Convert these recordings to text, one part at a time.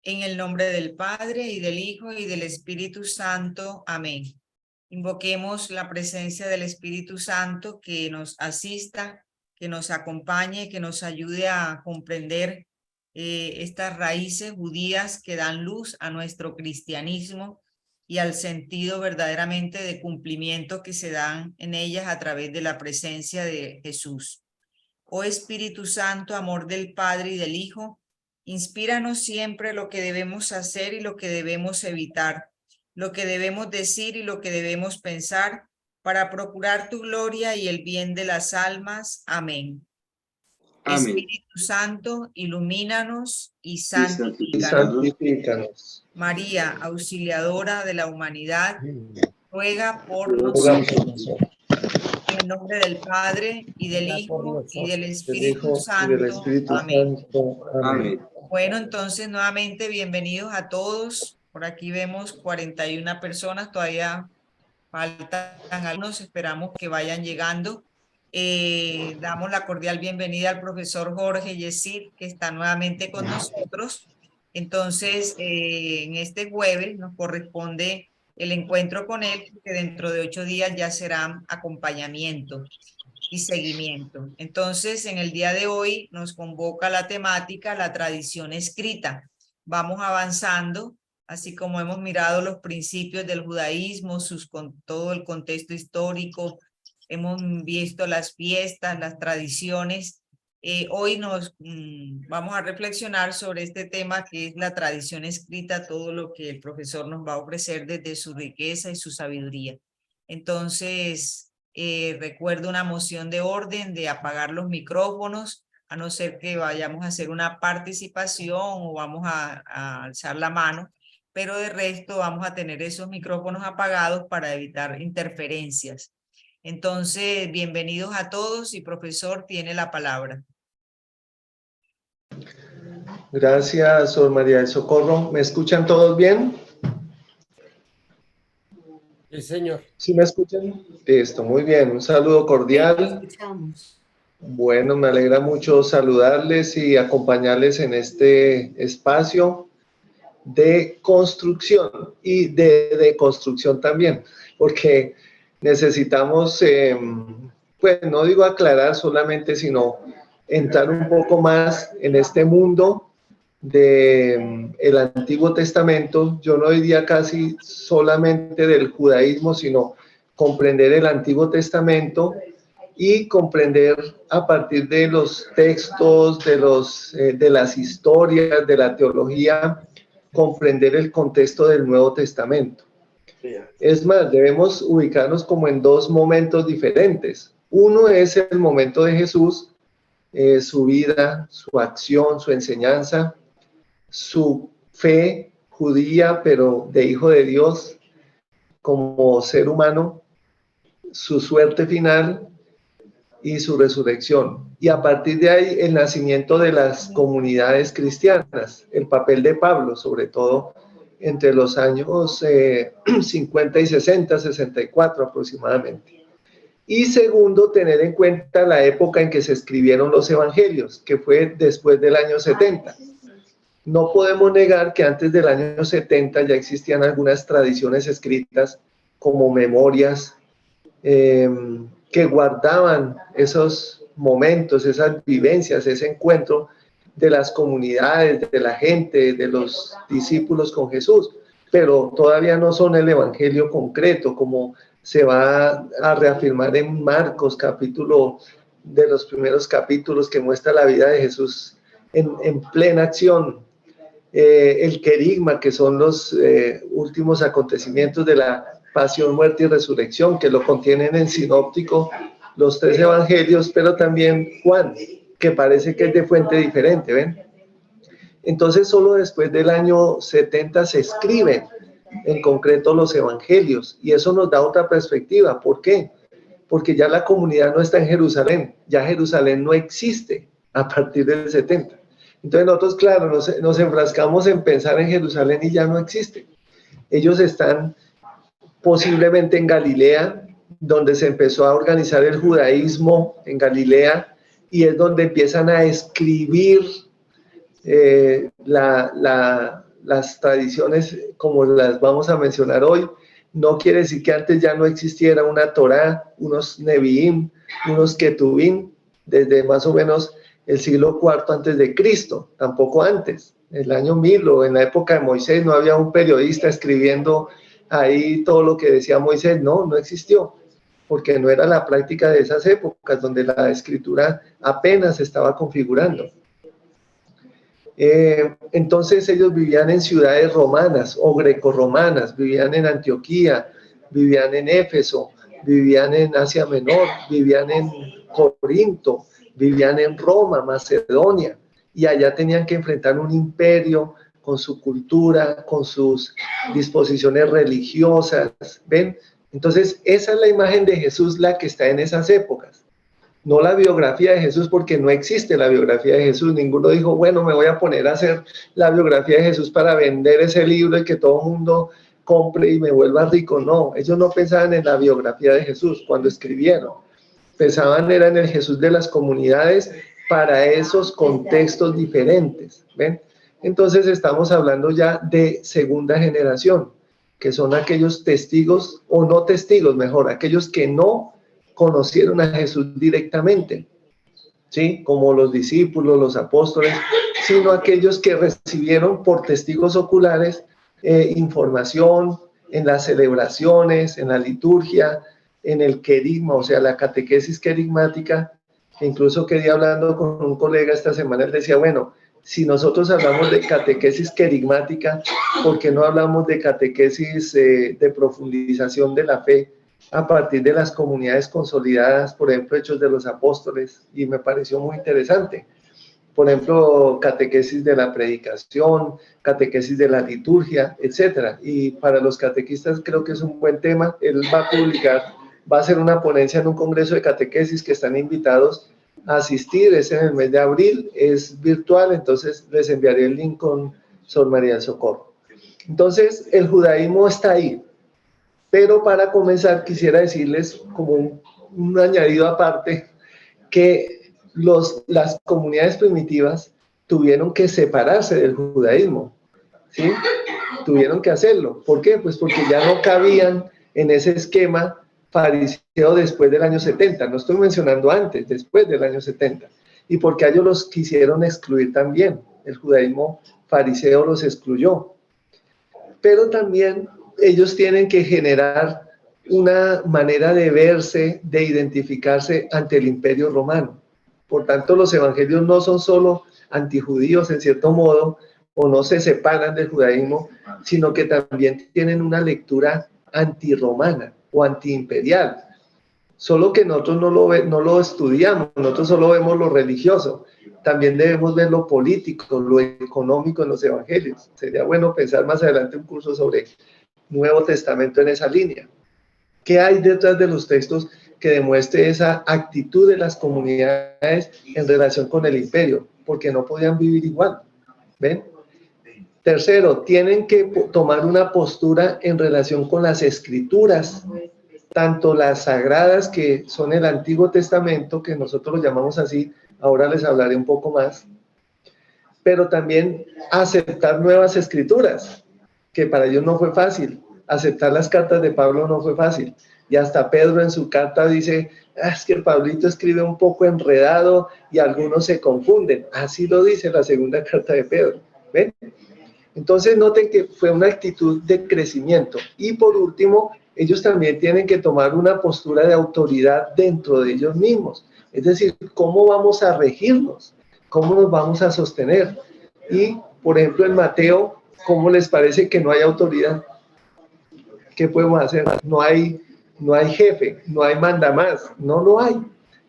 En el nombre del Padre, y del Hijo, y del Espíritu Santo. Amén. Invoquemos la presencia del Espíritu Santo que nos asista, que nos acompañe, que nos ayude a comprender estas raíces judías que dan luz a nuestro cristianismo y al sentido verdaderamente de cumplimiento que se dan en ellas a través de la presencia de Jesús. Oh Espíritu Santo, amor del Padre y del Hijo, inspíranos siempre lo que debemos hacer y lo que debemos evitar, lo que debemos decir y lo que debemos pensar, para procurar tu gloria y el bien de las almas. Amén. Amén. Espíritu Santo, ilumínanos y Y santifícanos. santifícanos. María, auxiliadora de la humanidad, ruega por Ruega nosotros. por nosotros. En el nombre del Padre, y del Hijo, y del Del Espíritu Hijo y del Santo. Espíritu Amén. Santo. Amén. Bueno, entonces nuevamente bienvenidos a todos. Por aquí vemos 41 personas, todavía faltan algunos, esperamos que vayan llegando. Damos la cordial bienvenida al profesor Jorge Yesid, que está nuevamente con nosotros. Entonces, en este jueves nos corresponde el encuentro con él, que dentro de 8 días ya será acompañamiento y seguimiento. Entonces, en el día de hoy nos convoca la temática, la tradición escrita. Vamos avanzando, así como hemos mirado los principios del judaísmo, con todo el contexto histórico, hemos visto las fiestas, las tradiciones. Hoy vamos a reflexionar sobre este tema que es la tradición escrita, todo lo que el profesor nos va a ofrecer desde su riqueza y su sabiduría. Entonces, recuerdo una moción de orden de apagar los micrófonos, a no ser que vayamos a hacer una participación o vamos a alzar la mano, pero de resto vamos a tener esos micrófonos apagados para evitar interferencias. Entonces, bienvenidos a todos y profesor tiene la palabra. Gracias, Sor María del Socorro. ¿Me escuchan todos bien? Sí, señor. ¿Sí me escuchan? Listo, muy bien. Un saludo cordial. Escuchamos. Bueno, me alegra mucho saludarles y acompañarles en este espacio de construcción y de deconstrucción también, porque necesitamos, pues no digo aclarar solamente, sino entrar un poco más en este mundo de el Antiguo Testamento. Yo no diría casi solamente del judaísmo, sino comprender el Antiguo Testamento y comprender a partir de los textos, de las historias, de la teología, comprender el contexto del Nuevo Testamento. Es más, debemos ubicarnos como en dos momentos diferentes. Uno es el momento de Jesús, su vida, su acción, su enseñanza, su fe judía, pero de hijo de Dios como ser humano, su suerte final y su resurrección. Y a partir de ahí, el nacimiento de las comunidades cristianas, el papel de Pablo, sobre todo entre los años 50 y 60, 64 aproximadamente. Y segundo, tener en cuenta la época en que se escribieron los evangelios, que fue después del año 70. No podemos negar que antes del año 70 ya existían algunas tradiciones escritas como memorias que guardaban esos momentos, esas vivencias, ese encuentro de las comunidades, de la gente, de los discípulos con Jesús, pero todavía no son el evangelio concreto, como se va a reafirmar en Marcos, capítulo de los primeros capítulos, que muestra la vida de Jesús en plena acción. El querigma, que son los últimos acontecimientos de la pasión, muerte y resurrección, que lo contienen en sinóptico los tres evangelios, pero también Juan, que parece que es de fuente diferente, ¿ven? Entonces, solo después del año 70 se escriben en concreto los evangelios, y eso nos da otra perspectiva. ¿Por qué? Porque ya la comunidad no está en Jerusalén, ya Jerusalén no existe a partir del 70. Entonces nosotros, claro, nos enfrascamos en pensar en Jerusalén y ya no existe. Ellos están posiblemente en Galilea, donde se empezó a organizar el judaísmo en Galilea, y es donde empiezan a escribir las tradiciones como las vamos a mencionar hoy. No quiere decir que antes ya no existiera una Torá, unos Nevi'im, unos Ketuvim, desde más o menos el siglo IV antes de Cristo, tampoco antes. El año 1000 o en la época de Moisés no había un periodista escribiendo ahí todo lo que decía Moisés, no existió, porque no era la práctica de esas épocas donde la escritura apenas se estaba configurando. Entonces ellos vivían en ciudades romanas o grecorromanas, vivían en Antioquía, vivían en Éfeso, vivían en Asia Menor, vivían en Corinto, vivían en Roma, Macedonia, y allá tenían que enfrentar un imperio con su cultura, con sus disposiciones religiosas, ¿ven? Entonces esa es la imagen de Jesús, la que está en esas épocas. No la biografía de Jesús, porque no existe la biografía de Jesús. Ninguno dijo, bueno, me voy a poner a hacer la biografía de Jesús para vender ese libro y que todo el mundo compre y me vuelva rico. No, ellos no pensaban en la biografía de Jesús cuando escribieron. Pensaban era en el Jesús de las comunidades para esos contextos diferentes. ¿Ven? Entonces estamos hablando ya de segunda generación, que son aquellos testigos, o no testigos, mejor, aquellos que no conocieron a Jesús directamente, ¿sí? Como los discípulos, los apóstoles, sino aquellos que recibieron por testigos oculares información en las celebraciones, en la liturgia, en el querigma, o sea, la catequesis querigmática. Incluso quedé hablando con un colega esta semana, él decía, bueno, si nosotros hablamos de catequesis querigmática, ¿por qué no hablamos de catequesis de profundización de la fe a partir de las comunidades consolidadas, por ejemplo, Hechos de los Apóstoles? Y me pareció muy interesante. Por ejemplo, catequesis de la predicación, catequesis de la liturgia, etcétera. Y para los catequistas creo que es un buen tema. Él va a publicar, va a hacer una ponencia en un congreso de catequesis que están invitados a asistir. Es en el mes de abril, es virtual, entonces les enviaré el link con Sor María del Socorro. Entonces, el judaísmo está ahí. Pero para comenzar quisiera decirles como un añadido aparte que las comunidades primitivas tuvieron que separarse del judaísmo, ¿sí? Tuvieron que hacerlo. ¿Por qué? Pues porque ya no cabían en ese esquema fariseo después del año 70. No estoy mencionando antes, después del año 70. Y porque a ellos los quisieron excluir también. El judaísmo fariseo los excluyó. Pero también ellos tienen que generar una manera de verse, de identificarse ante el imperio romano. Por tanto, los evangelios no son solo antijudíos en cierto modo, o no se separan del judaísmo, sino que también tienen una lectura antirromana o antiimperial. Solo que nosotros no lo estudiamos, nosotros solo vemos lo religioso. También debemos ver lo político, lo económico en los evangelios. Sería bueno pensar más adelante un curso sobre Nuevo Testamento en esa línea. ¿Qué hay detrás de los textos que demuestre esa actitud de las comunidades en relación con el imperio? Porque no podían vivir igual. ¿Ven? Tercero, tienen que tomar una postura en relación con las escrituras, tanto las sagradas, que son el Antiguo Testamento, que nosotros lo llamamos así, ahora les hablaré un poco más, pero también aceptar nuevas escrituras, que para ellos no fue fácil. Aceptar las cartas de Pablo no fue fácil. Y hasta Pedro en su carta dice, es que Pablito escribe un poco enredado y algunos se confunden. Así lo dice la segunda carta de Pedro. ¿Ven? Entonces noten que fue una actitud de crecimiento. Y por último, ellos también tienen que tomar una postura de autoridad dentro de ellos mismos. Es decir, ¿cómo vamos a regirnos? ¿Cómo nos vamos a sostener? Y, por ejemplo, en Mateo, ¿cómo les parece que no hay autoridad? ¿Qué podemos hacer? No hay jefe, no hay mandamás, no lo hay.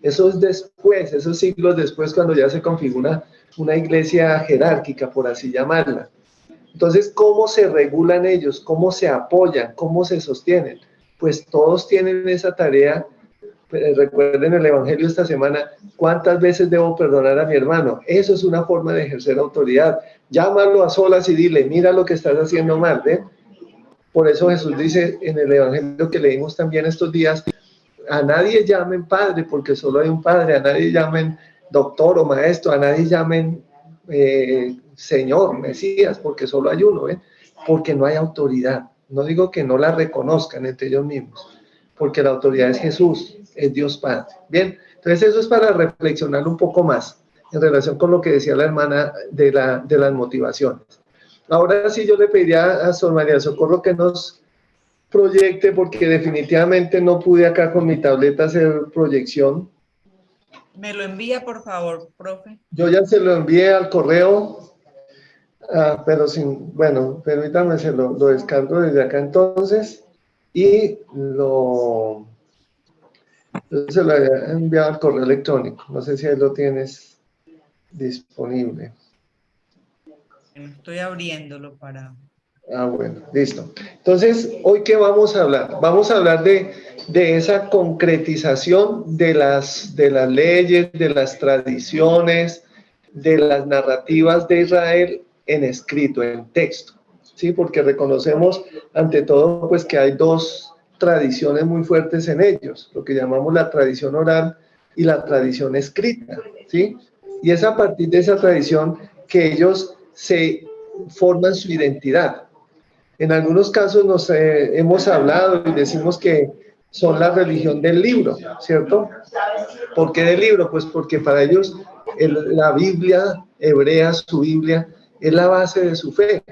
Eso es después, esos siglos después, cuando ya se configura una iglesia jerárquica, por así llamarla. Entonces, ¿cómo se regulan ellos? ¿Cómo se apoyan? ¿Cómo se sostienen? Pues todos tienen esa tarea. Recuerden el Evangelio esta semana, ¿cuántas veces debo perdonar a mi hermano? Eso es una forma de ejercer autoridad. Llámalo a solas y dile, mira lo que estás haciendo mal, ¿ven? Por eso Jesús dice en el Evangelio que leímos también estos días, a nadie llamen padre, porque solo hay un padre, a nadie llamen doctor o maestro, a nadie llamen Señor, Mesías, porque solo hay uno, ¿eh? Porque no hay autoridad. No digo que no la reconozcan entre ellos mismos, porque la autoridad es Jesús, es Dios Padre. Bien, entonces eso es para reflexionar un poco más en relación con lo que decía la hermana de las motivaciones. Ahora sí yo le pediría a Sor María Socorro que nos proyecte, porque definitivamente no pude acá con mi tableta hacer proyección. Me lo envía, por favor, profe. Yo ya se lo envié al correo, pero sin, bueno, permítame, se lo descargo desde acá entonces y yo se lo había enviado al correo electrónico. No sé si ahí lo tienes disponible. Estoy abriéndolo para... Bueno, listo. Entonces, ¿hoy qué vamos a hablar? Vamos a hablar de esa concretización de las leyes, de las tradiciones, de las narrativas de Israel en escrito, en texto, ¿sí? Porque reconocemos ante todo pues que hay dos tradiciones muy fuertes en ellos, lo que llamamos la tradición oral y la tradición escrita, ¿sí? Y es a partir de esa tradición que ellos se forman su identidad. En algunos casos nos hemos hablado y decimos que son la religión del libro, ¿cierto? ¿Por qué del libro? Pues porque para ellos la Biblia hebrea, su Biblia, es la base de su fe,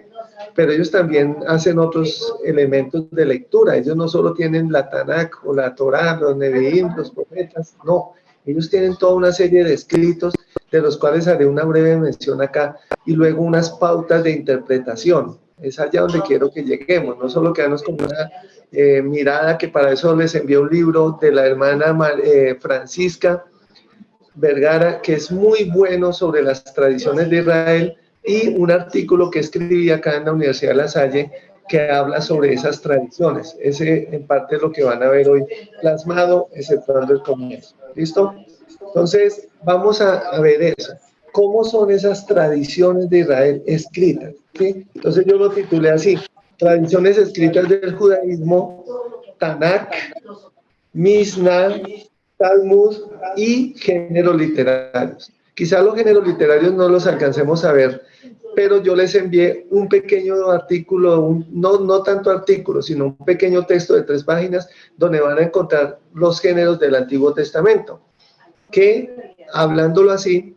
pero ellos también hacen otros elementos de lectura. Ellos no solo tienen la Tanakh o la Torá, los Nevi'im, los profetas, no. Ellos tienen toda una serie de escritos, de los cuales haré una breve mención acá, y luego unas pautas de interpretación. Es allá donde quiero que lleguemos, no solo quedarnos con una mirada, que para eso les envié un libro de la hermana Francisca Vergara, que es muy bueno sobre las tradiciones de Israel, y un artículo que escribí acá en la Universidad de La Salle que habla sobre esas tradiciones. Ese en parte es lo que van a ver hoy plasmado, exceptuando el comienzo. ¿Listo? Entonces, vamos a ver eso. ¿Cómo son esas tradiciones de Israel escritas? ¿Sí? Entonces yo lo titulé así: Tradiciones escritas del judaísmo, Tanakh, Mishnah, Talmud y géneros literarios. Quizá los géneros literarios no los alcancemos a ver, pero yo les envié un pequeño artículo, no tanto artículo, sino un pequeño texto de 3 páginas donde van a encontrar los géneros del Antiguo Testamento, que, hablándolo así,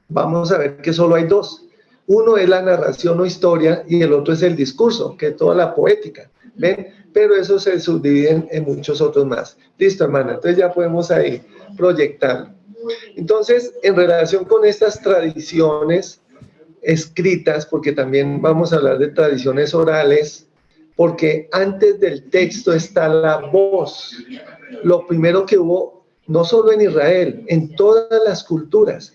vamos a ver que solo hay 2. Uno es la narración o historia y el otro es el discurso, que es toda la poética. ¿Ven? Pero eso se subdivide en muchos otros más. Listo, hermana. Entonces ya podemos ahí proyectar. Entonces, en relación con estas tradiciones escritas, porque también vamos a hablar de tradiciones orales, porque antes del texto está la voz. Lo primero que hubo, no solo en Israel, en todas las culturas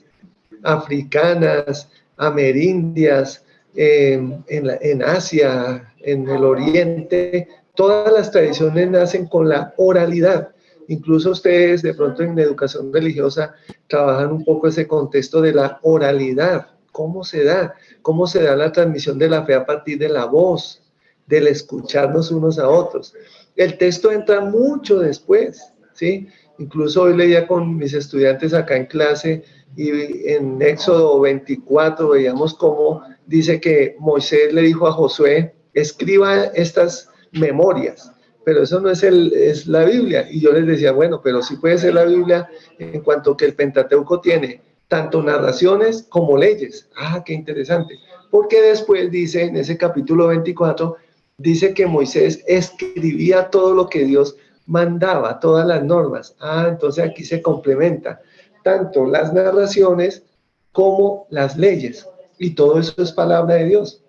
africanas, amerindias, en Asia, en el Oriente, todas las tradiciones nacen con la oralidad. Incluso ustedes de pronto en educación religiosa trabajan un poco ese contexto de la oralidad. ¿Cómo se da? ¿Cómo se da la transmisión de la fe a partir de la voz, del escucharnos unos a otros? El texto entra mucho después, ¿sí? Incluso hoy leía con mis estudiantes acá en clase, y en Éxodo 24 veíamos cómo dice que Moisés le dijo a Josué: escriba estas memorias, pero eso no es la Biblia. Y yo les decía, bueno, pero sí puede ser la Biblia, en cuanto que el Pentateuco tiene tanto narraciones como leyes. Qué interesante, porque después dice, en ese capítulo 24, dice que Moisés escribía todo lo que Dios mandaba, todas las normas. Entonces aquí se complementa tanto las narraciones como las leyes, y todo eso es palabra de Dios.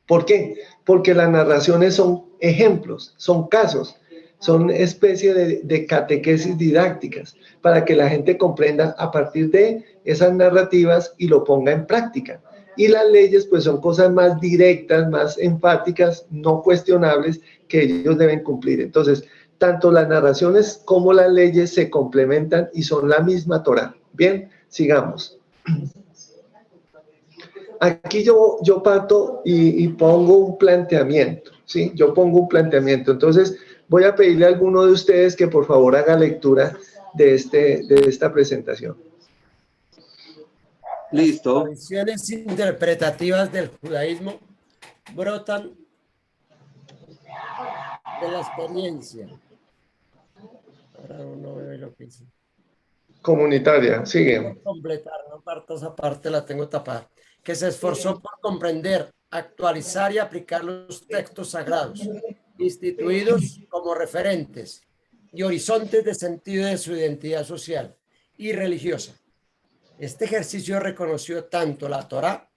¿Por qué? Porque las narraciones son ejemplos, son casos, son especie de catequesis didácticas para que la gente comprenda a partir de esas narrativas y lo ponga en práctica. Y las leyes pues son cosas más directas, más enfáticas, no cuestionables, que ellos deben cumplir. Entonces, tanto las narraciones como las leyes se complementan y son la misma Torá. Bien, sigamos. Aquí yo parto y pongo un planteamiento, ¿sí? Yo pongo un planteamiento. Entonces, voy a pedirle a alguno de ustedes que por favor haga lectura de esta presentación. Listo. Las tradiciones interpretativas del judaísmo brotan de la experiencia. Ahora uno ve lo que dice. Comunitaria, sigue. Completar, no parto esa parte, la tengo tapada. Que se esforzó por comprender, actualizar y aplicar los textos sagrados, instituidos como referentes y horizontes de sentido de su identidad social y religiosa. Este ejercicio reconoció tanto la Torá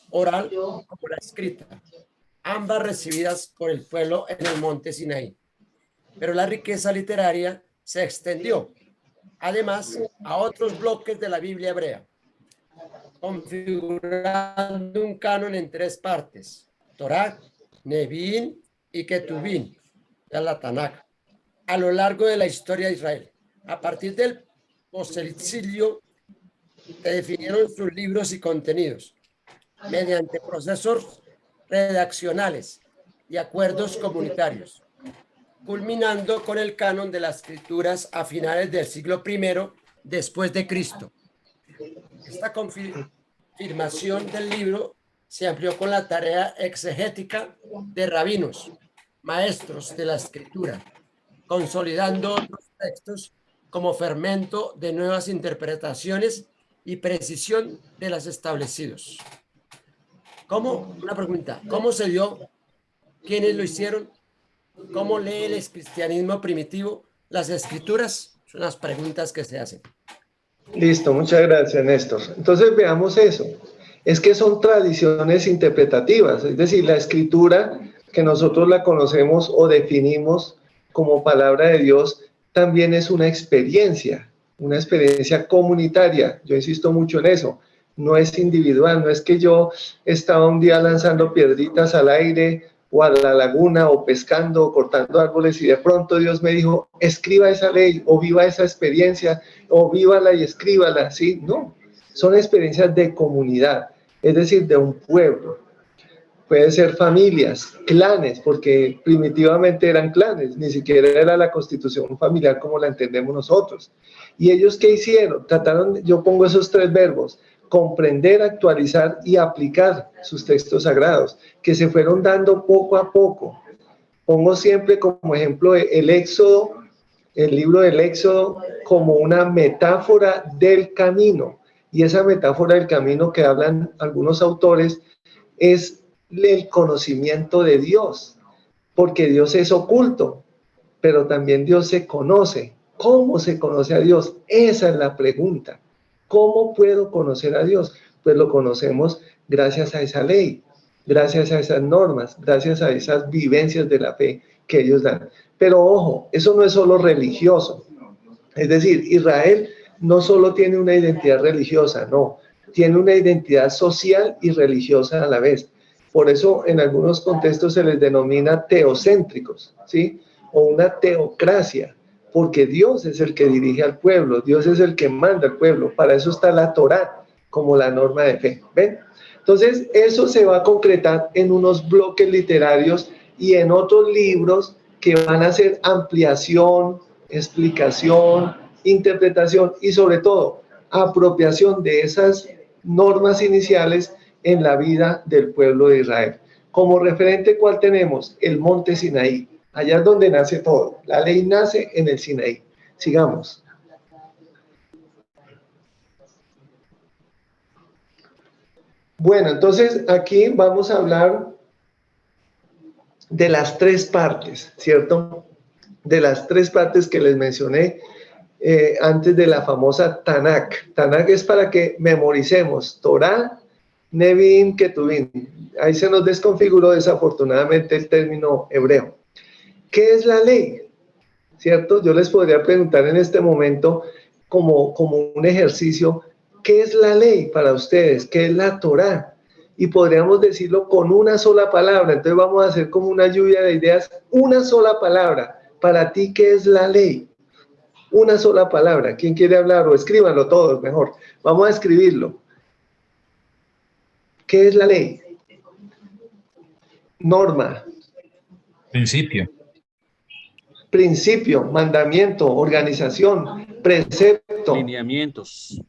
oral como la escrita, ambas recibidas por el pueblo en el monte Sinaí. Pero la riqueza literaria se extendió, además, a otros bloques de la Biblia hebrea, configurando un canon en tres partes: Torá, Nevi'im y Ketuvim, de la Tanakh, a lo largo de la historia de Israel. A partir del posexilio, se definieron sus libros y contenidos mediante procesos redaccionales y acuerdos comunitarios, culminando con el canon de las escrituras a finales del siglo I después de Cristo. Esta confirmación del libro se amplió con la tarea exegética de rabinos, maestros de la escritura, consolidando otros textos como fermento de nuevas interpretaciones y precisión de las establecidos. Una pregunta, ¿cómo se dio? ¿Quiénes lo hicieron? ¿Cómo lee el cristianismo primitivo las escrituras? Son las preguntas que se hacen. Listo, muchas gracias, Néstor. Entonces veamos eso. Es que son tradiciones interpretativas, es decir, la escritura que nosotros la conocemos o definimos como palabra de Dios también es una experiencia comunitaria. Yo insisto mucho en eso. No es individual, no es que yo estaba un día lanzando piedritas al aire o a la laguna o pescando o cortando árboles y de pronto Dios me dijo, escriba esa ley o viva esa experiencia o vívala y escríbala, ¿sí? No, son experiencias de comunidad, es decir, de un pueblo. Puede ser familias, clanes, porque primitivamente eran clanes, ni siquiera era la constitución familiar como la entendemos nosotros. ¿Y ellos qué hicieron? Yo pongo esos tres verbos: comprender, actualizar y aplicar sus textos sagrados, que se fueron dando poco a poco. Pongo siempre como ejemplo el Éxodo, el libro del Éxodo, como una metáfora del camino. Y esa metáfora del camino que hablan algunos autores es el conocimiento de Dios, porque Dios es oculto, pero también Dios se conoce. ¿Cómo se conoce a Dios? Esa es la pregunta. ¿Cómo puedo conocer a Dios? Pues lo conocemos gracias a esa ley, gracias a esas normas, gracias a esas vivencias de la fe que ellos dan. Pero ojo, eso no es solo religioso. Es decir, Israel no solo tiene una identidad religiosa, no, tiene una identidad social y religiosa a la vez. Por eso en algunos contextos se les denomina teocéntricos, ¿sí? O una teocracia, porque Dios es el que dirige al pueblo, Dios es el que manda al pueblo. Para eso está la Torá como la norma de fe, ¿ven? Entonces, eso se va a concretar en unos bloques literarios y en otros libros que van a hacer ampliación, explicación, interpretación y sobre todo apropiación de esas normas iniciales en la vida del pueblo de Israel. Como referente, ¿cuál tenemos? El monte Sinaí. Allá es donde nace todo. La ley nace en el Sinaí. Sigamos. Bueno, entonces aquí vamos a hablar de las tres partes, ¿cierto? De las tres partes que les mencioné antes de la famosa Tanakh. Tanakh es para que memoricemos Torá, Nevi'im, Ketuvim. Ahí se nos desconfiguró desafortunadamente el término hebreo. ¿Qué es la ley? ¿Cierto? Yo les podría preguntar en este momento como un ejercicio, ¿qué es la ley para ustedes? ¿Qué es la Torá? Y podríamos decirlo con una sola palabra. Entonces vamos a hacer como una lluvia de ideas. Una sola palabra. Para ti, ¿qué es la ley? Una sola palabra. ¿Quién quiere hablar? O escríbanlo todos, mejor. Vamos a escribirlo. ¿Qué es la ley? Norma. Principio. Principio, mandamiento, organización, precepto. Lineamientos.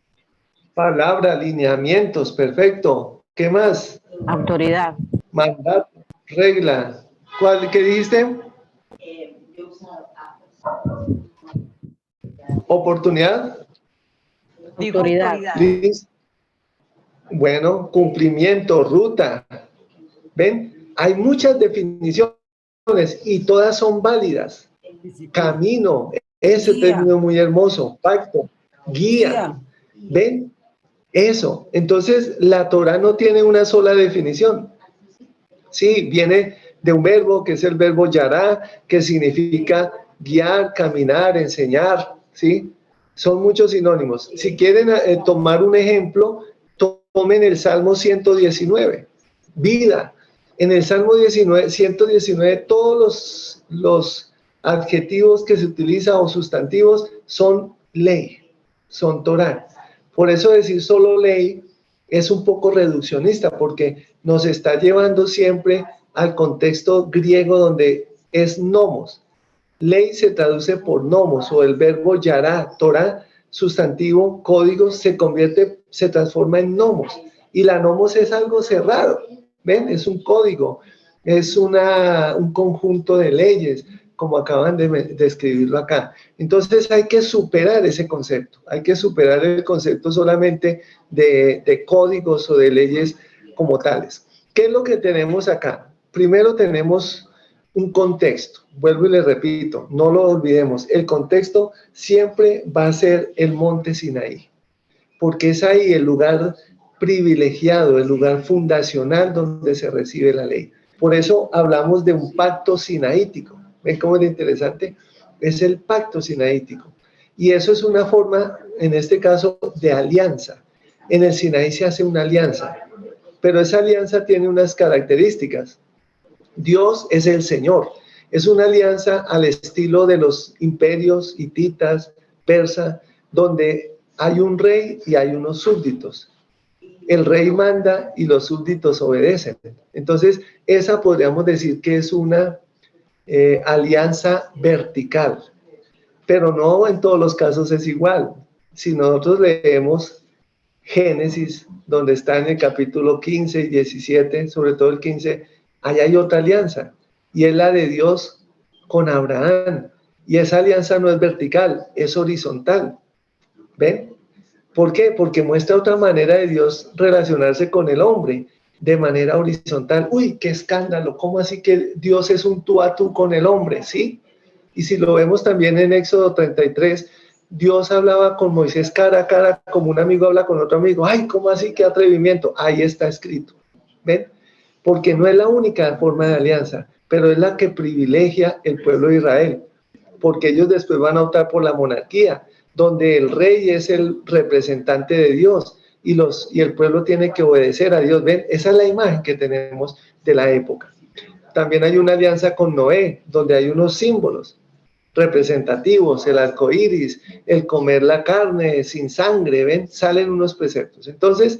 Palabra, lineamientos, perfecto. ¿Qué más? Autoridad. Mandato, regla. ¿Cuál, qué dijiste? Oportunidad. Dijo Autoridad. autoridad. Listo. Bueno, cumplimiento, ruta. ¿Ven? Hay muchas definiciones y todas son válidas. Camino, ese Guía. término muy hermoso. Pacto, guía. Guía. ¿Ven? Eso. Entonces, la Torah no tiene una sola definición. Sí, viene de un verbo que es el verbo yará, que significa guiar, caminar, enseñar. ¿Sí? Son muchos sinónimos. Si quieren tomar un ejemplo, tomen el Salmo 119, vida. En el Salmo 119, todos los adjetivos que se utilizan o sustantivos son ley, son Torah. Por eso decir solo ley es un poco reduccionista, porque nos está llevando siempre al contexto griego donde es nomos. Ley se traduce por nomos, o el verbo yará, Torah, sustantivo, código, se transforma en nomos. Y la nomos es algo cerrado, ¿ven? Es un código, es un conjunto de leyes, como acaban de escribirlo acá. Entonces hay que superar ese concepto, hay que superar el concepto solamente de códigos o de leyes como tales. ¿Qué es lo que tenemos acá? Primero tenemos un contexto. Vuelvo y le repito, no lo olvidemos. El contexto siempre va a ser el monte Sinaí, porque es ahí el lugar privilegiado, el lugar fundacional donde se recibe la ley. Por eso hablamos de un pacto sinaítico. ¿Ven cómo es interesante? Es el pacto sinaítico. Y eso es una forma, en este caso, de alianza. En el Sinaí se hace una alianza, pero esa alianza tiene unas características. Dios es el Señor. Es una alianza al estilo de los imperios hititas, persa, donde hay un rey y hay unos súbditos. El rey manda y los súbditos obedecen. Entonces, esa podríamos decir que es una alianza vertical, pero no en todos los casos es igual. Si nosotros leemos Génesis, donde está en el capítulo 15 y 17, sobre todo el 15, ahí hay otra alianza, y es la de Dios con Abraham. Y esa alianza no es vertical, es horizontal. ¿Ven? ¿Por qué? Porque muestra otra manera de Dios relacionarse con el hombre, de manera horizontal. Uy, qué escándalo, ¿cómo así que Dios es un tú a tú con el hombre? ¿Sí? Y si lo vemos también en Éxodo 33, Dios hablaba con Moisés cara a cara, como un amigo habla con otro amigo. Ay, ¿cómo así? ¿Qué atrevimiento? Ahí está escrito. ¿Ven? Porque no es la única forma de alianza, pero es la que privilegia el pueblo de Israel, porque ellos después van a optar por la monarquía, donde el rey es el representante de Dios y el pueblo tiene que obedecer a Dios. ¿Ven? Esa es la imagen que tenemos de la época. También hay una alianza con Noé, donde hay unos símbolos representativos, el arco iris, el comer la carne sin sangre, ¿ven? Salen unos preceptos. Entonces,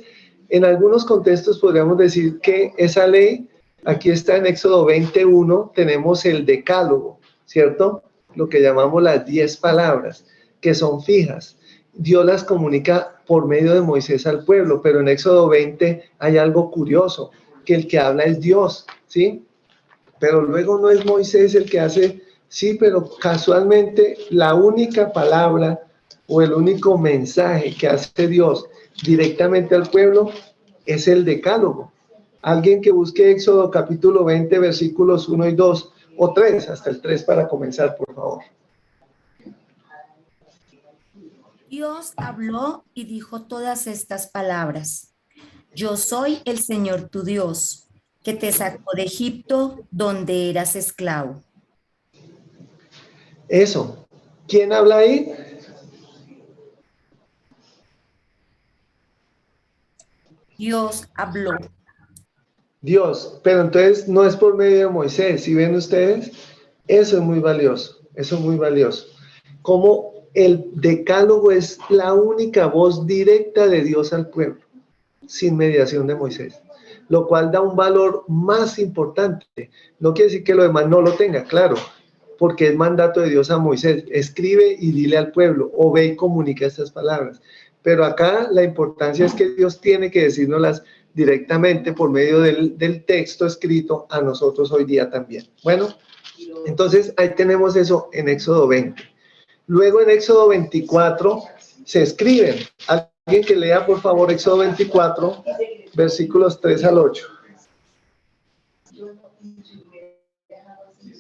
en algunos contextos podríamos decir que esa ley, aquí está en Éxodo 21, tenemos el decálogo, ¿cierto? Lo que llamamos las 10 palabras, que son fijas. Dios las comunica por medio de Moisés al pueblo, pero en Éxodo 20 hay algo curioso, que el que habla es Dios, ¿sí? Pero luego no es Moisés el que hace, sí, pero casualmente la única palabra o el único mensaje que hace Dios directamente al pueblo es el decálogo. Alguien que busque Éxodo capítulo 20, versículos 1 y 2 o 3, hasta el 3 para comenzar, por favor. Dios habló y dijo todas estas palabras. Yo soy el Señor tu Dios, que te sacó de Egipto, donde eras esclavo. Eso. ¿Quién habla ahí? Dios habló. Dios. Pero entonces no es por medio de Moisés. ¿Sí ven ustedes? Eso es muy valioso. Eso es muy valioso. Como el decálogo es la única voz directa de Dios al pueblo, sin mediación de Moisés, lo cual da un valor más importante. No quiere decir que lo demás no lo tenga, claro, porque es mandato de Dios a Moisés, escribe y dile al pueblo, o ve y comunica estas palabras. pero acá la importancia es que Dios tiene que decírnoslas directamente por medio del texto escrito a nosotros hoy día también. Bueno, entonces ahí tenemos eso en Éxodo 20. Luego en Éxodo 24 se escriben. Alguien que lea por favor Éxodo 24, versículos 3 al 8. ¿Quién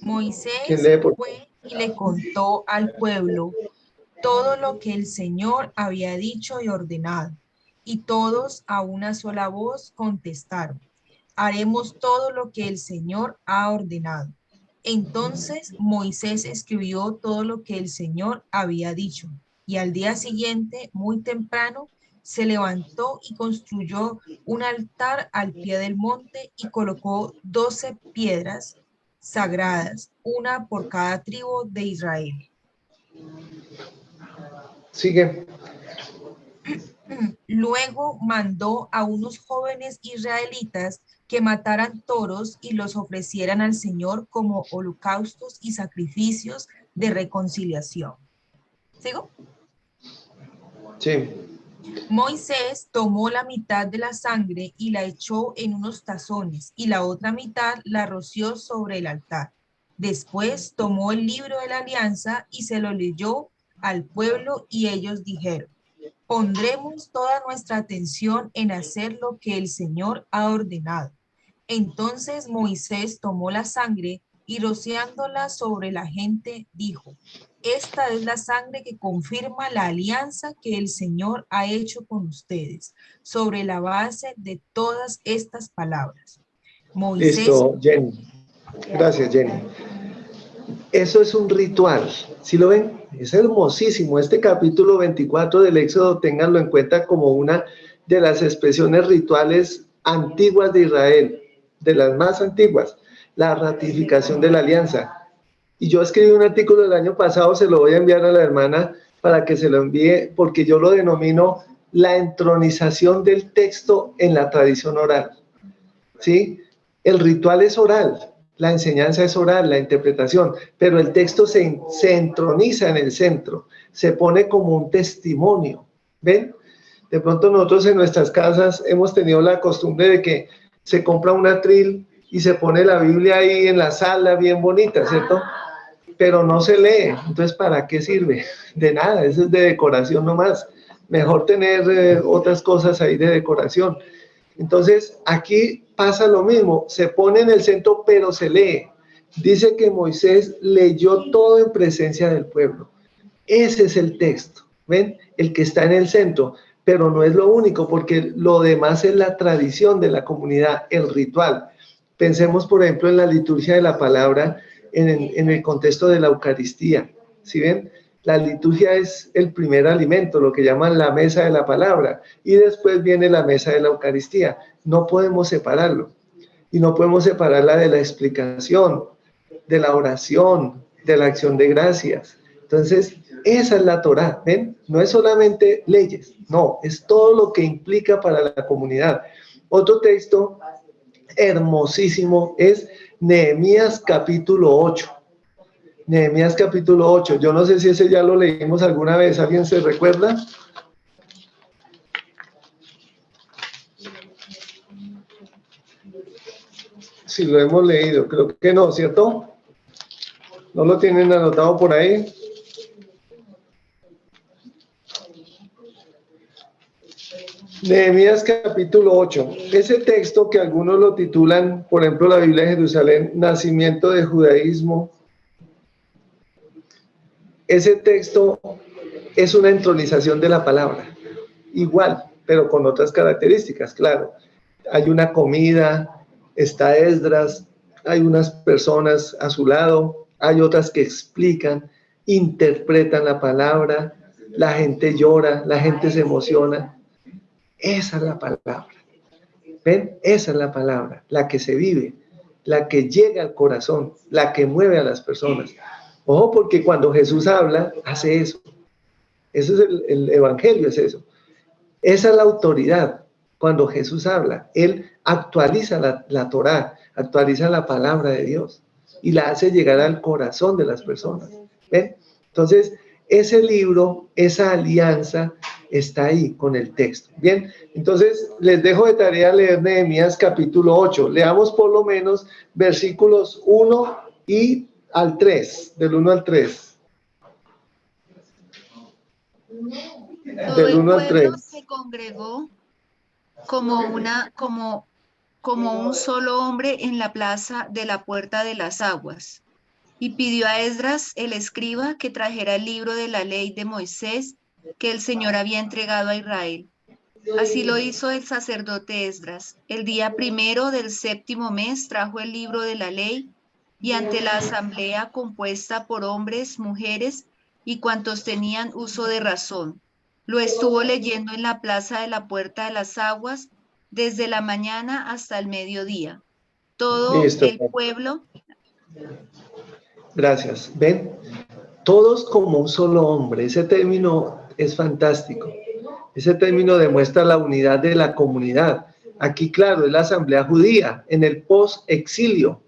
Moisés lee por favor? fue y le contó al pueblo todo lo que el Señor había dicho y ordenado. Y todos a una sola voz contestaron: haremos todo lo que el Señor ha ordenado. Entonces Moisés escribió todo lo que el Señor había dicho, y al día siguiente, muy temprano, se levantó y construyó un altar al pie del monte y colocó 12 piedras sagradas, una por cada tribu de Israel. Sigue. Luego mandó a unos jóvenes israelitas que mataran toros y los ofrecieran al Señor como holocaustos y sacrificios de reconciliación. ¿Sigo? Sí. Moisés tomó la mitad de la sangre y la echó en unos tazones, y la otra mitad la roció sobre el altar. Después tomó el libro de la alianza y se lo leyó al pueblo, y ellos dijeron: pondremos toda nuestra atención en hacer lo que el Señor ha ordenado. Entonces Moisés tomó la sangre y rociándola sobre la gente dijo: esta es la sangre que confirma la alianza que el Señor ha hecho con ustedes, sobre la base de todas estas palabras. Moisés. Listo, Jenny. Gracias, Jenny. Eso es un ritual, ¿sí lo ven? Es hermosísimo. Este capítulo 24 del Éxodo, ténganlo en cuenta como una de las expresiones rituales antiguas de Israel, de las más antiguas, la ratificación de la alianza. Y yo escribí un artículo el año pasado, se lo voy a enviar a la hermana para que se lo envíe, porque yo lo denomino la entronización del texto en la tradición oral, ¿sí? El ritual es oral, la enseñanza es oral, la interpretación, pero el texto se entroniza en el centro, se pone como un testimonio, ¿ven? De pronto nosotros en nuestras casas hemos tenido la costumbre de que se compra un atril y se pone la Biblia ahí en la sala bien bonita, ¿cierto? Pero no se lee, entonces ¿para qué sirve? De nada, eso es de decoración nomás. Mejor tener otras cosas ahí de decoración. Entonces, aquí pasa lo mismo, se pone en el centro, pero se lee. Dice que Moisés leyó todo en presencia del pueblo. Ese es el texto, ¿ven? El que está en el centro, pero no es lo único, porque lo demás es la tradición de la comunidad, el ritual. Pensemos, por ejemplo, en la liturgia de la palabra, en el contexto de la Eucaristía, ¿sí ven? La liturgia es el primer alimento, lo que llaman la mesa de la palabra, y después viene la mesa de la Eucaristía. No podemos separarlo, y no podemos separarla de la explicación, de la oración, de la acción de gracias. Entonces, esa es la Torá, ¿ven? No es solamente leyes, no, es todo lo que implica para la comunidad. Otro texto hermosísimo es Nehemías capítulo 8. Nehemías capítulo 8. Yo no sé si ese ya lo leímos alguna vez. ¿Alguien se recuerda? Si lo hemos leído, creo que no, ¿cierto? ¿No lo tienen anotado por ahí? Nehemías capítulo 8. Ese texto que algunos lo titulan, por ejemplo, la Biblia de Jerusalén, Nacimiento de Judaísmo. Ese texto es una entronización de la palabra, igual, pero con otras características, claro. Hay una comida, está Esdras, hay unas personas a su lado, hay otras que explican, interpretan la palabra, la gente llora, la gente se emociona. Esa es la palabra. ¿Ven? Esa es la palabra, la que se vive, la que llega al corazón, la que mueve a las personas. Ojo, porque cuando Jesús habla, hace eso. Eso es el evangelio, es eso. Esa es la autoridad. Cuando Jesús habla, Él actualiza la Torá, actualiza la palabra de Dios y la hace llegar al corazón de las personas. ¿Ven? Entonces, ese libro, esa alianza está ahí con el texto. Bien, entonces les dejo de tarea leer Nehemías capítulo 8. Leamos por lo menos versículos 1 y al 3, del 1 al 3. Todo Del el 1 al pueblo 3. se congregó como un solo hombre en la plaza de la Puerta de las Aguas, y pidió a Esdras, el escriba, que trajera el libro de la ley de Moisés que el Señor había entregado a Israel. Así lo hizo el sacerdote Esdras. El día primero del 7º mes trajo el libro de la ley, y ante la asamblea compuesta por hombres, mujeres y cuantos tenían uso de razón, lo estuvo leyendo en la plaza de la Puerta de las Aguas desde la mañana hasta el mediodía. Todo Listo. el pueblo. Gracias. ¿Ven? Todos como un solo hombre. Ese término es fantástico. Ese término demuestra la unidad de la comunidad. Aquí, claro, es la asamblea judía en el post-exilio.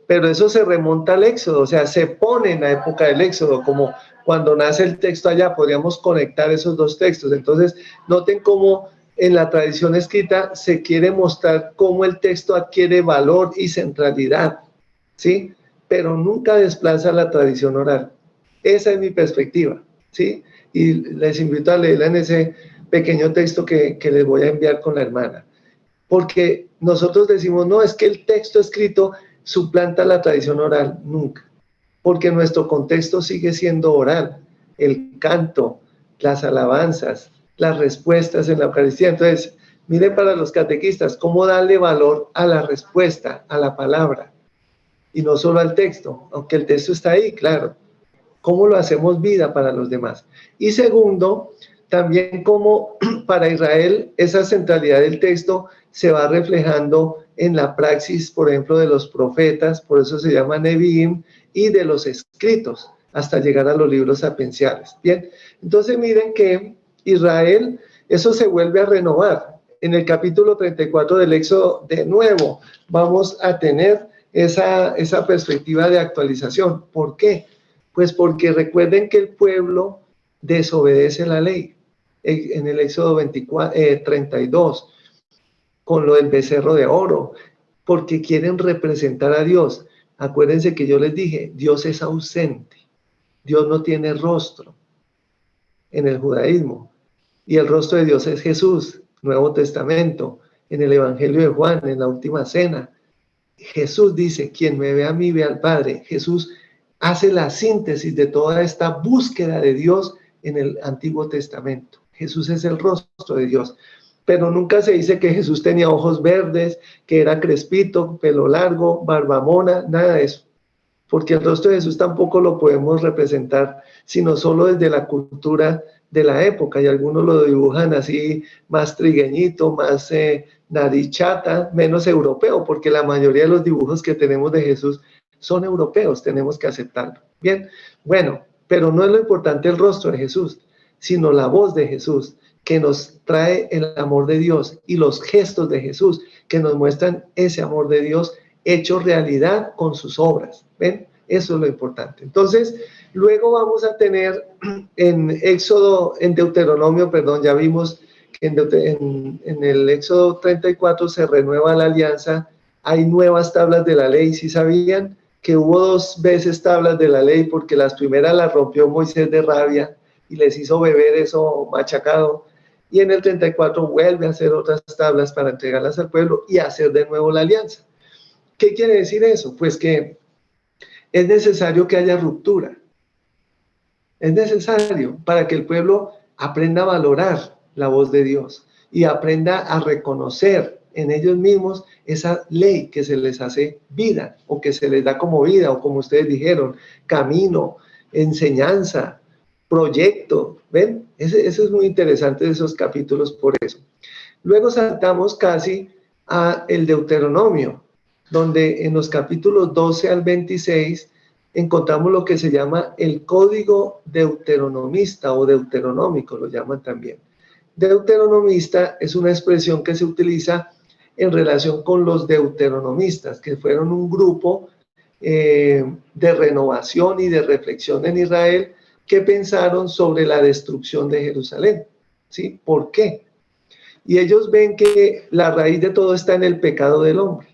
Pero eso se remonta al Éxodo, o sea, se pone en la época del Éxodo, como cuando nace el texto allá, podríamos conectar esos dos textos. Entonces, noten cómo en la tradición escrita se quiere mostrar cómo el texto adquiere valor y centralidad, ¿sí? Pero nunca desplaza la tradición oral. Esa es mi perspectiva, ¿sí? Y les invito a leerla en ese pequeño texto que les voy a enviar con la hermana. Porque nosotros decimos, no, es que el texto escrito suplanta la tradición oral, nunca, porque nuestro contexto sigue siendo oral, el canto, las alabanzas, las respuestas en la Eucaristía. Entonces, miren para los catequistas, cómo darle valor a la respuesta, a la palabra, y no solo al texto, aunque el texto está ahí, claro, cómo lo hacemos vida para los demás. Y segundo, también cómo para Israel esa centralidad del texto se va reflejando en la praxis, por ejemplo, de los profetas, por eso se llama Neviim, y de los escritos, hasta llegar a los libros sapienciales. Bien, entonces miren que Israel, eso se vuelve a renovar. En el capítulo 34 del Éxodo, de nuevo, vamos a tener esa perspectiva de actualización. ¿Por qué? Pues porque recuerden que el pueblo desobedece la ley. En el Éxodo 32, con lo del becerro de oro, porque quieren representar a Dios. Acuérdense que yo les dije, Dios es ausente, Dios no tiene rostro en el judaísmo, y el rostro de Dios es Jesús, Nuevo Testamento, en el Evangelio de Juan, en la última cena. Jesús dice, quien me ve a mí, ve al Padre. Jesús hace la síntesis de toda esta búsqueda de Dios en el Antiguo Testamento. Jesús es el rostro de Dios. Pero nunca se dice que Jesús tenía ojos verdes, que era crespito, pelo largo, barbamona, nada de eso. Porque el rostro de Jesús tampoco lo podemos representar, sino solo desde la cultura de la época. Y algunos lo dibujan así, más trigueñito, más nariz chata, menos europeo, porque la mayoría de los dibujos que tenemos de Jesús son europeos, tenemos que aceptarlo. Bien, bueno, pero no es lo importante el rostro de Jesús, sino la voz de Jesús, que nos trae el amor de Dios, y los gestos de Jesús, que nos muestran ese amor de Dios hecho realidad con sus obras. ¿Ven? Eso es lo importante. Entonces, luego vamos a tener en Deuteronomio, perdón, ya vimos que en el Éxodo 34 se renueva la alianza, hay nuevas tablas de la ley. ¿Sí sabían que hubo 2 veces tablas de la ley? Porque las primeras las rompió Moisés de rabia y les hizo beber eso machacado. Y en el 34 vuelve a hacer otras tablas para entregarlas al pueblo y hacer de nuevo la alianza. ¿Qué quiere decir eso? Pues que es necesario que haya ruptura. Es necesario para que el pueblo aprenda a valorar la voz de Dios y aprenda a reconocer en ellos mismos esa ley que se les hace vida, o que se les da como vida, o como ustedes dijeron, camino, enseñanza, proyecto. ¿Ven? Eso es muy interesante de esos capítulos por eso. Luego saltamos casi a el Deuteronomio, donde en los capítulos 12 al 26 encontramos lo que se llama el código deuteronomista o deuteronómico, lo llaman también. Deuteronomista es una expresión que se utiliza en relación con los deuteronomistas, que fueron un grupo de renovación y de reflexión en Israel, qué pensaron sobre la destrucción de Jerusalén. ¿Sí? ¿Por qué? Y ellos ven que la raíz de todo está en el pecado del hombre.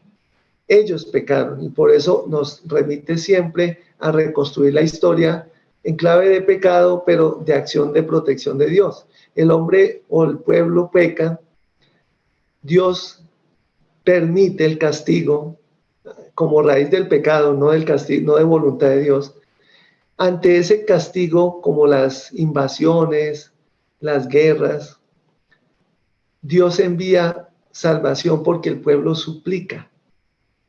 Ellos pecaron y por eso nos remite siempre a reconstruir la historia en clave de pecado, pero de acción de protección de Dios. El hombre o el pueblo peca, Dios permite el castigo como raíz del pecado, no del castigo, no de voluntad de Dios. Ante ese castigo, como las invasiones, las guerras, Dios envía salvación porque el pueblo suplica,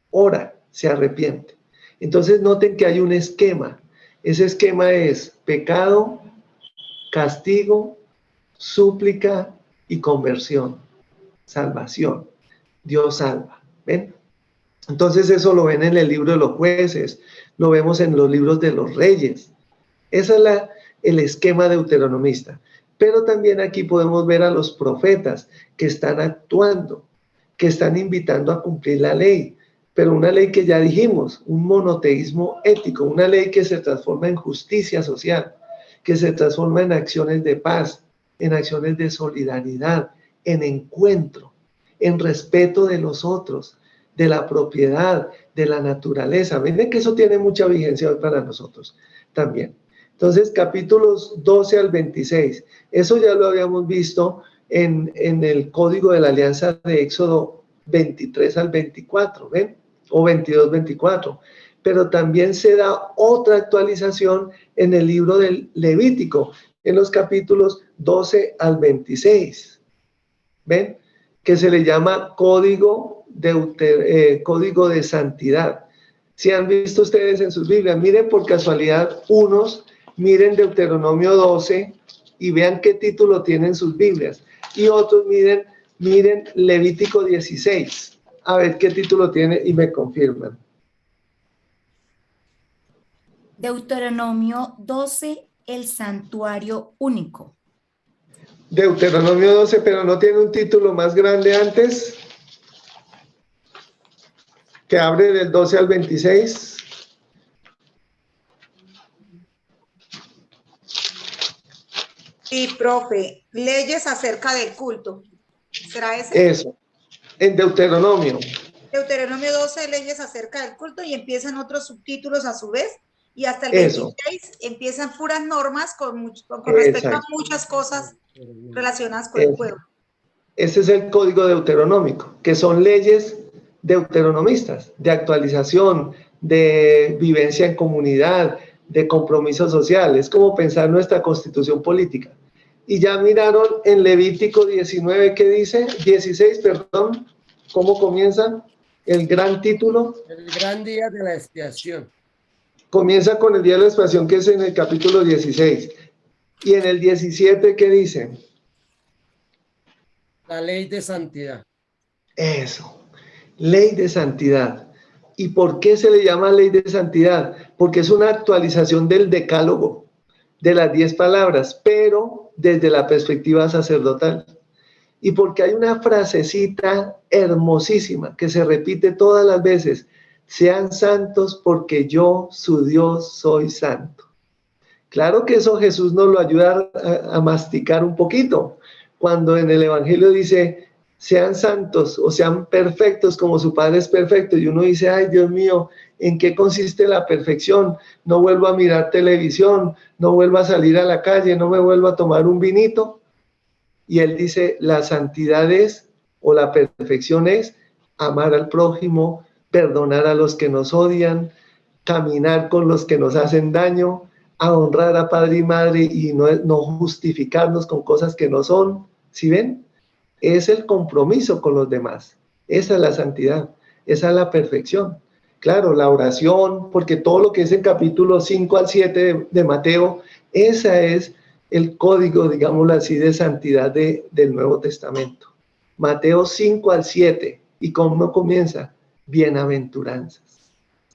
ora, se arrepiente. Entonces noten que hay un esquema. Ese esquema es pecado, castigo, súplica y conversión, salvación. Dios salva. ¿Ven? Entonces eso lo ven en el libro de los jueces, lo vemos en los libros de los reyes. Ese es el esquema deuteronomista. Pero también aquí podemos ver a los profetas que están actuando, que están invitando a cumplir la ley, pero una ley que ya dijimos, un monoteísmo ético, una ley que se transforma en justicia social, que se transforma en acciones de paz, en acciones de solidaridad, en encuentro, en respeto de los otros, de la propiedad, de la naturaleza. Miren que eso tiene mucha vigencia hoy para nosotros también. Entonces, capítulos 12 al 26, eso ya lo habíamos visto en el Código de la Alianza de Éxodo 23 al 24, ¿ven? O 22, 24. Pero también se da otra actualización en el libro del Levítico, en los capítulos 12 al 26, ¿ven? Que se le llama Código de Santidad. Si han visto ustedes en sus Biblias, miren por casualidad unos, miren Deuteronomio 12 y vean qué título tienen sus Biblias. Y otros miren Levítico 16, a ver qué título tiene y me confirman. Deuteronomio 12, el santuario único. Deuteronomio 12, pero no tiene un título más grande antes, que abre del 12 al 26. Sí, profe, leyes acerca del culto. ¿Será ese? Eso, en Deuteronomio. Deuteronomio 12, leyes acerca del culto, y empiezan otros subtítulos a su vez, y hasta el Eso. 26 empiezan puras normas con respecto a muchas cosas relacionadas con el pueblo. Ese es el código deuteronómico, que son leyes deuteronomistas, de actualización, de vivencia en comunidad, de compromiso social. Es como pensar nuestra constitución política. Y ya miraron en Levítico 19, ¿qué dice? 16, perdón, ¿cómo comienza? El gran título. El gran día de la expiación. Comienza con el día de la expiación, que es en el capítulo 16. Y en el 17, ¿qué dice? La ley de santidad. Eso, ley de santidad. ¿Y por qué se le llama ley de santidad? Porque es una actualización del decálogo, de las 10 palabras, pero desde la perspectiva sacerdotal. Y porque hay una frasecita hermosísima que se repite todas las veces: sean santos porque yo, su Dios, soy santo. Claro que eso Jesús nos lo ayuda a masticar un poquito, cuando en el Evangelio dice: sean santos o sean perfectos como su Padre es perfecto. Y uno dice: ay, Dios mío, ¿en qué consiste la perfección? No vuelvo a mirar televisión, no vuelvo a salir a la calle, no me vuelvo a tomar un vinito. Y él dice: la santidad es, o la perfección es, amar al prójimo, perdonar a los que nos odian, caminar con los que nos hacen daño, a honrar a padre y madre y no justificarnos con cosas que no son. ¿Sí ven? Es el compromiso con los demás. Esa es la santidad, esa es la perfección. Claro, la oración, porque todo lo que es en capítulo 5 al 7 de Mateo, esa es el código, digámoslo así, de santidad del Nuevo Testamento. Mateo 5 al 7. ¿Y cómo comienza? Bienaventuranzas.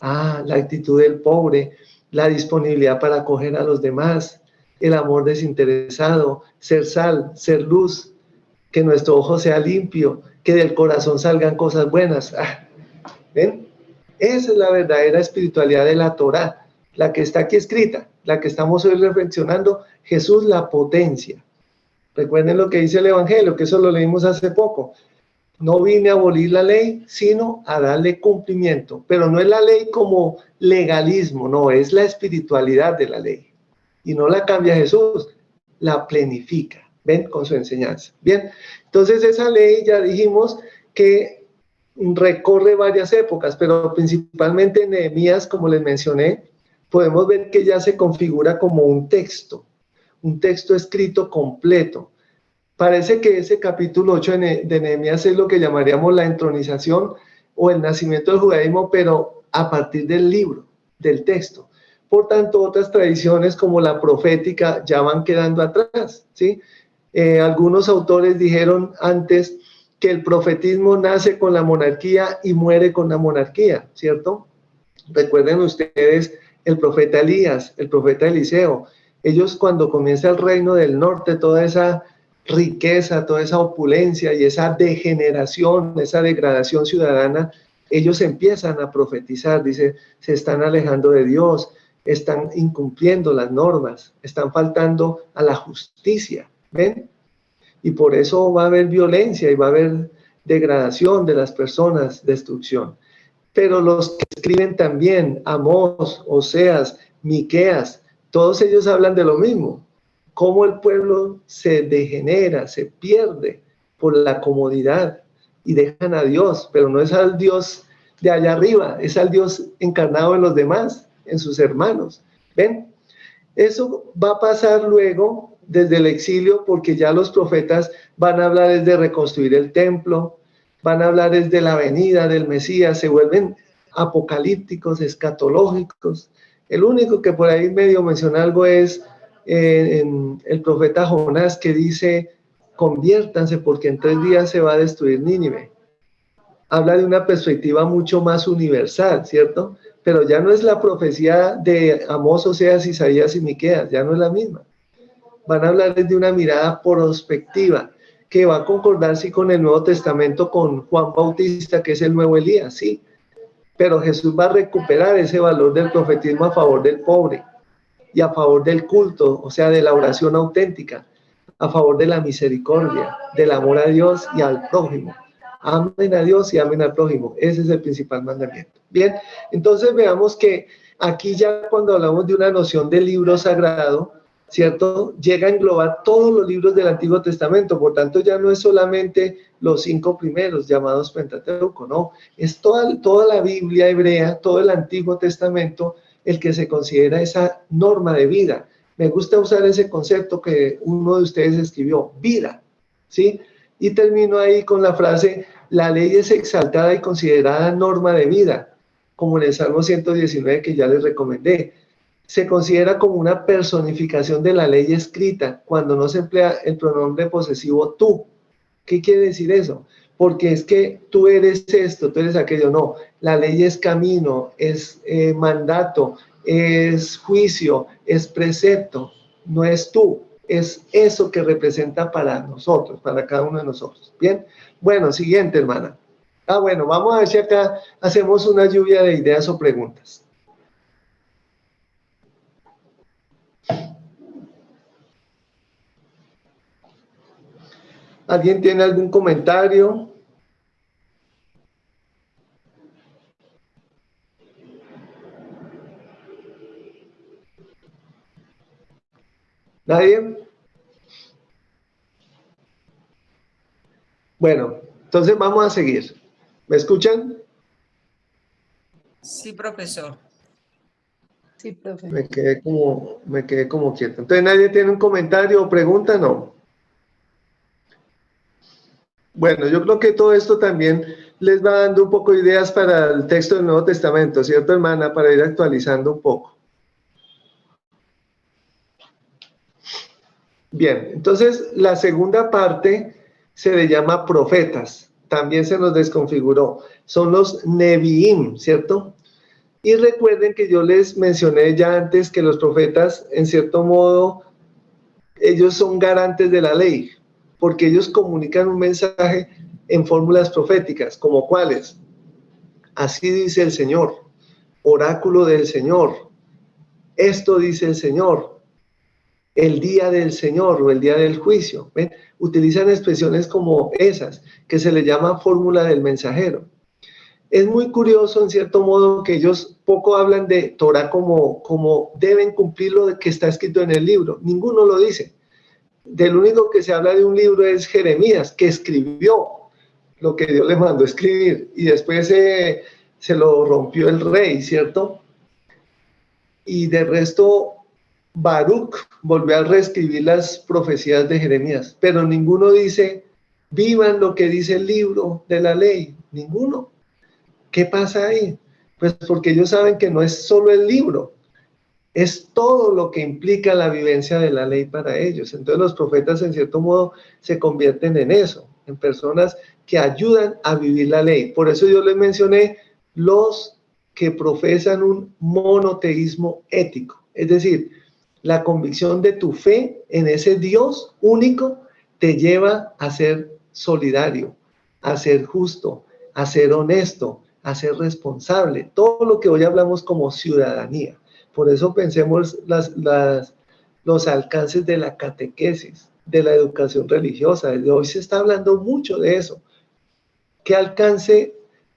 La actitud del pobre, la disponibilidad para acoger a los demás, el amor desinteresado, ser sal, ser luz, que nuestro ojo sea limpio, que del corazón salgan cosas buenas. ¿Ven? Esa es la verdadera espiritualidad de la Torá, la que está aquí escrita, la que estamos hoy reflexionando, Jesús la potencia. Recuerden lo que dice el Evangelio, que eso lo leímos hace poco. No vine a abolir la ley, sino a darle cumplimiento. Pero no es la ley como legalismo, no, es la espiritualidad de la ley. Y no la cambia Jesús, la plenifica, ¿ven? Con su enseñanza. Bien, entonces esa ley ya dijimos que recorre varias épocas, pero principalmente en Nehemías, como les mencioné, podemos ver que ya se configura como un texto escrito completo. Parece que ese capítulo 8 de Nehemías es lo que llamaríamos la entronización o el nacimiento del judaísmo, pero a partir del libro, del texto. Por tanto, otras tradiciones como la profética ya van quedando atrás, ¿sí? Algunos autores dijeron antes que el profetismo nace con la monarquía y muere con la monarquía, ¿cierto? Recuerden ustedes el profeta Elías, el profeta Eliseo. Ellos cuando comienza el reino del norte, toda esa riqueza, toda esa opulencia y esa degeneración, esa degradación ciudadana, ellos empiezan a profetizar, dice, se están alejando de Dios, están incumpliendo las normas, están faltando a la justicia, ¿ven? Y por eso va a haber violencia y va a haber degradación de las personas, destrucción. Pero los que escriben también, Amós, Oseas, Miqueas, todos ellos hablan de lo mismo, cómo el pueblo se degenera, se pierde por la comodidad y dejan a Dios, pero no es al Dios de allá arriba, es al Dios encarnado en los demás, en sus hermanos. ¿Ven? Eso va a pasar luego desde el exilio, porque ya los profetas van a hablar de reconstruir el templo, van a hablar de la venida del Mesías, se vuelven apocalípticos, escatológicos. El único que por ahí medio menciona algo es el profeta Jonás, que dice, conviértanse porque en 3 días se va a destruir Nínive. Habla de una perspectiva mucho más universal, ¿cierto? Pero ya no es la profecía de Amós, Oseas, Isaías y Miqueas, ya no es la misma. Van a hablar de una mirada prospectiva, que va a concordar sí con el Nuevo Testamento, con Juan Bautista, que es el nuevo Elías, sí. Pero Jesús va a recuperar ese valor del profetismo a favor del pobre y a favor del culto, o sea, de la oración auténtica, a favor de la misericordia, del amor a Dios y al prójimo. Amen a Dios y amen al prójimo. Ese es el principal mandamiento. Bien, entonces veamos que aquí ya cuando hablamos de una noción de libro sagrado, ¿cierto? Llega a englobar todos los libros del Antiguo Testamento, por tanto ya no es solamente los 5 primeros llamados Pentateuco, no, es toda la Biblia hebrea, todo el Antiguo Testamento, el que se considera esa norma de vida. Me gusta usar ese concepto que uno de ustedes escribió, vida, ¿sí? Y termino ahí con la frase, la ley es exaltada y considerada norma de vida, como en el Salmo 119 que ya les recomendé. Se considera como una personificación de la ley escrita cuando no se emplea el pronombre posesivo tú. ¿Qué quiere decir eso? Porque es que tú eres esto, tú eres aquello. No, la ley es camino, es mandato, es juicio, es precepto. No es tú, es eso que representa para nosotros, para cada uno de nosotros. Bien, bueno, siguiente, hermana. Bueno, vamos a ver si acá hacemos una lluvia de ideas o preguntas. ¿Alguien tiene algún comentario? ¿Nadie? Bueno, entonces vamos a seguir. ¿Me escuchan? Sí, profesor. Sí, profe. Me quedé como quieto. Entonces, ¿nadie tiene un comentario o pregunta? No. Bueno, yo creo que todo esto también les va dando un poco de ideas para el texto del Nuevo Testamento, ¿cierto, hermana? Para ir actualizando un poco. Bien, entonces la segunda parte se le llama profetas. También se nos desconfiguró. Son los Neviim, ¿cierto? Y recuerden que yo les mencioné ya antes que los profetas, en cierto modo, ellos son garantes de la ley, porque ellos comunican un mensaje en fórmulas proféticas, como cuáles. Así dice el Señor, oráculo del Señor, esto dice el Señor, el día del Señor o el día del juicio. ¿Ven? Utilizan expresiones como esas, que se le llama fórmula del mensajero. Es muy curioso, en cierto modo, que ellos poco hablan de Torah como deben cumplir lo que está escrito en el libro. Ninguno lo dice. Del único que se habla de un libro es Jeremías, que escribió lo que Dios le mandó escribir, y después se lo rompió el rey, ¿cierto? Y de resto, Baruch volvió a reescribir las profecías de Jeremías, pero ninguno dice, vivan lo que dice el libro de la ley, ninguno. ¿Qué pasa ahí? Pues porque ellos saben que no es solo el libro, es todo lo que implica la vivencia de la ley para ellos. Entonces los profetas en cierto modo se convierten en eso, en personas que ayudan a vivir la ley. Por eso yo les mencioné los que profesan un monoteísmo ético, es decir, la convicción de tu fe en ese Dios único te lleva a ser solidario, a ser justo, a ser honesto, a ser responsable, todo lo que hoy hablamos como ciudadanía. Por eso pensemos los alcances de la catequesis, de la educación religiosa. Desde hoy se está hablando mucho de eso. ¿Qué alcance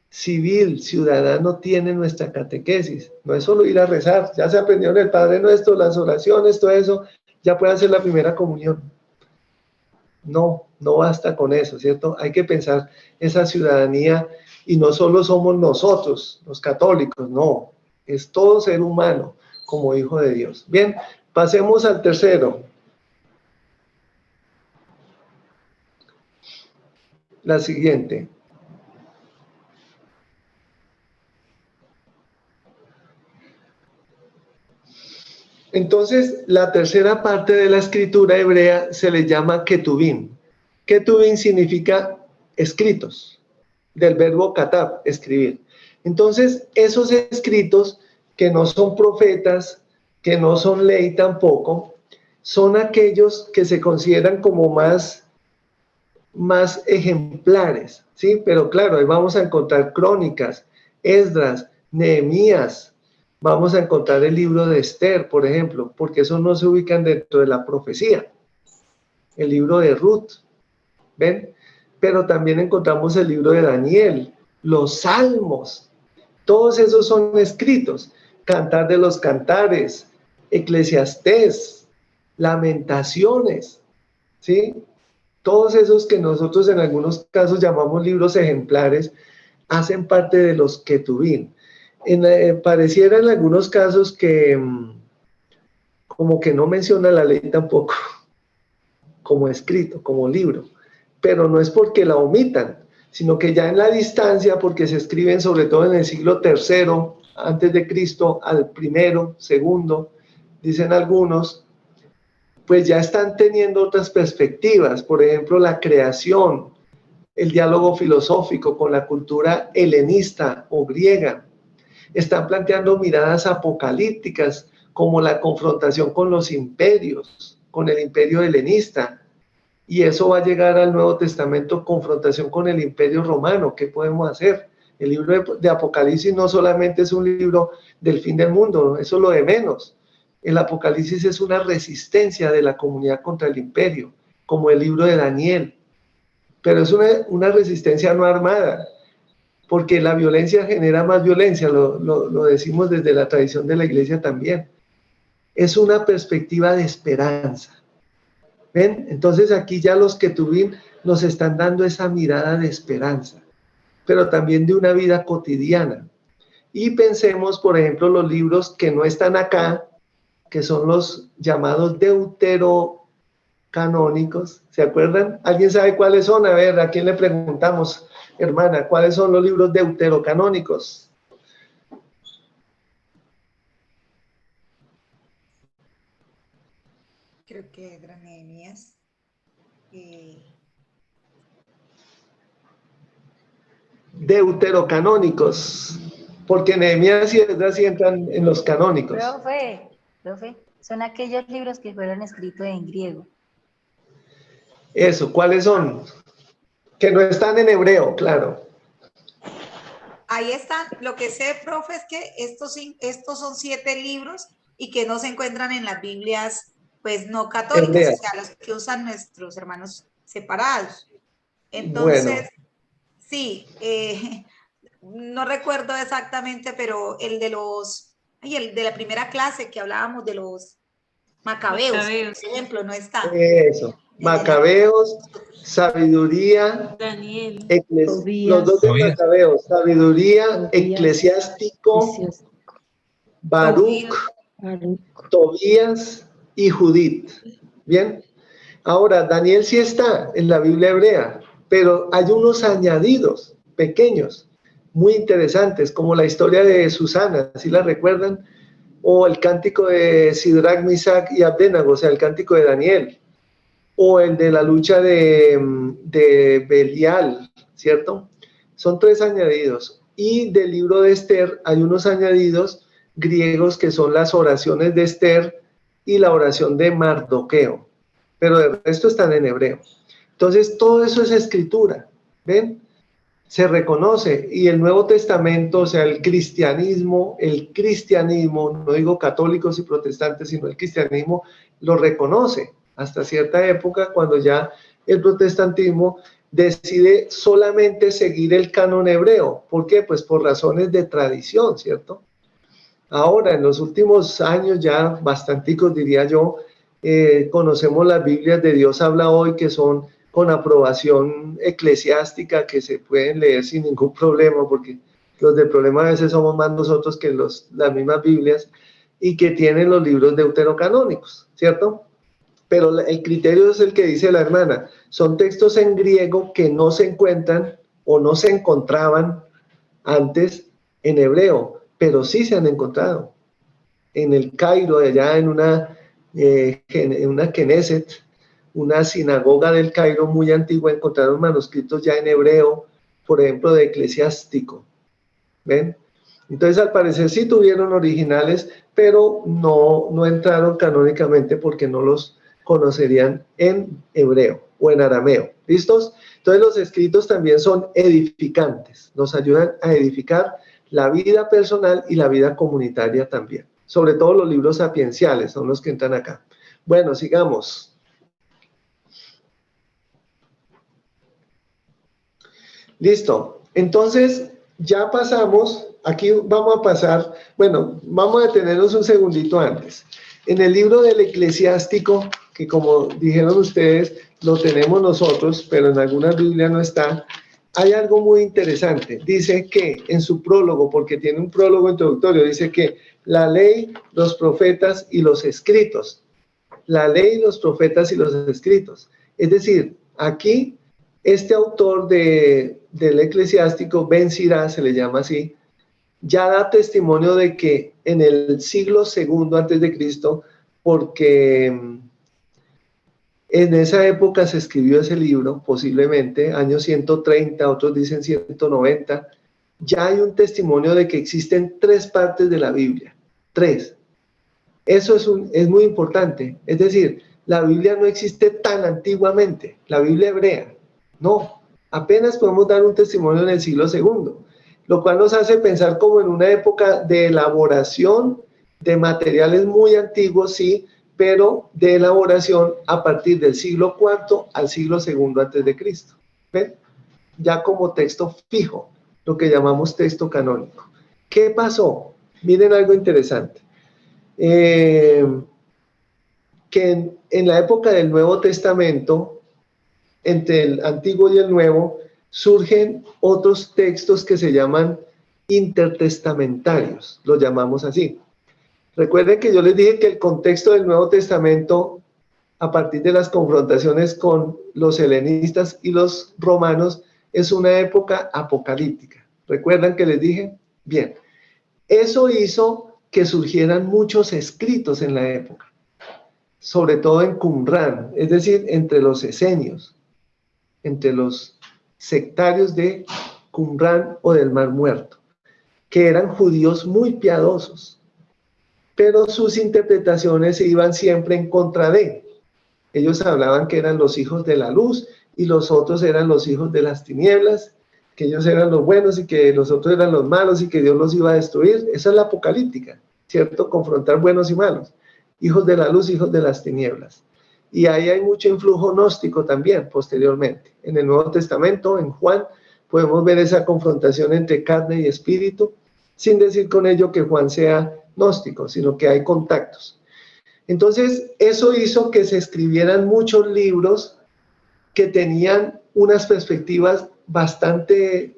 civil, ciudadano tiene nuestra catequesis? No es solo ir a rezar, ya se aprendió en el Padre Nuestro, las oraciones, todo eso, ya puede hacer la primera comunión. No, no basta con eso, ¿cierto? Hay que pensar esa ciudadanía, y no solo somos nosotros, los católicos, no, es todo ser humano como hijo de Dios. Bien, pasemos al tercero. La siguiente. Entonces, la tercera parte de la escritura hebrea se le llama Ketuvim. Ketuvim significa escritos, del verbo katab, escribir. Entonces, esos escritos que no son profetas, que no son ley tampoco, son aquellos que se consideran como más ejemplares, ¿sí? Pero claro, ahí vamos a encontrar Crónicas, Esdras, Nehemías, vamos a encontrar el libro de Esther, por ejemplo, porque esos no se ubican dentro de la profecía. El libro de Ruth, ¿ven? Pero también encontramos el libro de Daniel, los Salmos, todos esos son escritos. Cantar de los Cantares, Eclesiastés, Lamentaciones, ¿sí? Todos esos que nosotros en algunos casos llamamos libros ejemplares, hacen parte de los Ketuvim. Pareciera en algunos casos que como que no menciona la ley tampoco, como escrito, como libro, pero no es porque la omitan, sino que ya en la distancia, porque se escriben sobre todo en el siglo III antes de Cristo al primero, segundo, dicen algunos, pues ya están teniendo otras perspectivas, por ejemplo, la creación, el diálogo filosófico con la cultura helenista o griega. Están planteando miradas apocalípticas como la confrontación con los imperios, con el imperio helenista, y eso va a llegar al Nuevo Testamento, confrontación con el imperio romano. ¿Qué podemos hacer? El libro de Apocalipsis no solamente es un libro del fin del mundo, eso es lo de menos. El Apocalipsis es una resistencia de la comunidad contra el imperio, como el libro de Daniel, pero es una resistencia no armada, porque la violencia genera más violencia, lo decimos desde la tradición de la iglesia también. Es una perspectiva de esperanza. ¿Ven? Entonces aquí ya los Ketuvim nos están dando esa mirada de esperanza, pero también de una vida cotidiana. Y pensemos, por ejemplo, los libros que no están acá, que son los llamados deuterocanónicos. ¿Se acuerdan? ¿Alguien sabe cuáles son? A ver, ¿a quién le preguntamos, hermana? ¿Cuáles son los libros deuterocanónicos? Creo que eran Nehemías. Deuterocanónicos, porque Nehemías y Esdras sí entran en los canónicos. Profe, son aquellos libros que fueron escritos en griego. Eso, ¿cuáles son? Que no están en hebreo, claro. Ahí están. Lo que sé, profe, es que estos son 7 libros y que no se encuentran en las Biblias, pues no católicas, o sea, las que usan nuestros hermanos separados. Entonces, Bueno. Sí, no recuerdo exactamente, pero el de el de la primera clase que hablábamos de los macabeos, por ejemplo, no está. Eso, Macabeos, Sabiduría, Daniel, los dos de Macabeos, Sabiduría, Eclesiástico, Baruch, Tobías y Judith. Bien, ahora Daniel sí está en la Biblia hebrea, pero hay unos añadidos pequeños, muy interesantes, como la historia de Susana, ¿sí la recuerdan? O el cántico de Sidrac, Misac y Abdenago, o sea, el cántico de Daniel, o el de la lucha de Belial, ¿cierto? Son 3 añadidos. Y del libro de Esther hay unos añadidos griegos que son las oraciones de Esther y la oración de Mardoqueo, pero el resto están en hebreo. Entonces, todo eso es escritura, ¿ven? Se reconoce, y el Nuevo Testamento, o sea, el cristianismo, no digo católicos y protestantes, sino el cristianismo lo reconoce hasta cierta época, cuando ya el protestantismo decide solamente seguir el canon hebreo. ¿Por qué? Pues por razones de tradición, ¿cierto? Ahora, en los últimos años, ya bastanticos diría yo, conocemos las Biblias de Dios Habla Hoy, que son con aprobación eclesiástica, que se pueden leer sin ningún problema, porque los de problema a veces somos más nosotros que las mismas Biblias, y que tienen los libros deuterocanónicos, ¿cierto? Pero el criterio es el que dice la hermana, son textos en griego que no se encuentran o no se encontraban antes en hebreo, pero sí se han encontrado. En el Cairo, allá en una Knesset, una sinagoga del Cairo muy antigua, encontraron manuscritos ya en hebreo, por ejemplo, de Eclesiástico. ¿Ven? Entonces, al parecer sí tuvieron originales, pero no entraron canónicamente porque no los conocerían en hebreo o en arameo. ¿Listos? Entonces, los escritos también son edificantes, nos ayudan a edificar la vida personal y la vida comunitaria también. Sobre todo los libros sapienciales son los que entran acá. Bueno, sigamos. Listo. Entonces, ya pasamos, aquí vamos a pasar, bueno, vamos a detenernos un segundito antes. En el libro del Eclesiástico, que como dijeron ustedes, lo tenemos nosotros, pero en algunas Biblias no está, hay algo muy interesante. Dice que en su prólogo, porque tiene un prólogo introductorio, dice que la ley, los profetas y los escritos. La ley, los profetas y los escritos. Es decir, aquí este autor del Eclesiástico, Ben Sirá, se le llama así, ya da testimonio de que en el siglo II antes de Cristo, porque en esa época se escribió ese libro, posiblemente, años 130, otros dicen 190, ya hay un testimonio de que existen 3 partes de la Biblia, 3. Eso es muy importante, es decir, la Biblia no existe tan antiguamente, la Biblia hebrea, no, apenas podemos dar un testimonio en el siglo II, lo cual nos hace pensar como en una época de elaboración de materiales muy antiguos, sí, pero de elaboración a partir del siglo IV al siglo II antes de Cristo. ¿Ven? Ya como texto fijo, lo que llamamos texto canónico. ¿Qué pasó? Miren algo interesante. Que en la época del Nuevo Testamento, entre el Antiguo y el Nuevo, surgen otros textos que se llaman intertestamentarios, los llamamos así. Recuerden que yo les dije que el contexto del Nuevo Testamento, a partir de las confrontaciones con los helenistas y los romanos, es una época apocalíptica. ¿Recuerdan que les dije? Bien, eso hizo que surgieran muchos escritos en la época, sobre todo en Qumran, es decir, entre los esenios, entre los sectarios de Qumran o del Mar Muerto, que eran judíos muy piadosos, pero sus interpretaciones iban siempre en contra de. Ellos hablaban que eran los hijos de la luz y los otros eran los hijos de las tinieblas, que ellos eran los buenos y que los otros eran los malos y que Dios los iba a destruir. Esa es la apocalíptica. ¿cierto? Confrontar buenos y malos, hijos de la luz, hijos de las tinieblas. Y ahí hay mucho influjo gnóstico también, posteriormente. En el Nuevo Testamento, en Juan, podemos ver esa confrontación entre carne y espíritu, sin decir con ello que Juan sea gnóstico, sino que hay contactos. Entonces, eso hizo que se escribieran muchos libros que tenían unas perspectivas bastante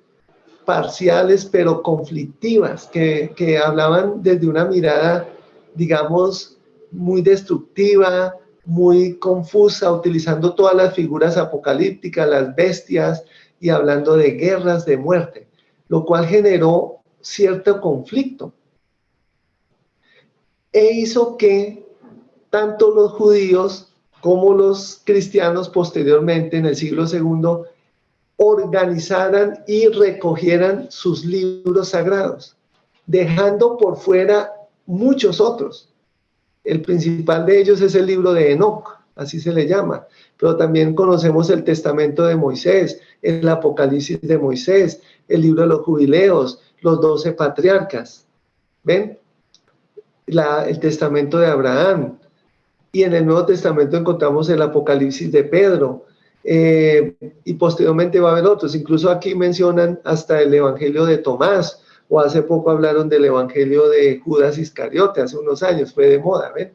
parciales, pero conflictivas, que hablaban desde una mirada, digamos, muy destructiva, muy confusa, utilizando todas las figuras apocalípticas, las bestias, y hablando de guerras, de muerte, lo cual generó cierto conflicto. E hizo que tanto los judíos como los cristianos posteriormente, en el siglo II, organizaran y recogieran sus libros sagrados, dejando por fuera muchos otros. El principal de ellos es el libro de Enoc, así se le llama, pero también conocemos el Testamento de Moisés, el Apocalipsis de Moisés, el libro de los Jubileos, los 12 patriarcas, ¿ven? El Testamento de Abraham, y en el Nuevo Testamento encontramos el Apocalipsis de Pedro, y posteriormente va a haber otros. Incluso aquí mencionan hasta el Evangelio de Tomás, o hace poco hablaron del Evangelio de Judas Iscariote, hace unos años, fue de moda, ¿ven?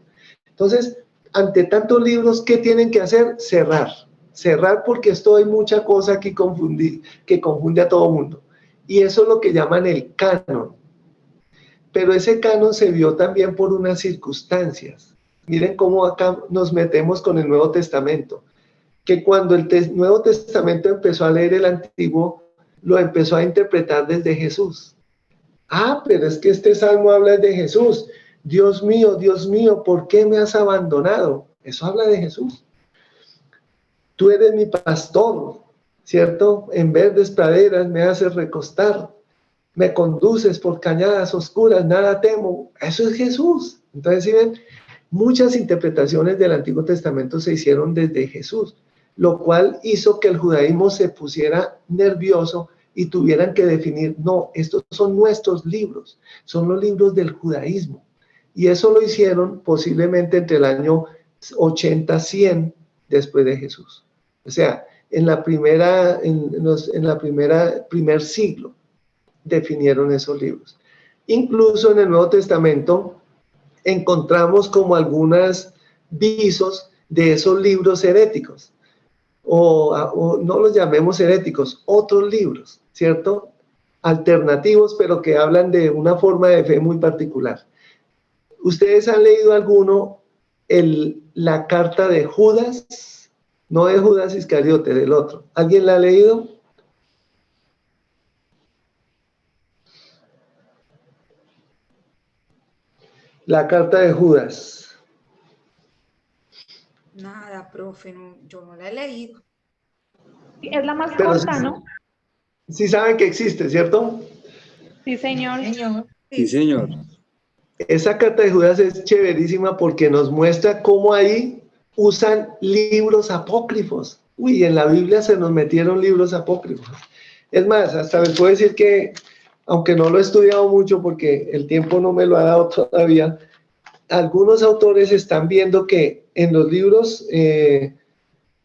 Entonces, ante tantos libros, ¿qué tienen que hacer? Cerrar, porque esto hay mucha cosa que confunde a todo el mundo. Y eso es lo que llaman el canon. Pero ese canon se vio también por unas circunstancias. Miren cómo acá nos metemos con el Nuevo Testamento. Que cuando el Nuevo Testamento empezó a leer el Antiguo, lo empezó a interpretar desde Jesús. Ah, pero es que este salmo habla de Jesús. Dios mío, ¿por qué me has abandonado? Eso habla de Jesús. Tú eres mi pastor, ¿cierto? En verdes praderas me haces recostar. Me conduces por cañadas oscuras, nada temo. Eso es Jesús. Entonces, ¿sí ven? Muchas interpretaciones del Antiguo Testamento se hicieron desde Jesús, lo cual hizo que el judaísmo se pusiera nervioso y tuvieran que definir, no, estos son nuestros libros, son los libros del judaísmo. Y eso lo hicieron posiblemente entre el año 80-100 después de Jesús. O sea, en primer siglo definieron esos libros. Incluso en el Nuevo Testamento encontramos como algunos visos de esos libros heréticos, o no los llamemos heréticos, otros libros, ¿cierto? Alternativos, pero que hablan de una forma de fe muy particular. ¿Ustedes han leído alguno la carta de Judas? No de Judas Iscariote, del otro. ¿Alguien la ha leído? La carta de Judas. Nada, profe, no, yo no la he leído. Es la más Pero corta, sí, ¿no? sí saben que existe, ¿cierto? Sí, señor. Sí, señor. Esa carta de Judas es chéverísima porque nos muestra cómo ahí usan libros apócrifos. Uy, en la Biblia se nos metieron libros apócrifos. Es más, hasta les puedo decir que, aunque no lo he estudiado mucho porque el tiempo no me lo ha dado todavía, algunos autores están viendo que en los libros, en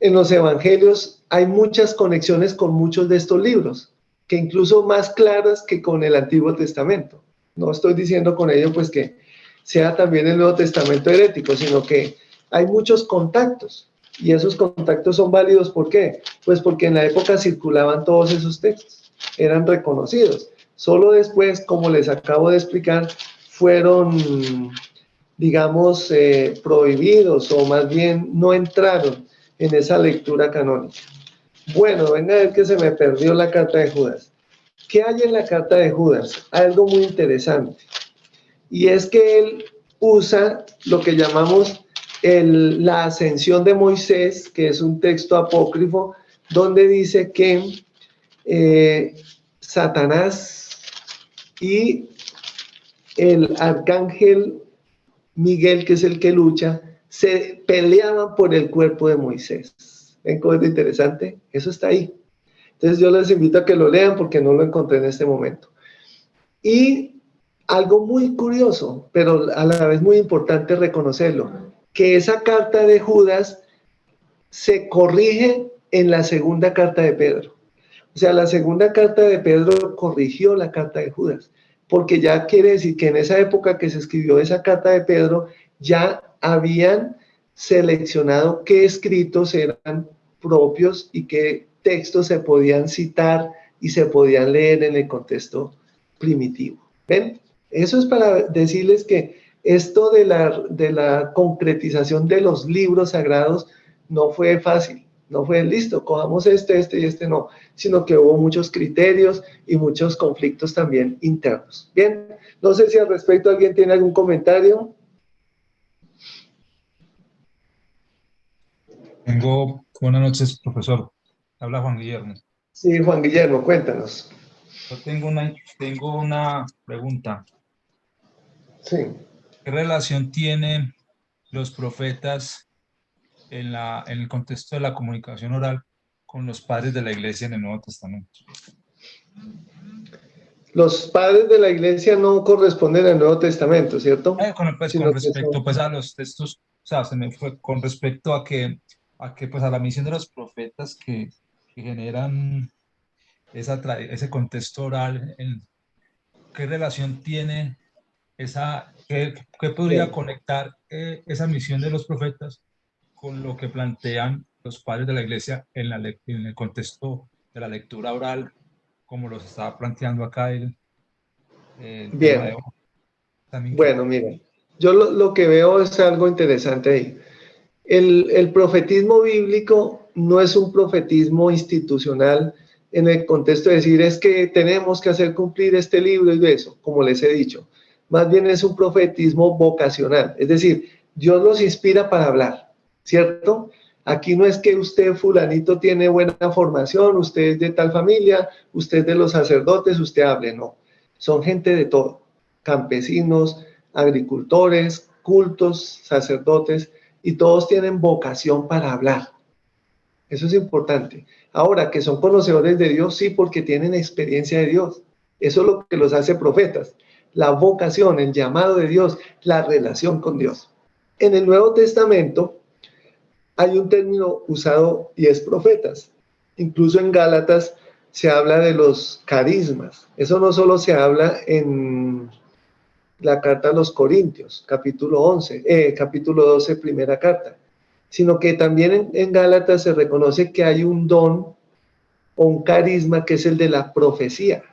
los evangelios, hay muchas conexiones con muchos de estos libros, que incluso más claras que con el Antiguo Testamento. No estoy diciendo con ello pues que sea también el Nuevo Testamento herético, sino que hay muchos contactos, y esos contactos son válidos. ¿Por qué? Pues porque en la época circulaban todos esos textos, eran reconocidos. Solo después, como les acabo de explicar, fueron, digamos, prohibidos, o más bien no entraron en esa lectura canónica. Bueno, venga a ver que se me perdió la carta de Judas. ¿Qué hay en la carta de Judas? Algo muy interesante. Y es que él usa lo que llamamos la ascensión de Moisés, que es un texto apócrifo, donde dice que Satanás y el arcángel Miguel, que es el que lucha, se peleaban por el cuerpo de Moisés. ¿Ven cómo es interesante? Eso está ahí. Entonces yo les invito a que lo lean porque no lo encontré en este momento. Y algo muy curioso, pero a la vez muy importante reconocerlo, que esa carta de Judas se corrige en la segunda carta de Pedro. O sea, la segunda carta de Pedro corrigió la carta de Judas, porque ya quiere decir que en esa época que se escribió esa carta de Pedro, ya habían seleccionado qué escritos eran propios y qué textos se podían citar y se podían leer en el contexto primitivo. ¿Ven? Eso es para decirles que esto de la concretización de los libros sagrados no fue fácil. No fue listo, cojamos este y este no, sino que hubo muchos criterios y muchos conflictos también internos. Bien, no sé si al respecto alguien tiene algún comentario. Buenas noches, profesor. Habla Juan Guillermo. Sí, Juan Guillermo, cuéntanos. Yo tengo una pregunta. Sí. ¿Qué relación tienen los profetas en el contexto de la comunicación oral con los padres de la iglesia en el Nuevo Testamento? Los padres de la iglesia no corresponden al Nuevo Testamento, ¿cierto? Con respecto pues a los textos, o sea, se me fue con respecto a que pues a la misión de los profetas que generan ese contexto oral, ¿qué relación tiene qué podría conectar esa misión de los profetas con lo que plantean los padres de la iglesia en el contexto de la lectura oral, como los estaba planteando acá el Bien. tema de hoy? También Bueno, mira, yo lo que veo es algo interesante ahí. El profetismo bíblico no es un profetismo institucional en el contexto de decir es que tenemos que hacer cumplir este libro y eso, como les he dicho. Más bien es un profetismo vocacional, es decir, Dios los inspira para hablar, ¿cierto? Aquí no es que usted fulanito tiene buena formación, usted es de tal familia, usted es de los sacerdotes, usted hable, no. Son gente de todo, campesinos, agricultores, cultos, sacerdotes, y todos tienen vocación para hablar. Eso es importante. Ahora, que son conocedores de Dios, sí, porque tienen experiencia de Dios. Eso es lo que los hace profetas. La vocación, el llamado de Dios, la relación con Dios. En el Nuevo Testamento hay un término usado y es profetas. Incluso en Gálatas se habla de los carismas. Eso no solo se habla en la carta a los Corintios, capítulo 12, primera carta, sino que también en Gálatas se reconoce que hay un don o un carisma que es el de la profecía.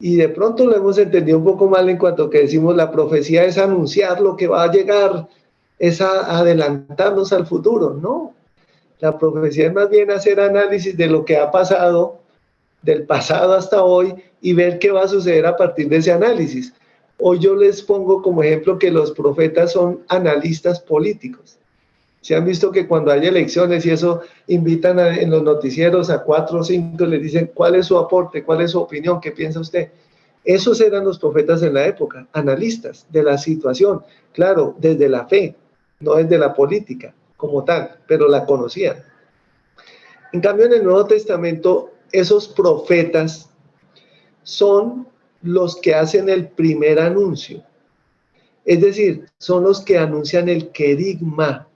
Y de pronto lo hemos entendido un poco mal en cuanto a que decimos la profecía es anunciar lo que va a llegar, es adelantarnos al futuro. No, la profecía es más bien hacer análisis de lo que ha pasado, del pasado hasta hoy, y ver qué va a suceder a partir de ese análisis. Hoy yo les pongo como ejemplo que los profetas son analistas políticos. Se han visto que cuando hay elecciones y eso invitan en los noticieros a 4 o 5, les dicen cuál es su aporte, cuál es su opinión, qué piensa usted. Esos eran los profetas en la época, analistas de la situación, claro, desde la fe, no desde la política como tal, pero la conocían. En cambio, en el Nuevo Testamento, esos profetas son los que hacen el primer anuncio. Es decir, son los que anuncian el querigma,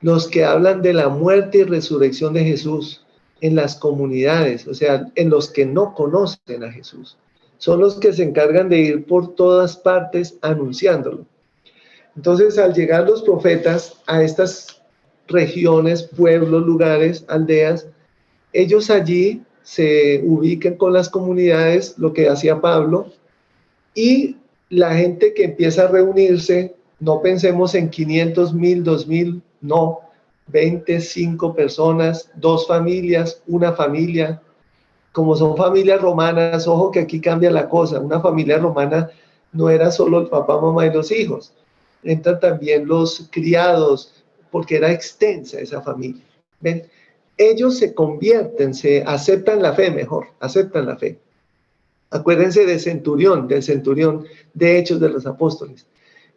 los que hablan de la muerte y resurrección de Jesús en las comunidades, o sea, en los que no conocen a Jesús. Son los que se encargan de ir por todas partes anunciándolo. Entonces, al llegar los profetas a estas regiones, pueblos, lugares, aldeas, ellos allí se ubican con las comunidades, lo que hacía Pablo, y la gente que empieza a reunirse, no pensemos en 500, 1000, 2000, no, 25 personas, 2 familias, una familia. Como son familias romanas, ojo que aquí cambia la cosa, una familia romana no era solo el papá, mamá y los hijos, entran también los criados, porque era extensa esa familia. ¿Ven? Ellos se convierten, se aceptan la fe mejor, aceptan la fe. Acuérdense del centurión de Hechos de los Apóstoles.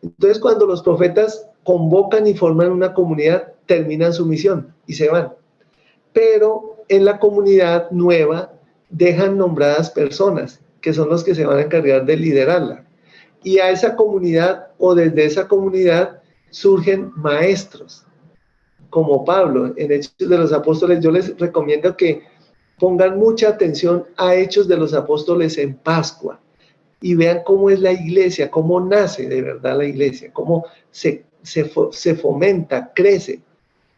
Entonces, cuando los profetas convocan y forman una comunidad, terminan su misión y se van. Pero en la comunidad nueva dejan nombradas personas que son los que se van a encargar de liderarla. Y a esa comunidad o desde esa comunidad surgen maestros, como Pablo en Hechos de los Apóstoles. Yo les recomiendo que pongan mucha atención a Hechos de los Apóstoles en Pascua y vean cómo es la iglesia, cómo nace de verdad la iglesia, cómo se fomenta, crece,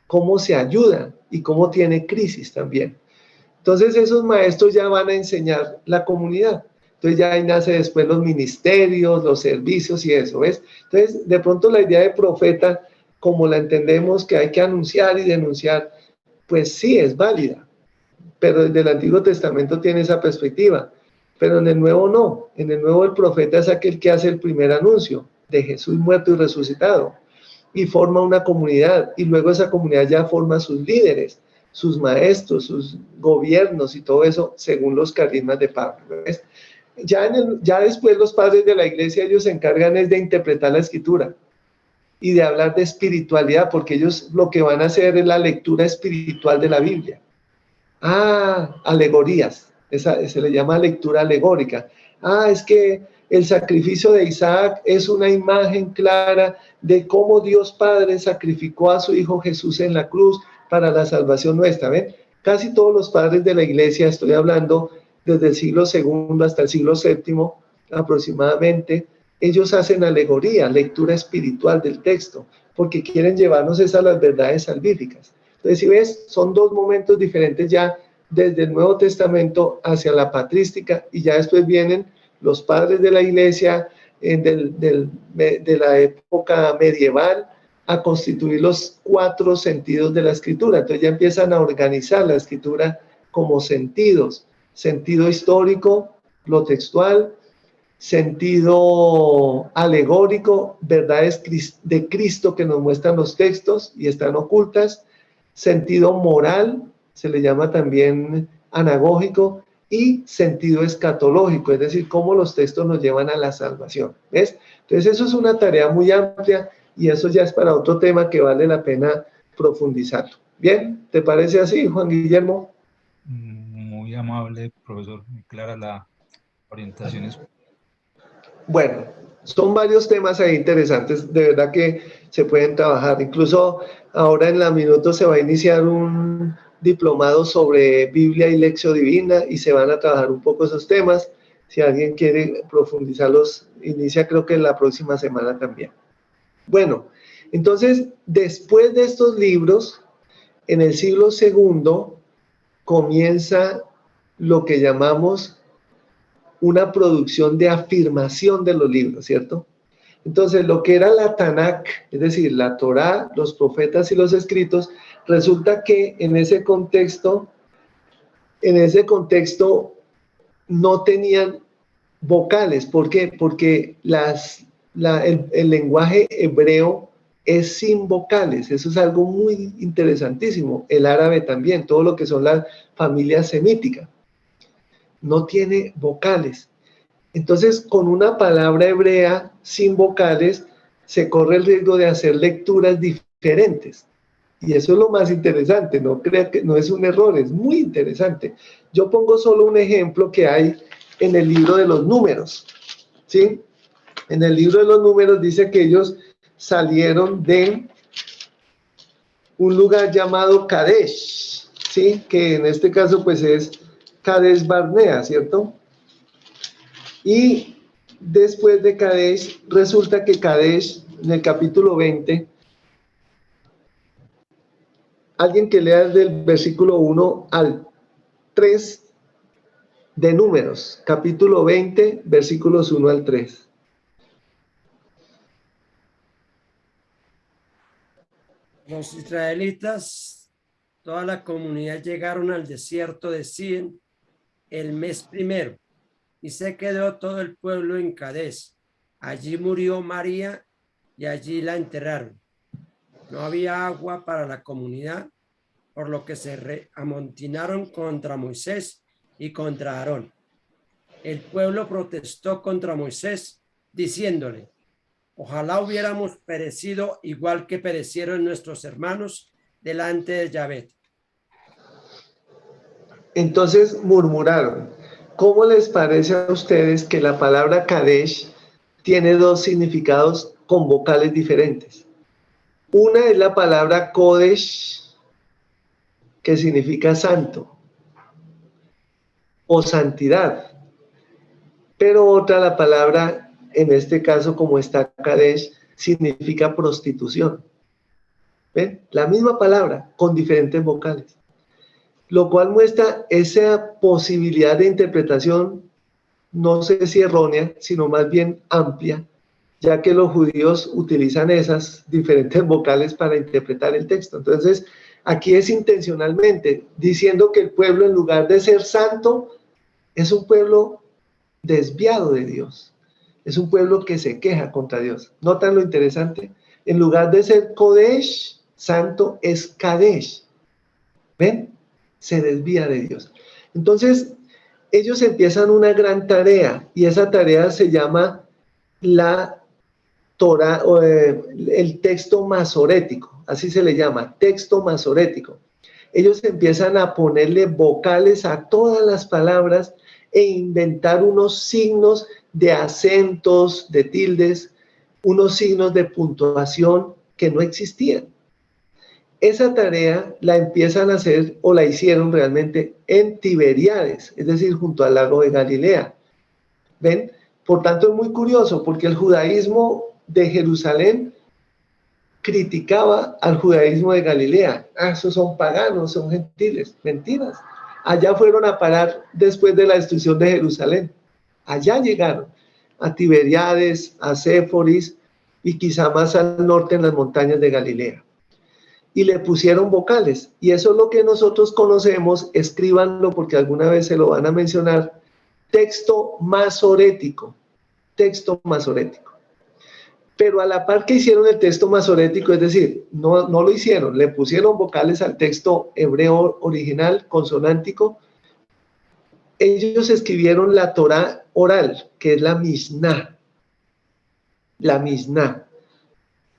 cómo se ayuda y cómo tiene crisis también. Entonces esos maestros ya van a enseñar la comunidad. Entonces ya ahí nace después los ministerios, los servicios y eso, ¿ves? Entonces de pronto la idea de profeta, como la entendemos que hay que anunciar y denunciar, pues sí es válida, pero desde el Antiguo Testamento tiene esa perspectiva, pero en el Nuevo no. En el Nuevo el profeta es aquel que hace el primer anuncio de Jesús muerto y resucitado y forma una comunidad, y luego esa comunidad ya forma sus líderes, sus maestros, sus gobiernos y todo eso según los carismas de Pablo, ¿ves? Ya después los padres de la iglesia, ellos se encargan es de interpretar la escritura y de hablar de espiritualidad, porque ellos lo que van a hacer es la lectura espiritual de la Biblia. Alegorías, se le llama lectura alegórica. Es que el sacrificio de Isaac es una imagen clara de cómo Dios Padre sacrificó a su Hijo Jesús en la cruz para la salvación nuestra, ¿ven? Casi todos los padres de la iglesia, estoy hablando desde el siglo II hasta el siglo VII aproximadamente, ellos hacen alegoría, lectura espiritual del texto, porque quieren llevarnos a las verdades salvíficas. Entonces, si ves, son dos momentos diferentes ya desde el Nuevo Testamento hacia la patrística, y ya después vienen los padres de la iglesia de la época medieval a constituir los 4 sentidos de la escritura. Entonces ya empiezan a organizar la escritura como sentidos: sentido histórico, lo textual; sentido alegórico, verdades de Cristo que nos muestran los textos y están ocultas; sentido moral, se le llama también anagógico; y sentido escatológico, es decir, cómo los textos nos llevan a la salvación, ¿ves? Entonces eso es una tarea muy amplia, y eso ya es para otro tema que vale la pena profundizarlo. ¿Bien? ¿Te parece así, Juan Guillermo? Muy amable, profesor, muy clara la orientación. Bueno, son varios temas ahí interesantes, de verdad que se pueden trabajar. Incluso ahora en la Minuto se va a iniciar un diplomado sobre Biblia y Lección Divina, y se van a trabajar un poco esos temas. Si alguien quiere profundizarlos, inicia creo que la próxima semana también. Bueno, entonces, después de estos libros, en el siglo II, comienza lo que llamamos una producción de afirmación de los libros, ¿cierto? Entonces, lo que era la Tanakh, es decir, la Torá, los profetas y los escritos, resulta que en ese contexto no tenían vocales. ¿Por qué? Porque el lenguaje hebreo es sin vocales. Eso es algo muy interesantísimo. El árabe también, todo lo que son las familias semíticas, no tiene vocales. Entonces, con una palabra hebrea sin vocales, se corre el riesgo de hacer lecturas diferentes. Y eso es lo más interesante, no crea que no es un error, es muy interesante. Yo pongo solo un ejemplo que hay en el libro de los Números, ¿sí? En el libro de los Números dice que ellos salieron de un lugar llamado Kadesh, ¿sí? Que en este caso pues es Kadesh Barnea, ¿cierto? Y después de Kadesh, resulta que Kadesh, en el capítulo 20, alguien que lea del versículo 1 al 3 de Números, capítulo 20, versículos 1 al 3. Los israelitas, toda la comunidad, llegaron al desierto de Sin el mes primero, y se quedó todo el pueblo en Cadés. Allí murió María y allí la enterraron. No había agua para la comunidad, por lo que se amontinaron contra Moisés y contra Aarón. El pueblo protestó contra Moisés, diciéndole: ojalá hubiéramos perecido igual que perecieron nuestros hermanos delante de Yahvé. Entonces murmuraron. ¿cómo les parece a ustedes que la palabra Kadesh tiene dos significados con vocales diferentes? Una es la palabra Kodesh, que significa santo o santidad, pero otra, la palabra, en este caso como está Kadesh, significa prostitución. ¿Ven? La misma palabra con diferentes vocales, lo cual muestra esa posibilidad de interpretación, no sé si errónea, sino más bien amplia, ya que los judíos utilizan esas diferentes vocales para interpretar el texto. Entonces, aquí es intencionalmente diciendo que el pueblo, en lugar de ser santo, es un pueblo desviado de Dios. Es un pueblo que se queja contra Dios. ¿Notan lo interesante? En lugar de ser Kodesh, santo, es Kadesh. ¿Ven? Se desvía de Dios. Entonces, ellos empiezan una gran tarea, y esa tarea se llama la Torah, el texto masorético, así se le llama, texto masorético. Ellos empiezan a ponerle vocales a todas las palabras e inventar unos signos de acentos, de tildes, unos signos de puntuación que no existían. Esa tarea la empiezan a hacer, o la hicieron realmente, en Tiberíades, es decir, junto al lago de Galilea. ¿Ven? Por tanto, es muy curioso, porque el judaísmo de Jerusalén criticaba al judaísmo de Galilea. Esos son paganos, son gentiles. Mentiras. Allá fueron a parar después de la destrucción de Jerusalén. Allá llegaron, a Tiberíades, a Séforis, y quizá más al norte en las montañas de Galilea. Y le pusieron vocales, y eso es lo que nosotros conocemos, escríbanlo porque alguna vez se lo van a mencionar, texto masorético, texto masorético. Pero a la par que hicieron el texto masorético, es decir, no lo hicieron, le pusieron vocales al texto hebreo original, consonántico, ellos escribieron la Torá oral, que es la Misná, la Misná.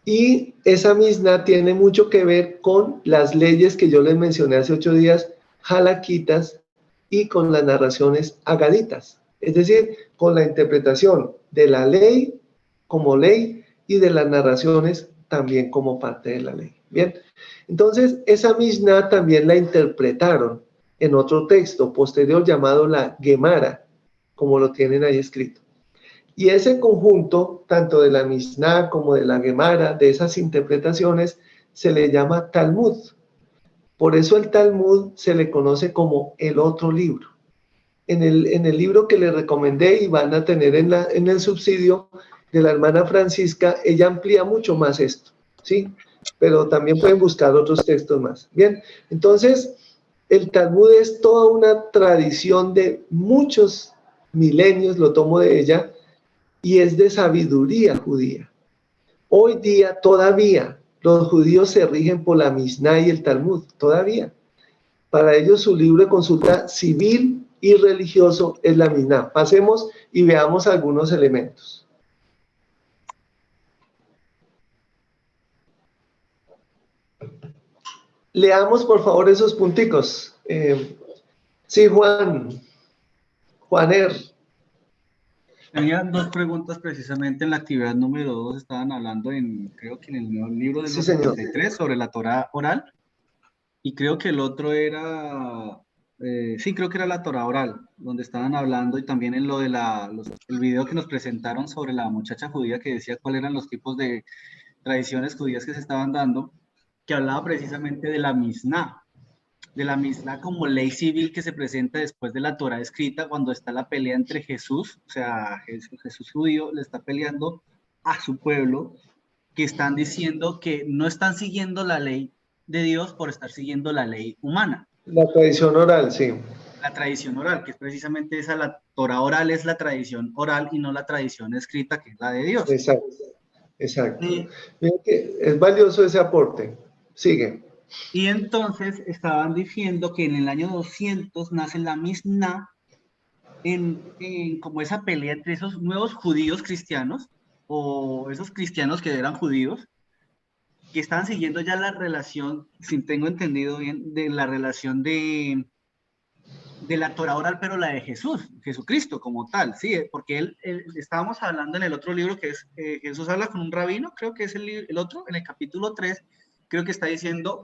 Y esa Misná tiene mucho que ver con las leyes que yo les mencioné hace 8 días, halaquitas, y con las narraciones agaditas, es decir, con la interpretación de la ley como ley y de las narraciones también como parte de la ley. Bien, entonces esa Misná también la interpretaron en otro texto posterior llamado la Gemara, como lo tienen ahí escrito. Y ese conjunto, tanto de la Misná como de la Gemara, de esas interpretaciones, se le llama Talmud. Por eso el Talmud se le conoce como el otro libro. En el libro que les recomendé y van a tener en el subsidio de la hermana Francisca, ella amplía mucho más esto, ¿sí? Pero también pueden buscar otros textos más. Bien, entonces el Talmud es toda una tradición de muchos milenios, lo tomo de ella, y es de sabiduría judía. Hoy día todavía los judíos se rigen por la Misná y el Talmud, todavía. Para ellos su libro de consulta civil y religioso es la Misná. Pasemos y veamos algunos elementos. Leamos por favor esos punticos. Sí, Juaner. Había dos preguntas precisamente en la actividad número 2, estaban hablando creo que en el libro de los 73 sobre la Torá oral, y creo que el otro era, sí, creo que era la Torá oral, donde estaban hablando, y también en lo de el video que nos presentaron sobre la muchacha judía que decía cuáles eran los tipos de tradiciones judías que se estaban dando, que hablaba precisamente de la Misná como ley civil que se presenta después de la Torá escrita, cuando está la pelea entre Jesús, o sea, Jesús judío le está peleando a su pueblo, que están diciendo que no están siguiendo la ley de Dios por estar siguiendo la ley humana. La tradición oral, sí. La tradición oral, que es precisamente esa, la Torá oral es la tradición oral y no la tradición escrita, que es la de Dios. Exacto, exacto. Miren que es valioso ese aporte. Sigue. Y entonces estaban diciendo que en el año 200 nace la Misná en como esa pelea entre esos nuevos judíos cristianos, o esos cristianos que eran judíos, que estaban siguiendo ya la relación, si tengo entendido bien, de la relación de la Torah oral, pero la de Jesucristo como tal, sí, porque estábamos hablando en el otro libro que es, Jesús habla con un rabino, creo que es el otro, en el capítulo 3, creo que está diciendo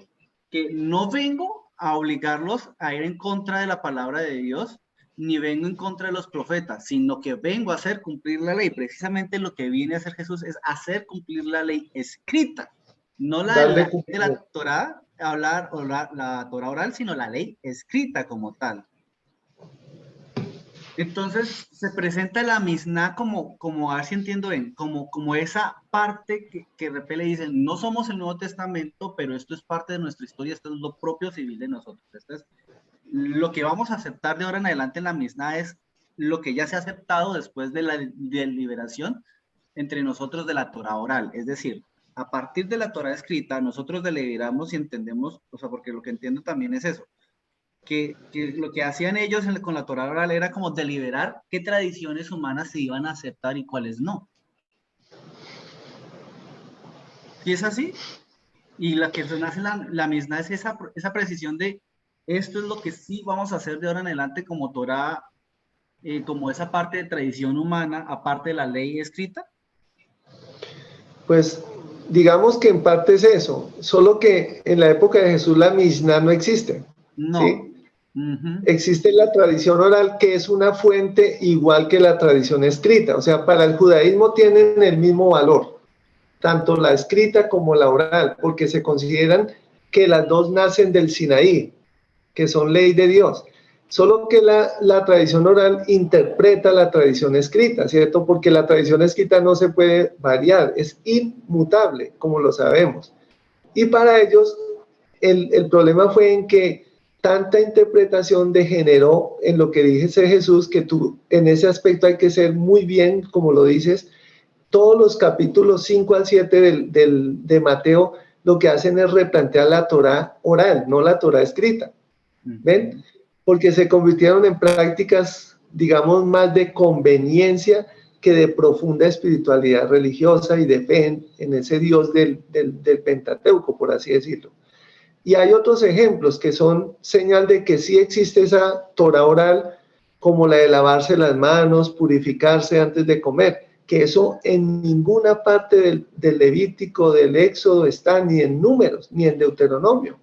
que no vengo a obligarlos a ir en contra de la palabra de Dios, ni vengo en contra de los profetas, sino que vengo a hacer cumplir la ley. Precisamente lo que viene a hacer Jesús es hacer cumplir la ley escrita, no la de la Torah, hablar o la Torah oral, sino la ley escrita como tal. Entonces se presenta la Misná como a ver si entiendo bien, como esa parte que de repente le dicen, no somos el Nuevo Testamento, pero esto es parte de nuestra historia, esto es lo propio civil de nosotros. Esto es lo que vamos a aceptar de ahora en adelante en la Misná, es lo que ya se ha aceptado después de la deliberación entre nosotros de la Torah oral. Es decir, a partir de la Torah escrita, nosotros deliberamos y entendemos, o sea, porque lo que entiendo también es eso, que lo que hacían ellos con la Torah oral era como deliberar qué tradiciones humanas se iban a aceptar y cuáles no. ¿Sí es así? Y la que nace la Misná es esa precisión de esto es lo que sí vamos a hacer de ahora en adelante como Torah, como esa parte de tradición humana, aparte de la ley escrita. Pues digamos que en parte es eso, solo que en la época de Jesús la Misná no existe. No. ¿Sí? Existe la tradición oral, que es una fuente igual que la tradición escrita. O sea, para el judaísmo tienen el mismo valor, tanto la escrita como la oral, porque se consideran que las dos nacen del Sinaí, que son ley de Dios. Solo que la tradición oral interpreta la tradición escrita, ¿cierto? Porque la tradición escrita no se puede variar, es inmutable, como lo sabemos. Y para ellos, el problema fue en que tanta interpretación degeneró en lo que dice Jesús, que tú en ese aspecto hay que ser muy bien, como lo dices. Todos los capítulos 5 al 7 de Mateo lo que hacen es replantear la Torah oral, no la Torah escrita. ¿Ven? Porque se convirtieron en prácticas, digamos, más de conveniencia que de profunda espiritualidad religiosa y de fe en ese Dios del Pentateuco, por así decirlo. Y hay otros ejemplos que son señal de que sí existe esa Torah oral, como la de lavarse las manos, purificarse antes de comer, que eso en ninguna parte del Levítico, del Éxodo está, ni en Números, ni en Deuteronomio,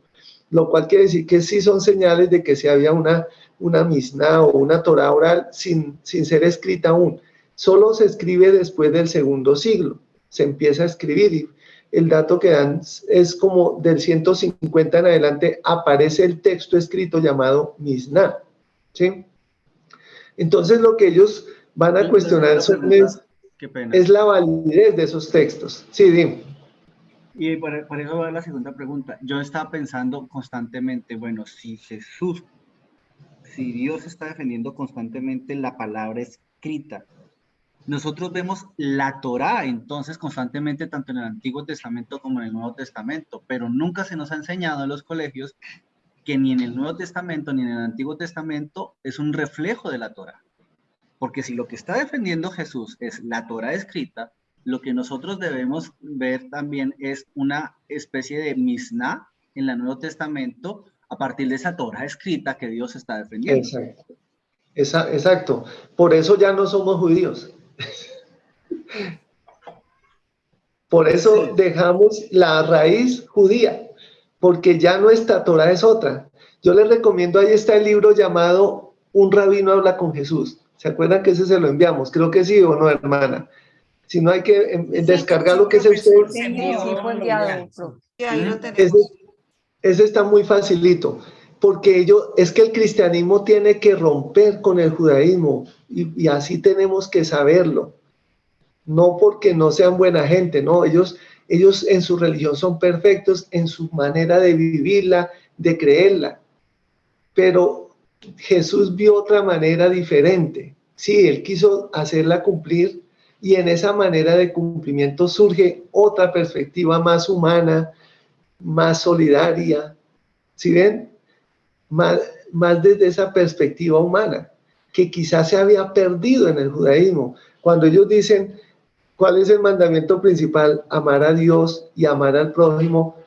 lo cual quiere decir que sí son señales de que sí había una Misná o una Torah oral sin ser escrita aún. Solo se escribe después del segundo siglo, se empieza a escribir, y el dato que dan es como del 150 en adelante aparece el texto escrito llamado Misná, ¿sí? Entonces lo que ellos van a cuestionar es la validez de esos textos. Sí, dime. Y por eso va la segunda pregunta. Yo estaba pensando constantemente, bueno, si Dios está defendiendo constantemente la palabra escrita, nosotros vemos la Torá entonces constantemente tanto en el Antiguo Testamento como en el Nuevo Testamento, pero nunca se nos ha enseñado en los colegios que ni en el Nuevo Testamento ni en el Antiguo Testamento es un reflejo de la Torá. Porque si lo que está defendiendo Jesús es la Torá escrita, lo que nosotros debemos ver también es una especie de Misná en el Nuevo Testamento a partir de esa Torá escrita que Dios está defendiendo. Exacto. Exacto. Por eso ya no somos judíos. Por eso dejamos la raíz judía, porque ya nuestra Torah es otra. Yo les recomiendo, ahí está el libro llamado Un rabino habla con Jesús. ¿Se acuerdan que ese se lo enviamos? Creo que sí o no, hermana. Si no, hay que descargar lo que es usted. Ese está muy facilito, porque es que el cristianismo tiene que romper con el judaísmo, y así tenemos que saberlo. No porque no sean buena gente, no, ellos en su religión son perfectos, en su manera de vivirla, de creerla, pero Jesús vio otra manera diferente. Sí, él quiso hacerla cumplir, y en esa manera de cumplimiento surge otra perspectiva más humana, más solidaria, ¿sí ven? Más desde esa perspectiva humana, que quizás se había perdido en el judaísmo. Cuando ellos dicen, ¿cuál es el mandamiento principal? Amar a Dios y amar al prójimo.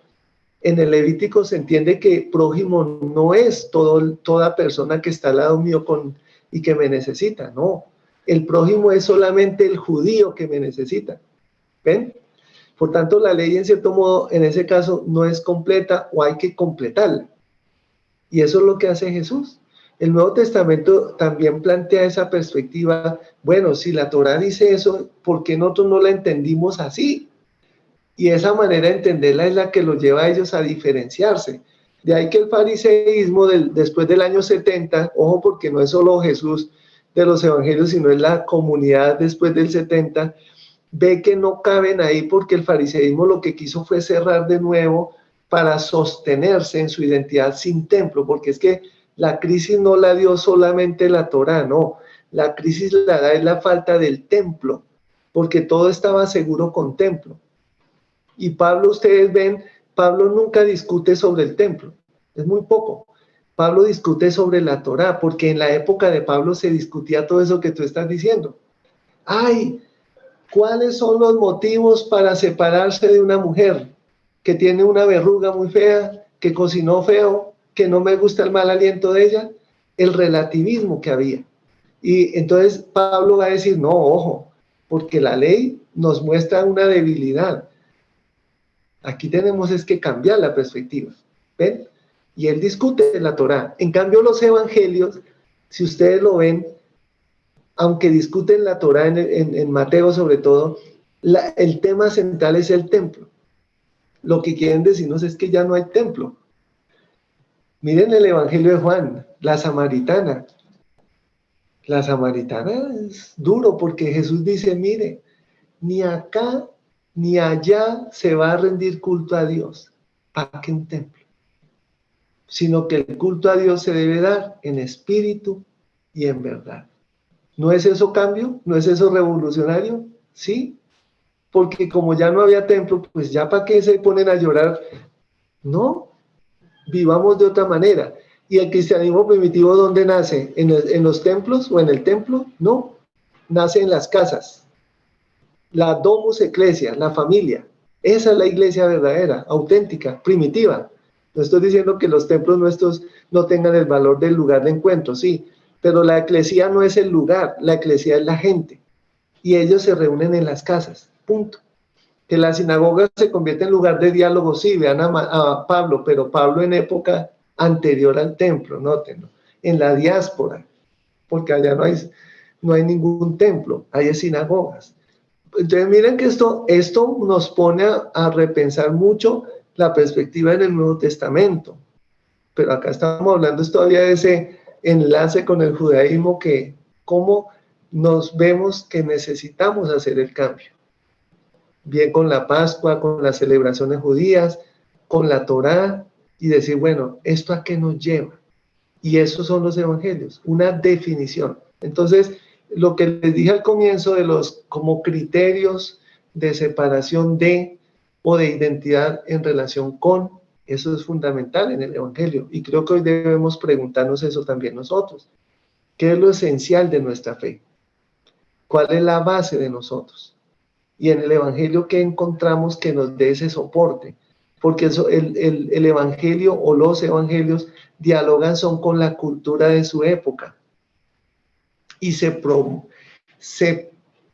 En el Levítico se entiende que prójimo no es toda persona que está al lado mío y que me necesita, no. El prójimo es solamente el judío que me necesita. ¿Ven? Por tanto, la ley en cierto modo, en ese caso, no es completa o hay que completarla. Y eso es lo que hace Jesús. El Nuevo Testamento también plantea esa perspectiva. Bueno, si la Torá dice eso, ¿por qué nosotros no la entendimos así? Y esa manera de entenderla es la que los lleva a ellos a diferenciarse. De ahí que el fariseísmo después del año 70, ojo, porque no es solo Jesús de los evangelios, sino es la comunidad después del 70, ve que no caben ahí porque el fariseísmo lo que quiso fue cerrar de nuevo para sostenerse en su identidad sin templo, porque es que la crisis no la dio solamente la Torá, no, la crisis la da es la falta del templo, porque todo estaba seguro con templo. Y Pablo, ustedes ven, Pablo nunca discute sobre el templo, es muy poco. Pablo discute sobre la Torá, porque en la época de Pablo se discutía todo eso que tú estás diciendo. ¡Ay! ¿Cuáles son los motivos para separarse de una mujer que tiene una verruga muy fea, que cocinó feo, que no me gusta el mal aliento de ella? El relativismo que había. Y entonces Pablo va a decir, no, ojo, porque la ley nos muestra una debilidad. Aquí tenemos es que cambiar la perspectiva. ¿Ven? Y él discute la Torá. En cambio, los evangelios, si ustedes lo ven, aunque discuten la Torá en Mateo sobre todo, el tema central es el templo. Lo que quieren decirnos es que ya no hay templo. Miren el Evangelio de Juan, la samaritana. La samaritana es duro porque Jesús dice, mire, ni acá ni allá se va a rendir culto a Dios. ¿Para qué un templo? Sino que el culto a Dios se debe dar en espíritu y en verdad. ¿No es eso cambio? ¿No es eso revolucionario? Sí, porque como ya no había templo, pues ya para qué se ponen a llorar. No, vivamos de otra manera. ¿Y el cristianismo primitivo dónde nace? ¿En los templos o en el templo? No, nace en las casas. La domus ecclesia, la familia. Esa es la iglesia verdadera, auténtica, primitiva. No estoy diciendo que los templos nuestros no tengan el valor del lugar de encuentro, sí, pero la eclesía no es el lugar, la eclesía es la gente. Y ellos se reúnen en las casas, punto. Que la sinagoga se convierte en lugar de diálogo, sí, vean a Pablo, pero Pablo en época anterior al templo, nótenlo, en la diáspora, porque allá no hay ningún templo, hay sinagogas. Entonces miren que esto nos pone a repensar mucho la perspectiva en el Nuevo Testamento, pero acá estamos hablando todavía de ese enlace con el judaísmo, que cómo nos vemos que necesitamos hacer el cambio. Bien con la Pascua, con las celebraciones judías, con la Torá, y decir, bueno, ¿esto a qué nos lleva? Y esos son los evangelios, una definición. Entonces, lo que les dije al comienzo de los como criterios de separación de o de identidad en relación con, eso es fundamental en el evangelio. Y creo que hoy debemos preguntarnos eso también nosotros. ¿Qué es lo esencial de nuestra fe? ¿Cuál es la base de nosotros? Y en el evangelio, ¿qué encontramos que nos dé ese soporte? Porque el evangelio o los evangelios dialogan son con la cultura de su época. Y se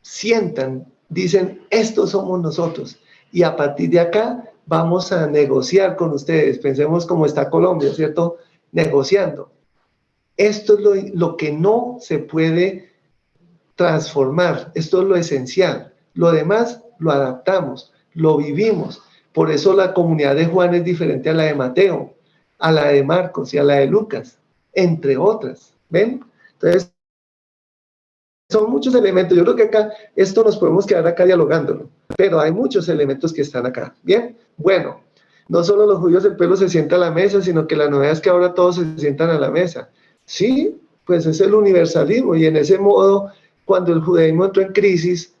sientan, dicen, estos somos nosotros. Y a partir de acá vamos a negociar con ustedes. Pensemos cómo está Colombia, ¿cierto? Negociando. Esto es lo que no se puede transformar. Esto es lo esencial. Lo demás lo adaptamos, lo vivimos. Por eso la comunidad de Juan es diferente a la de Mateo, a la de Marcos y a la de Lucas, entre otras. ¿Ven? Entonces, son muchos elementos. Yo creo que acá, esto nos podemos quedar acá dialogándolo, pero hay muchos elementos que están acá. Bien, bueno, no solo los judíos del pueblo se sientan a la mesa, sino que la novedad es que ahora todos se sientan a la mesa. Sí, pues es el universalismo, y en ese modo, cuando el judaísmo entró en crisis,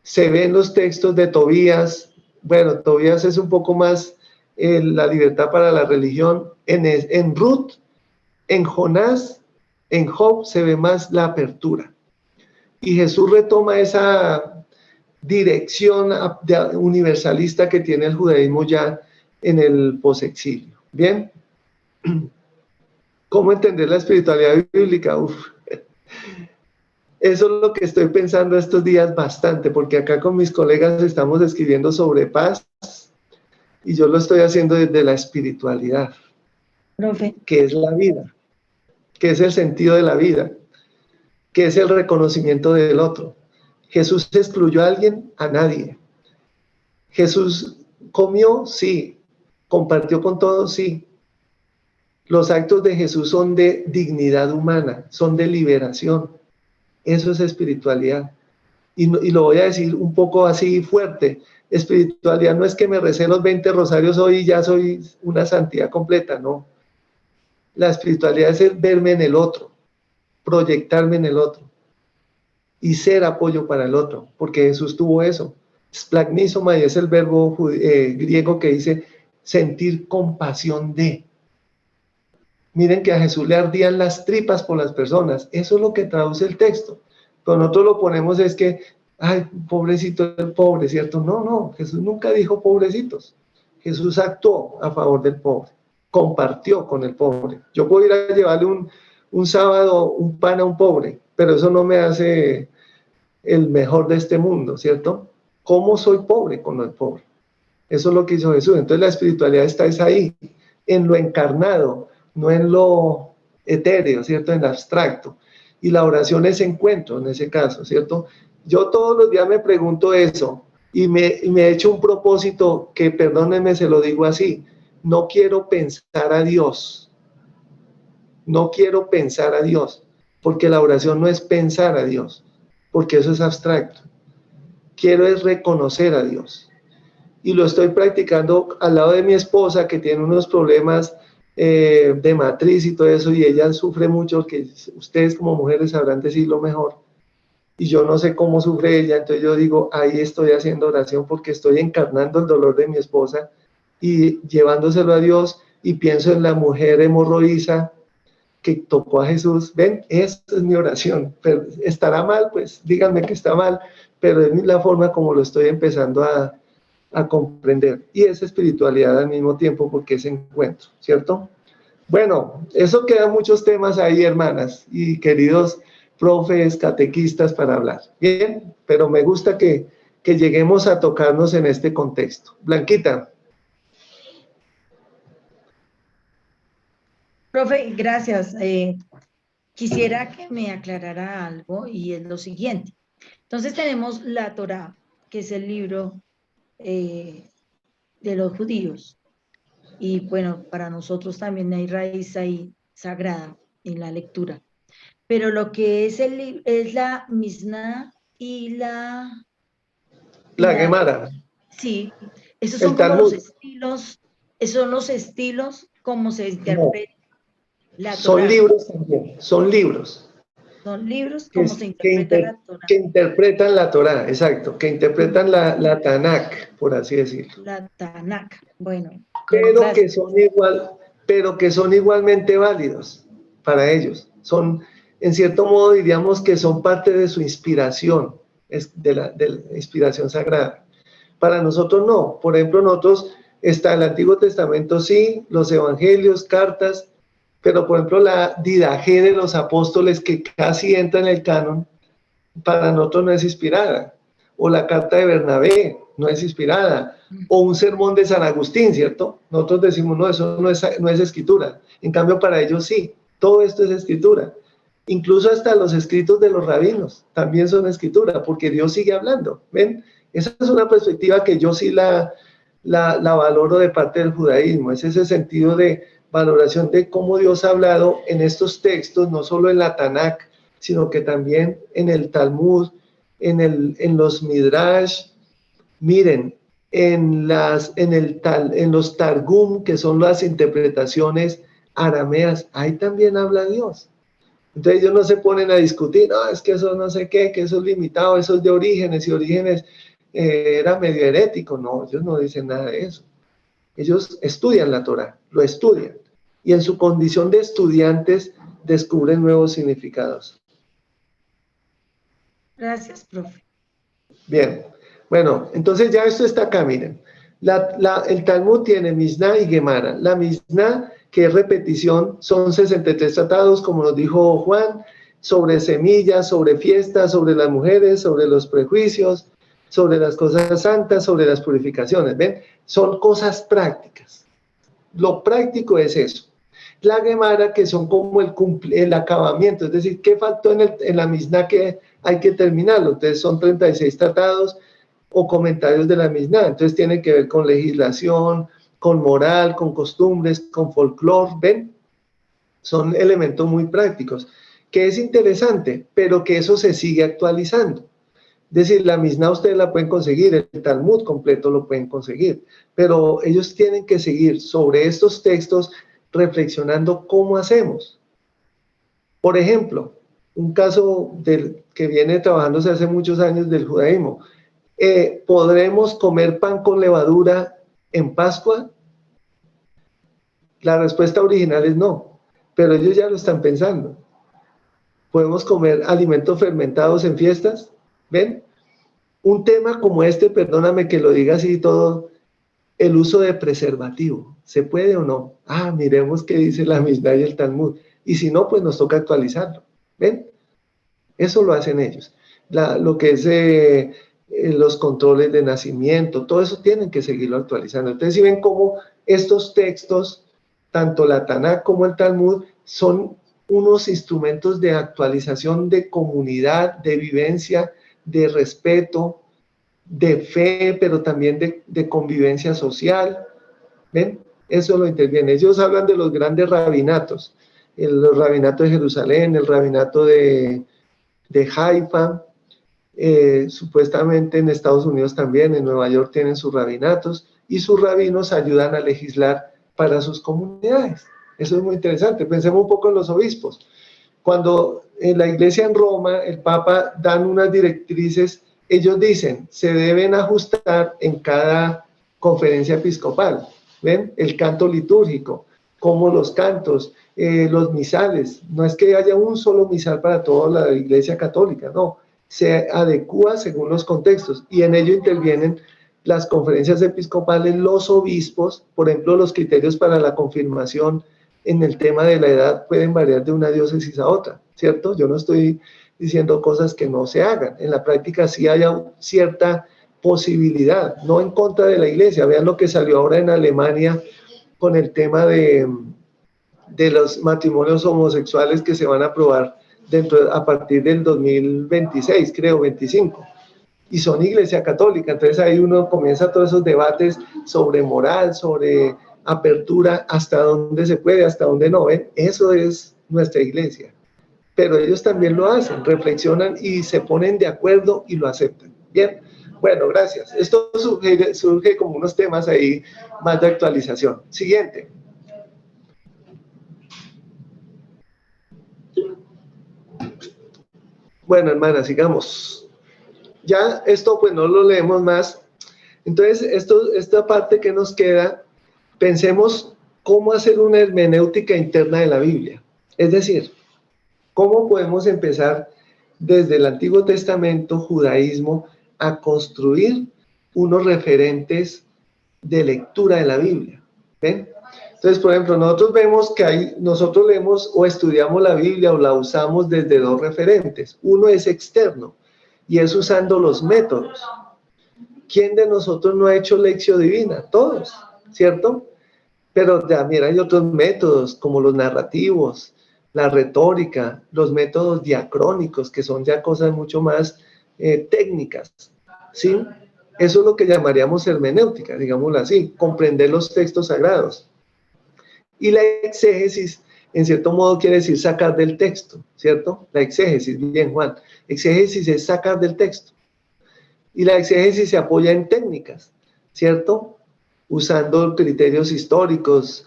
se ven los textos de Tobías. Bueno, Tobías es un poco más la libertad para la religión. En Ruth, en Jonás, en Job se ve más la apertura. Y Jesús retoma esa dirección universalista que tiene el judaísmo ya en el posexilio. Bien, ¿cómo entender la espiritualidad bíblica? Uf. Eso es lo que estoy pensando estos días bastante, porque acá con mis colegas estamos escribiendo sobre paz y yo lo estoy haciendo desde la espiritualidad, Profe. que es la vida, que es el sentido de la vida, que es el reconocimiento del otro. Jesús excluyó a alguien, a nadie. Jesús comió, sí. Compartió con todos, sí. Los actos de Jesús son de dignidad humana, son de liberación. Eso es espiritualidad. Y lo voy a decir un poco así fuerte. Espiritualidad no es que me recé los 20 rosarios hoy y ya soy una santidad completa, no. La espiritualidad es el verme en el otro, proyectarme en el otro y ser apoyo para el otro, porque Jesús tuvo eso. Splagnisoma, y es el verbo griego que dice sentir compasión de. Miren que a Jesús le ardían las tripas por las personas. Eso es lo que traduce el texto. Pero nosotros lo ponemos es que, ay, pobrecito el pobre, ¿cierto? No, no, Jesús nunca dijo pobrecitos. Jesús actuó a favor del pobre, compartió con el pobre. Yo puedo ir a llevarle un sábado un pan a un pobre, pero eso no me hace el mejor de este mundo, ¿cierto? ¿Cómo soy pobre con el pobre? Eso es lo que hizo Jesús. Entonces la espiritualidad está ahí, en lo encarnado, no en lo etéreo, ¿cierto? En lo abstracto. Y la oración es encuentro en ese caso, ¿cierto? Yo todos los días me pregunto eso y me he hecho un propósito que, perdónenme, se lo digo así, no quiero pensar a Dios. No quiero pensar a Dios, porque la oración no es pensar a Dios, porque eso es abstracto. Quiero es reconocer a Dios. Y lo estoy practicando al lado de mi esposa, que tiene unos problemas de matriz y todo eso, y ella sufre mucho, que ustedes como mujeres sabrán decirlo mejor, y yo no sé cómo sufre ella, entonces yo digo, ahí estoy haciendo oración porque estoy encarnando el dolor de mi esposa y llevándoselo a Dios, y pienso en la mujer hemorroísa que tocó a Jesús. Ven, esta es mi oración. Pero estará mal, pues díganme que está mal, pero es la forma como lo estoy empezando a comprender, y es espiritualidad al mismo tiempo porque es encuentro, ¿cierto? Bueno, eso quedan muchos temas ahí, hermanas y queridos profes, catequistas para hablar, bien, pero me gusta que lleguemos a tocarnos en este contexto. Blanquita. Profe, gracias. Quisiera que me aclarara algo y es lo siguiente. Entonces tenemos la Torá, que es el libro de los judíos, y bueno, para nosotros también hay raíz ahí sagrada en la lectura, pero lo que es es la Misná y la Gemara. Sí, esos son como los estilos, esos son los estilos como se interpreta la Torá. Son libros también, son libros. Son libros como se interpreta la Torá. Que interpretan la Torá, exacto, que interpretan la Tanakh, por así decirlo. La Tanakh, bueno. Pero que son igualmente válidos para ellos. Son, en cierto modo, diríamos que son parte de su inspiración, de la inspiración sagrada. Para nosotros no. Por ejemplo, nosotros está el Antiguo Testamento, sí, los evangelios, cartas, pero por ejemplo la Didaje de los apóstoles, que casi entra en el canon, para nosotros no es inspirada. O la carta de Bernabé no es inspirada. O un sermón de San Agustín, ¿cierto? Nosotros decimos, no, eso no es escritura. En cambio, para ellos sí, todo esto es escritura. Incluso hasta los escritos de los rabinos también son escritura, porque Dios sigue hablando. ¿Ven? Esa es una perspectiva que yo sí la valoro de parte del judaísmo. Es ese sentido de valoración de cómo Dios ha hablado en estos textos, no solo en la Tanakh, sino que también en el Talmud, en los Midrash. Miren, en los Targum, que son las interpretaciones arameas, ahí también habla Dios. Entonces ellos no se ponen a discutir, no, es que eso no sé qué, que eso es limitado, eso es de Orígenes, y Orígenes era medio herético. No, ellos no dicen nada de eso. Ellos estudian la Torá, lo estudian, y en su condición de estudiantes descubren nuevos significados. Gracias, profe. Bien, bueno, entonces ya esto está acá, miren. El Talmud tiene Mishnah y Gemara. La Mishnah, que es repetición, son 63 tratados, como nos dijo Juan, sobre semillas, sobre fiestas, sobre las mujeres, sobre los prejuicios, sobre las cosas santas, sobre las purificaciones. ¿Ven? Son cosas prácticas. Lo práctico es eso. La Gemara, que son como el acabamiento, es decir, ¿qué faltó en la Mishnah que hay que terminarlo? Entonces son 36 tratados o comentarios de la Mishnah. Entonces tiene que ver con legislación, con moral, con costumbres, con folclore. ¿Ven? Son elementos muy prácticos, que es interesante, pero que eso se sigue actualizando. Es decir, la Mishnah ustedes la pueden conseguir, el Talmud completo lo pueden conseguir, pero ellos tienen que seguir sobre estos textos reflexionando cómo hacemos. Por ejemplo, un caso que viene trabajándose hace muchos años del judaísmo. ¿Podremos comer pan con levadura en Pascua? La respuesta original es no, pero ellos ya lo están pensando. ¿Podemos comer alimentos fermentados en fiestas? ¿Ven? Un tema como este, perdóname que lo diga así todo, el uso de preservativo. ¿Se puede o no? Miremos qué dice la Mishnah y el Talmud. Y si no, pues nos toca actualizarlo. ¿Ven? Eso lo hacen ellos. Lo que es los controles de nacimiento, todo eso tienen que seguirlo actualizando. Entonces, si ven cómo estos textos, tanto la Tanaj como el Talmud, son unos instrumentos de actualización de comunidad, de vivencia, de respeto, de fe, pero también de convivencia social. ¿Ven? Eso lo interviene. Ellos hablan de los grandes rabinatos, el rabinato de Jerusalén, el rabinato de Haifa, supuestamente en Estados Unidos también, en Nueva York tienen sus rabinatos, y sus rabinos ayudan a legislar para sus comunidades. Eso es muy interesante. Pensemos un poco en los obispos. Cuando en la iglesia en Roma, el Papa dan unas directrices, ellos dicen, se deben ajustar en cada conferencia episcopal. ¿Ven? El canto litúrgico, como los cantos, los misales. No es que haya un solo misal para toda la iglesia católica, no. Se adecúa según los contextos y en ello intervienen las conferencias episcopales, los obispos. Por ejemplo, los criterios para la confirmación en el tema de la edad pueden variar de una diócesis a otra, ¿cierto? Yo no estoy diciendo cosas que no se hagan. En la práctica sí hay cierta posibilidad, no en contra de la iglesia. Vean lo que salió ahora en Alemania con el tema de los matrimonios homosexuales que se van a aprobar a partir del 2026, creo, 25. Y son iglesia católica, entonces ahí uno comienza todos esos debates sobre moral, sobre apertura, hasta dónde se puede, hasta dónde no. ¿Ven? Eso es nuestra iglesia. Pero ellos también lo hacen, reflexionan y se ponen de acuerdo y lo aceptan. Bien, bueno, gracias. Esto surge como unos temas ahí más de actualización. Siguiente. Bueno, hermanas, sigamos. Ya esto pues no lo leemos más. Entonces, esta parte que nos queda, pensemos cómo hacer una hermenéutica interna de la Biblia. Es decir, cómo podemos empezar desde el Antiguo Testamento, judaísmo, a construir unos referentes de lectura de la Biblia. ¿Ven? Entonces, por ejemplo, nosotros vemos que nosotros leemos o estudiamos la Biblia o la usamos desde dos referentes. Uno es externo y es usando los métodos. ¿Quién de nosotros no ha hecho lección divina? Todos, ¿cierto? Pero también hay otros métodos como los narrativos, la retórica, los métodos diacrónicos, que son ya cosas mucho más técnicas, ¿sí? Eso es lo que llamaríamos hermenéutica, digámoslo así, comprender los textos sagrados. Y la exégesis, en cierto modo, quiere decir sacar del texto, ¿cierto? La exégesis, bien, Juan. Exégesis es sacar del texto. Y la exégesis se apoya en técnicas, ¿cierto? Usando criterios históricos,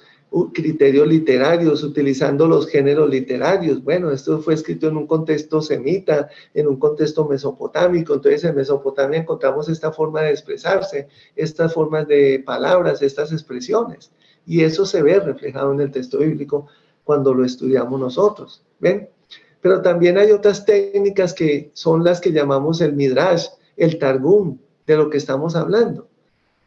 criterios literarios, utilizando los géneros literarios. Bueno, esto fue escrito en un contexto semita, en un contexto mesopotámico. Entonces, en Mesopotamia encontramos esta forma de expresarse, estas formas de palabras, estas expresiones. Y eso se ve reflejado en el texto bíblico cuando lo estudiamos nosotros. ¿Ven? Pero también hay otras técnicas que son las que llamamos el Midrash, el Targum, de lo que estamos hablando.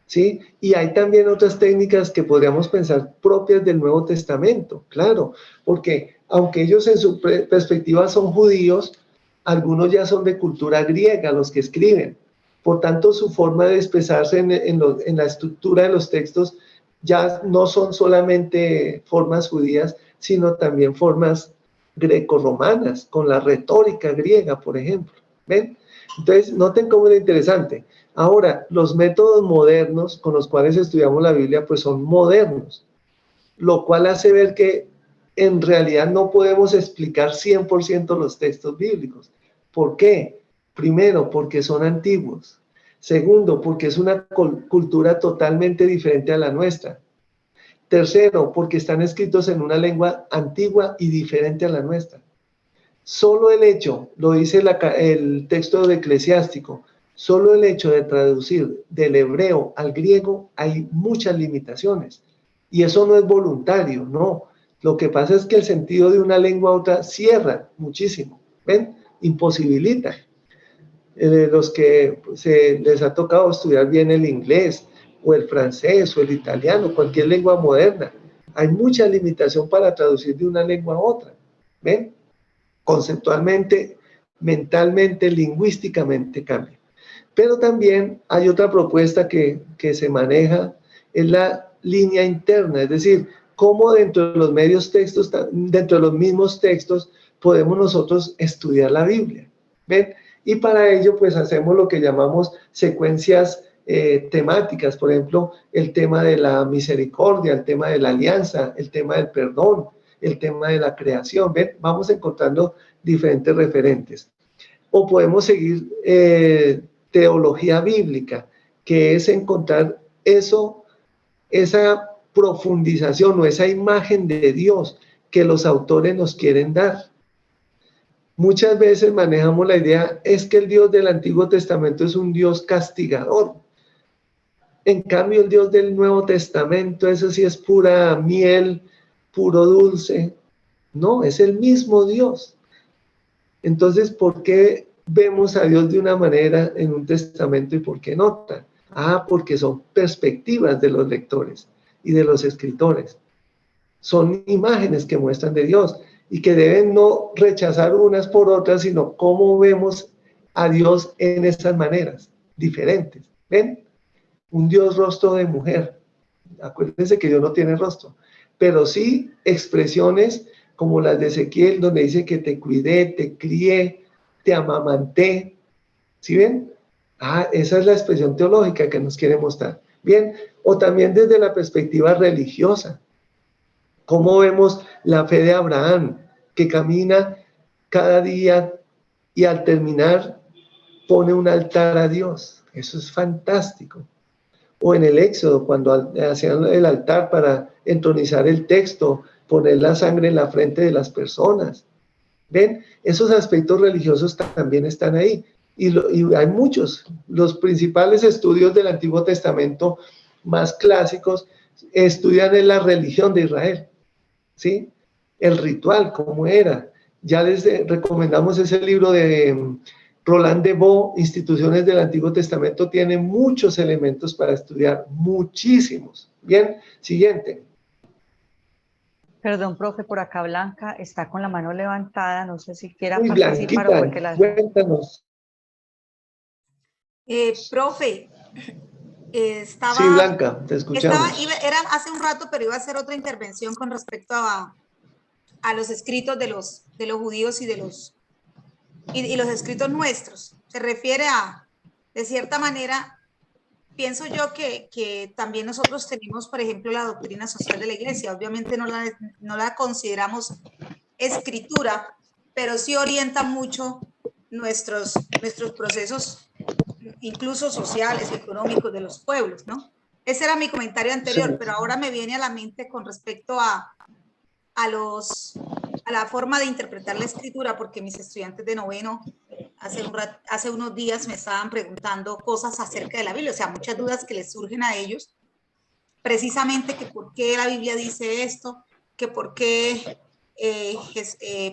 ¿sí? Y hay también otras técnicas que podríamos pensar propias del Nuevo Testamento, claro, porque aunque ellos en su perspectiva son judíos, algunos ya son de cultura griega los que escriben. Por tanto, su forma de expresarse en la estructura de los textos ya no son solamente formas judías, sino también formas grecorromanas, con la retórica griega, por ejemplo. ¿Ven? Entonces, noten cómo es interesante. Ahora, los métodos modernos con los cuales estudiamos la Biblia, pues son modernos, lo cual hace ver que en realidad no podemos explicar 100% los textos bíblicos. ¿Por qué? Primero, porque son antiguos. Segundo, porque es una cultura totalmente diferente a la nuestra. Tercero, porque están escritos en una lengua antigua y diferente a la nuestra. Solo el hecho, lo dice el texto de Eclesiástico, solo el hecho de traducir del hebreo al griego hay muchas limitaciones. Y eso no es voluntario, no. Lo que pasa es que el sentido de una lengua a otra cierra muchísimo, ¿ven? Imposibilita. Los que les ha tocado estudiar bien el inglés, o el francés, o el italiano, cualquier lengua moderna, hay mucha limitación para traducir de una lengua a otra, ¿ven? Conceptualmente, mentalmente, lingüísticamente cambia. Pero también hay otra propuesta que se maneja, es la línea interna, es decir, cómo dentro de los medios textos, dentro de los mismos textos, podemos nosotros estudiar la Biblia, ¿ven? Y para ello, pues hacemos lo que llamamos secuencias temáticas, por ejemplo, el tema de la misericordia, el tema de la alianza, el tema del perdón, el tema de la creación, ¿ven? Vamos encontrando diferentes referentes. O podemos seguir teología bíblica, que es encontrar eso, esa profundización o esa imagen de Dios que los autores nos quieren dar. Muchas veces manejamos la idea, es que el Dios del Antiguo Testamento es un Dios castigador. En cambio, el Dios del Nuevo Testamento, eso sí es pura miel, puro dulce. No, es el mismo Dios. Entonces, ¿por qué vemos a Dios de una manera en un testamento y por qué en otra? Ah, porque son perspectivas de los lectores y de los escritores. Son imágenes que muestran de Dios y que deben no rechazar unas por otras, sino cómo vemos a Dios en esas maneras diferentes. ¿Ven? Un Dios rostro de mujer. Acuérdense que Dios no tiene rostro, pero sí expresiones como las de Ezequiel, donde dice que te cuidé, te crié, te amamanté. ¿Sí ven? Ah, esa es la expresión teológica que nos quiere mostrar. Bien, o también desde la perspectiva religiosa. ¿Cómo vemos la fe de Abraham, que camina cada día y al terminar pone un altar a Dios? Eso es fantástico. O en el Éxodo, cuando hacían el altar para entronizar el texto, poner la sangre en la frente de las personas. ¿Ven? Esos aspectos religiosos también están ahí. Y hay muchos. Los principales estudios del Antiguo Testamento más clásicos estudian en la religión de Israel. ¿Sí? El ritual, cómo era. Ya les recomendamos ese libro de Roland de Bo, Instituciones del Antiguo Testamento, tiene muchos elementos para estudiar, muchísimos. Bien, siguiente. Perdón, profe, por acá Blanca está con la mano levantada, no sé si quiera Muy participar Blanquita, o fue que la... Cuéntanos. Profe, estaba... Sí, Blanca, te escuchamos. Era hace un rato, pero iba a hacer otra intervención con respecto a los escritos de los judíos y de los escritos nuestros. Se refiere a, de cierta manera, pienso yo que también nosotros tenemos, por ejemplo, la doctrina social de la iglesia. Obviamente no la consideramos escritura, pero sí orienta mucho nuestros procesos, incluso sociales, económicos de los pueblos, ¿no? Ese era mi comentario anterior, sí. Pero ahora me viene a la mente con respecto a la forma de interpretar la escritura, porque mis estudiantes de noveno hace unos días me estaban preguntando cosas acerca de la Biblia, o sea, muchas dudas que les surgen a ellos, precisamente que por qué la Biblia dice esto, que por qué,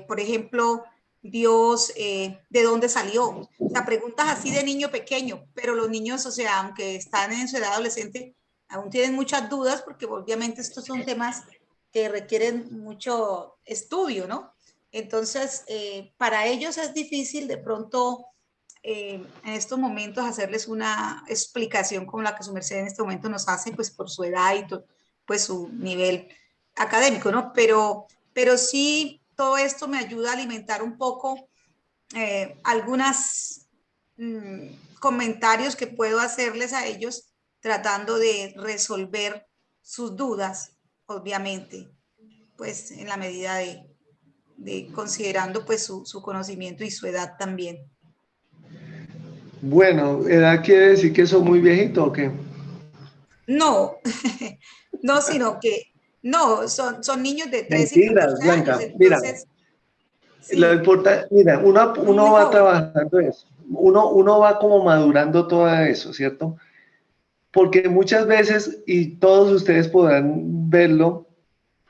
por ejemplo, Dios, de dónde salió. O sea, preguntas así de niño pequeño, pero los niños, o sea, aunque están en su edad adolescente, aún tienen muchas dudas porque obviamente estos son temas que requieren mucho estudio, ¿no? Entonces, para ellos es difícil de pronto en estos momentos hacerles una explicación como la que su merced en este momento nos hace, pues por su edad y pues su nivel académico, ¿no? Pero sí, todo esto me ayuda a alimentar un poco algunos comentarios que puedo hacerles a ellos tratando de resolver sus dudas, obviamente, pues en la medida de considerando pues su conocimiento y su edad también. Bueno, ¿edad quiere decir que son muy viejitos o qué? No, no, sino que no, son niños de 13 y Mentiras, 14 Blanca. años. Mira, Entonces, lo importante, mira, uno va trabajando eso, uno va como madurando todo eso, ¿cierto? Porque muchas veces, y todos ustedes podrán verlo,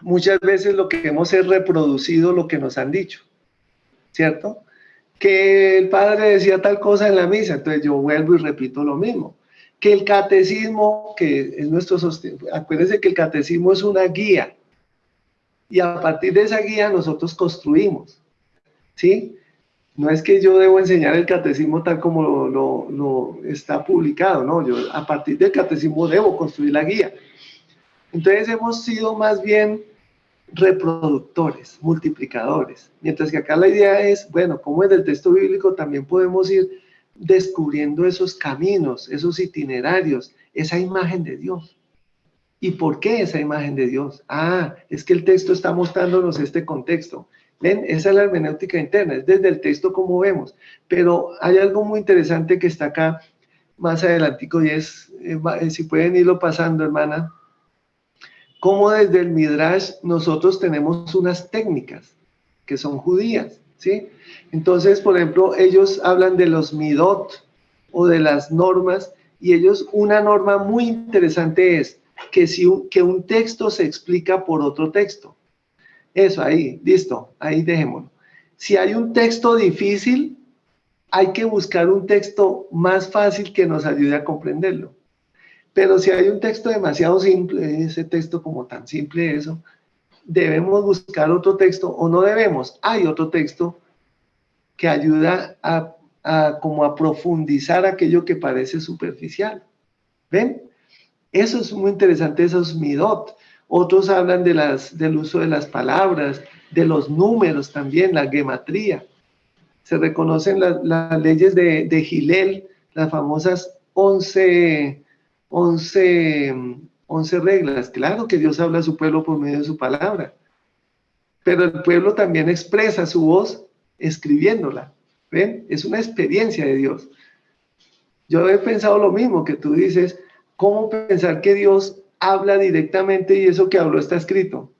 muchas veces lo que hemos es reproducido lo que nos han dicho, ¿cierto? Que el padre decía tal cosa en la misa, entonces yo vuelvo y repito lo mismo. Que el catecismo, que es nuestro sostén, acuérdense que el catecismo es una guía, y a partir de esa guía nosotros construimos, ¿sí? No es que yo debo enseñar el catecismo tal como lo está publicado, ¿no? Yo a partir del catecismo debo construir la guía. Entonces hemos sido más bien reproductores, multiplicadores, mientras que acá la idea es, bueno, como es del texto bíblico, también podemos ir descubriendo esos caminos, esos itinerarios, esa imagen de Dios. ¿Y por qué esa imagen de Dios? Ah, es que el texto está mostrándonos este contexto. ¿Ven? Esa es la hermenéutica interna, es desde el texto como vemos. Pero hay algo muy interesante que está acá más adelantico y es, si pueden irlo pasando, hermana, cómo desde el Midrash nosotros tenemos unas técnicas que son judías, ¿sí? Entonces, por ejemplo, ellos hablan de los midot o de las normas, y ellos, una norma muy interesante es que un texto se explica por otro texto. Eso, ahí, listo, ahí dejémoslo. Si hay un texto difícil, hay que buscar un texto más fácil que nos ayude a comprenderlo. Pero si hay un texto demasiado simple, ese texto como tan simple eso, debemos buscar otro texto o no debemos. Hay otro texto que ayuda como a profundizar aquello que parece superficial. ¿Ven? Eso es muy interesante, esos midot. Otros hablan del uso de las palabras, de los números también, la gematría. Se reconocen las leyes de Gilel, las famosas 11 reglas. Claro que Dios habla a su pueblo por medio de su palabra, pero el pueblo también expresa su voz escribiéndola. ¿Ven? Es una experiencia de Dios. Yo he pensado lo mismo que tú dices, ¿cómo pensar que Dios habla directamente y eso que habló está escrito?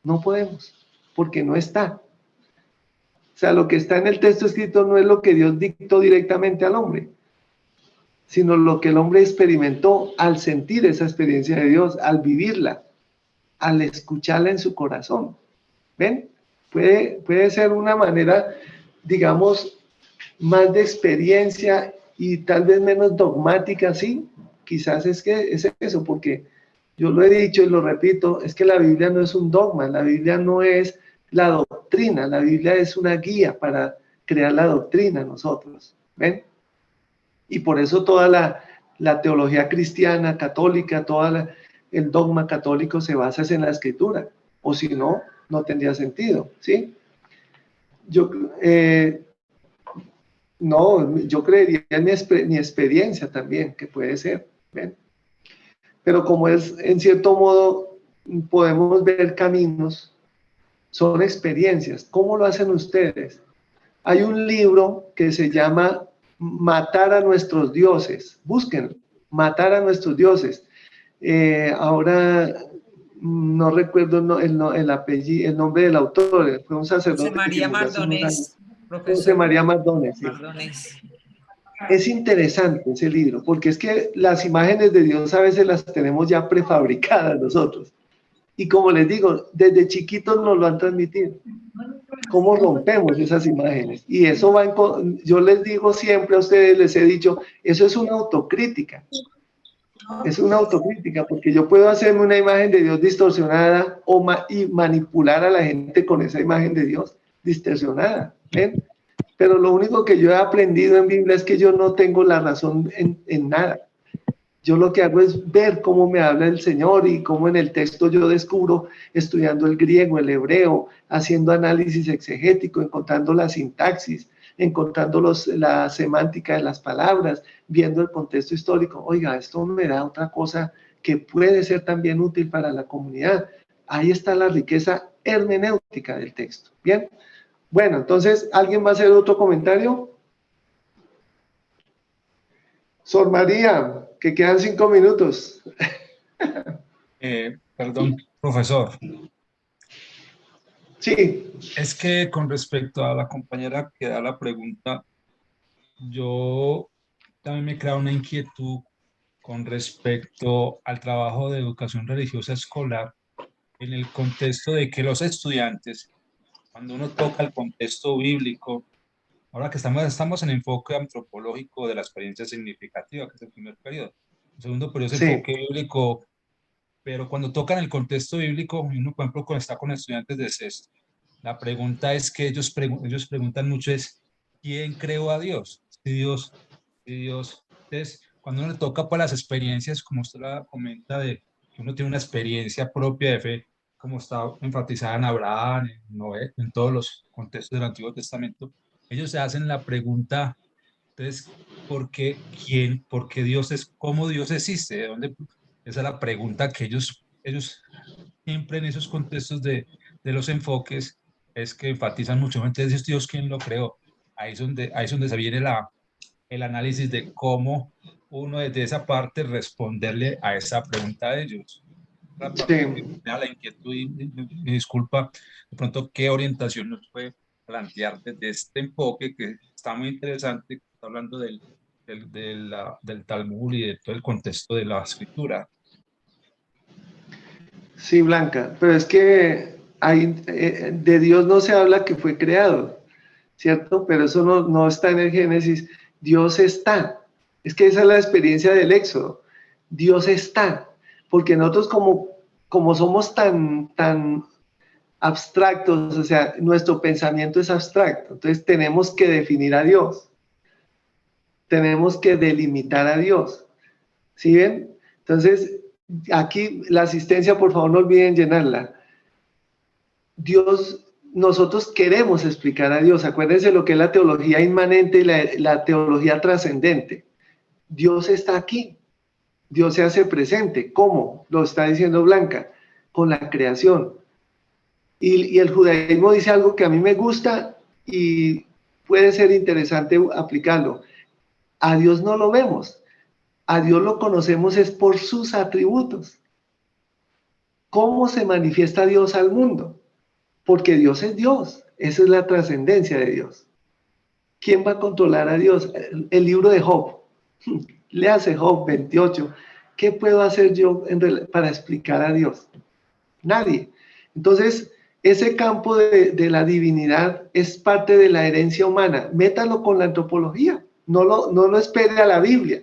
No podemos, porque no está. O sea, lo que está en el texto escrito no es lo que Dios dictó directamente al hombre, sino lo que el hombre experimentó al sentir esa experiencia de Dios, al vivirla, al escucharla en su corazón. ¿Ven? Puede ser una manera, digamos, más de experiencia y tal vez menos dogmática, sí. Quizás es eso, porque yo lo he dicho y lo repito, es que la Biblia no es un dogma, la Biblia no es la doctrina, la Biblia es una guía para crear la doctrina nosotros. ¿Ven? Y por eso toda la teología cristiana, católica, el dogma católico se basa en la escritura, o si no, no tendría sentido, ¿sí? Yo creería en mi experiencia también, que puede ser, ¿ven? Pero como es, en cierto modo, podemos ver caminos, son experiencias. ¿Cómo lo hacen ustedes? Hay un libro que se llama Matar a nuestros dioses. Búsquenlo, Matar a nuestros dioses. Ahora no recuerdo el apellido, el nombre del autor, fue un sacerdote. José María Mardones, profesor. José María Mardones, sí. Es interesante ese libro, porque es que las imágenes de Dios a veces las tenemos ya prefabricadas nosotros. Y como les digo, desde chiquitos nos lo han transmitido. cómo rompemos esas imágenes. Y eso va yo les digo siempre a ustedes, les he dicho, eso es una autocrítica. Es una autocrítica, porque yo puedo hacerme una imagen de Dios distorsionada y manipular a la gente con esa imagen de Dios distorsionada. ¿Ven? Pero lo único que yo he aprendido en Biblia es que yo no tengo la razón en nada. Yo lo que hago es ver cómo me habla el Señor y cómo en el texto yo descubro, estudiando el griego, el hebreo, haciendo análisis exegético, encontrando la sintaxis, encontrando la semántica de las palabras, viendo el contexto histórico. Oiga, esto me da otra cosa que puede ser también útil para la comunidad. Ahí está la riqueza hermenéutica del texto. Bien. Bueno, entonces, ¿alguien va a hacer otro comentario? Sor María, que quedan 5 minutos. Perdón, profesor. Sí. Es que con respecto a la compañera que da la pregunta, yo también me crea una inquietud con respecto al trabajo de educación religiosa escolar en el contexto de que los estudiantes, cuando uno toca el contexto bíblico, ahora que estamos en enfoque antropológico de la experiencia significativa, que es el primer periodo. El segundo periodo es enfoque bíblico, pero cuando tocan el contexto bíblico, uno, por ejemplo, cuando está con estudiantes de sexto, la pregunta es que ellos preguntan mucho es, ¿quién creó a Dios? Si Dios. Entonces, cuando uno le toca para las experiencias, como usted la comenta, de que uno tiene una experiencia propia de fe, como está enfatizada en Abraham, en Noé, en todos los contextos del Antiguo Testamento, ellos se hacen la pregunta, entonces, ¿por qué Dios es, cómo Dios existe? ¿De dónde? Esa es la pregunta que ellos siempre en esos contextos de los enfoques es que enfatizan mucho. Entonces, ¿es Dios quien lo creó? Ahí es donde se viene el análisis de cómo uno desde esa parte responderle a esa pregunta de ellos. La parte que me da la inquietud y me disculpa, de pronto, ¿qué orientación nos puede plantear desde este enfoque que está muy interesante, que está hablando del Talmud y de todo el contexto de la escritura? Sí, Blanca, pero es que de Dios no se habla que fue creado, ¿cierto? Pero eso no está en el Génesis. Dios está. Es que esa es la experiencia del Éxodo. Dios está. Porque nosotros como somos tan abstractos, o sea, nuestro pensamiento es abstracto. Entonces tenemos que definir a Dios. Tenemos que delimitar a Dios. ¿Sí ven? Entonces, aquí la asistencia, por favor, no olviden llenarla. Nosotros queremos explicar a Dios. Acuérdense lo que es la teología inmanente y la teología trascendente. Dios está aquí. Dios se hace presente. ¿Cómo? Lo está diciendo Blanca. Con la creación. Y el judaísmo dice algo que a mí me gusta y puede ser interesante aplicarlo. A Dios no lo vemos. A Dios lo conocemos es por sus atributos. ¿Cómo se manifiesta Dios al mundo? Porque Dios es Dios. Esa es la trascendencia de Dios. ¿Quién va a controlar a Dios? El libro de Job. Léase Job 28. ¿Qué puedo hacer yo para explicar a Dios? Nadie. Entonces, ese campo de la divinidad es parte de la herencia humana. Métalo con la antropología. No lo espere a la Biblia.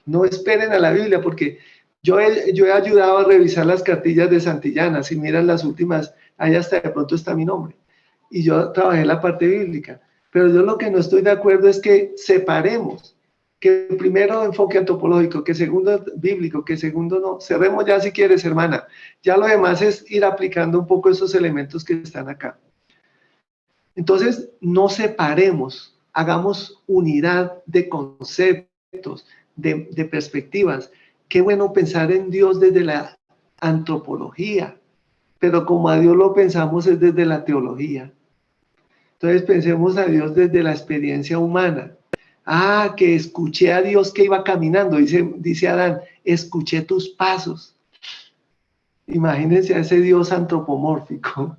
No esperen a la Biblia, porque yo he ayudado a revisar las cartillas de Santillana. Si miran las últimas, ahí hasta de pronto está mi nombre. Y yo trabajé la parte bíblica. Pero yo lo que no estoy de acuerdo es que separemos. Que primero enfoque antropológico, que segundo bíblico, que segundo no. Cerremos ya si quieres, hermana. Ya lo demás es ir aplicando un poco esos elementos que están acá. Entonces, no separemos. Hagamos unidad de conceptos, de perspectivas. Qué bueno pensar en Dios desde la antropología, pero como a Dios lo pensamos es desde la teología. Entonces pensemos a Dios desde la experiencia humana. Ah, que escuché a Dios que iba caminando, dice Adán, escuché tus pasos. Imagínense a ese Dios antropomórfico.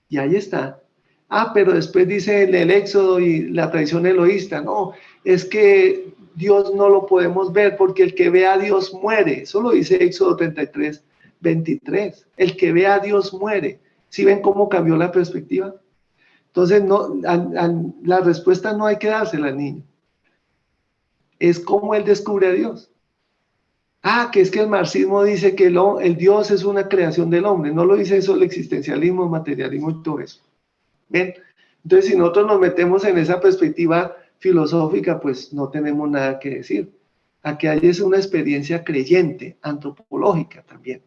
Y ahí está. Ah, pero después dice el Éxodo y la tradición eloísta. No, es que Dios no lo podemos ver porque el que ve a Dios muere. Eso lo dice Éxodo 33, 23. El que ve a Dios muere. ¿Sí ven cómo cambió la perspectiva? Entonces, la respuesta no hay que dársela al niño. Es como él descubre a Dios. Que es que el marxismo dice que el Dios es una creación del hombre. No lo dice eso el existencialismo, el materialismo y todo eso. ¿Ven? Entonces, si nosotros nos metemos en esa perspectiva filosófica, pues no tenemos nada que decir. Aquí hay es una experiencia creyente, antropológica también.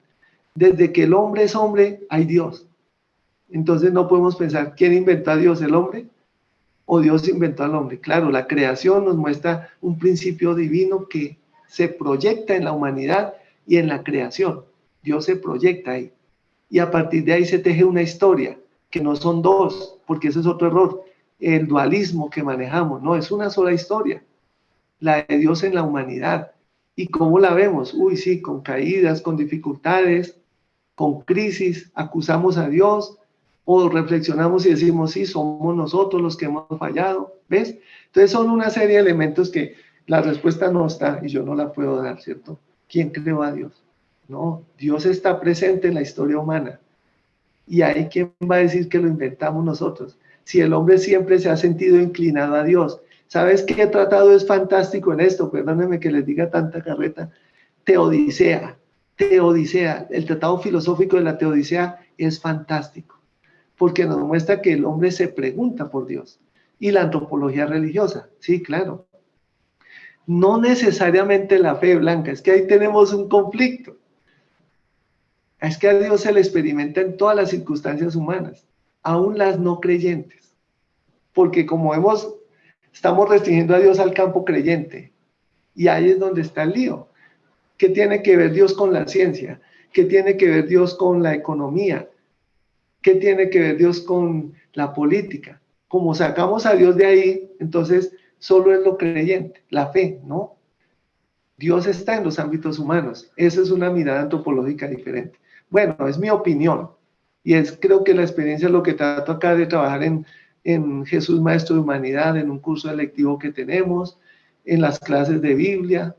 Desde que el hombre es hombre, hay Dios. Entonces no podemos pensar, ¿quién inventó a Dios, el hombre? ¿O Dios inventó al hombre? Claro, la creación nos muestra un principio divino que se proyecta en la humanidad y en la creación. Dios se proyecta ahí. Y a partir de ahí se teje una historia, que no son dos, porque ese es otro error. El dualismo que manejamos, no, es una sola historia. La de Dios en la humanidad. ¿Y cómo la vemos? Uy, sí, con caídas, con dificultades, con crisis, acusamos a Dios, o reflexionamos y decimos, sí, somos nosotros los que hemos fallado, ¿ves? Entonces son una serie de elementos que la respuesta no está y yo no la puedo dar, ¿cierto? ¿Quién creó a Dios? No, Dios está presente en la historia humana. Y ahí, ¿quién va a decir que lo inventamos nosotros? Si el hombre siempre se ha sentido inclinado a Dios. ¿Sabes qué tratado es fantástico en esto? Perdónenme que les diga tanta carreta. Teodicea. El tratado filosófico de la Teodicea es fantástico, porque nos muestra que el hombre se pregunta por Dios. Y la antropología religiosa, sí, claro. No necesariamente la fe blanca, es que ahí tenemos un conflicto. Es que a Dios se le experimenta en todas las circunstancias humanas, aún las no creyentes. Porque como estamos restringiendo a Dios al campo creyente. Y ahí es donde está el lío. ¿Qué tiene que ver Dios con la ciencia? ¿Qué tiene que ver Dios con la economía? ¿Qué tiene que ver Dios con la política? Como sacamos a Dios de ahí, entonces solo es lo creyente, la fe, ¿no? Dios está en los ámbitos humanos. Esa es una mirada antropológica diferente. Bueno, es mi opinión. Y creo que la experiencia es lo que trato acá de trabajar en Jesús Maestro de Humanidad, en un curso electivo que tenemos, en las clases de Biblia.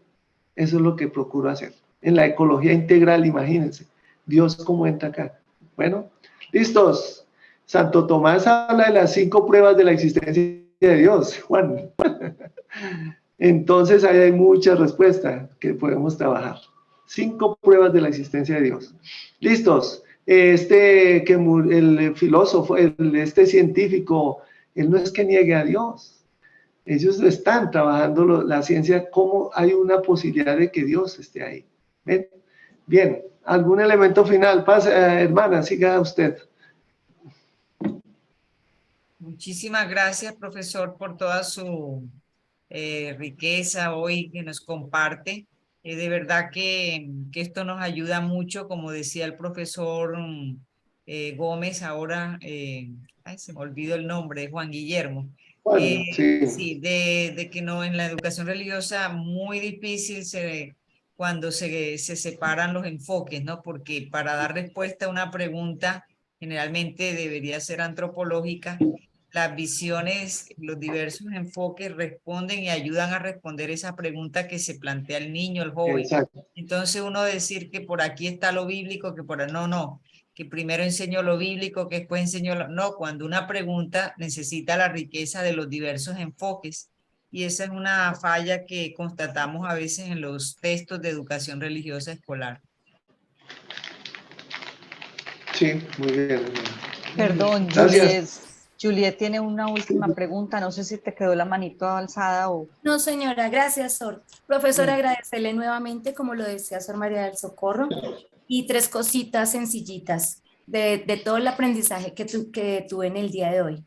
Eso es lo que procuro hacer. En la ecología integral, imagínense. Dios cómo entra acá. Bueno, listos. Santo Tomás habla de las 5 pruebas de la existencia de Dios, Juan. Entonces ahí hay muchas respuestas que podemos trabajar. 5 pruebas de la existencia de Dios. Listos. El filósofo, este científico, él no es que niegue a Dios. Ellos están trabajando la ciencia, cómo hay una posibilidad de que Dios esté ahí. ¿Ven? Bien, ¿algún elemento final? Pase, hermana, siga usted. Muchísimas gracias, profesor, por toda su riqueza hoy que nos comparte. De verdad que esto nos ayuda mucho, como decía el profesor Gómez, ahora, se me olvidó el nombre, Juan Guillermo. Sí, de que no, en la educación religiosa muy difícil cuando se separan los enfoques, ¿no? Porque para dar respuesta a una pregunta generalmente debería ser antropológica. Las visiones, los diversos enfoques responden y ayudan a responder esa pregunta que se plantea el niño, el joven. Exacto. Entonces uno decir que por aquí está lo bíblico, que por no, que primero enseño lo bíblico, que después enseño no, cuando una pregunta necesita la riqueza de los diversos enfoques. Y esa es una falla que constatamos a veces en los textos de educación religiosa escolar. Sí, muy bien. Perdón, Juliet tiene una última pregunta. No sé si te quedó la manito alzada o... No, señora, gracias, Sor. Profesor, agradecerle nuevamente, como lo decía Sor María del Socorro, y 3 cositas sencillitas de todo el aprendizaje que tuve en el día de hoy.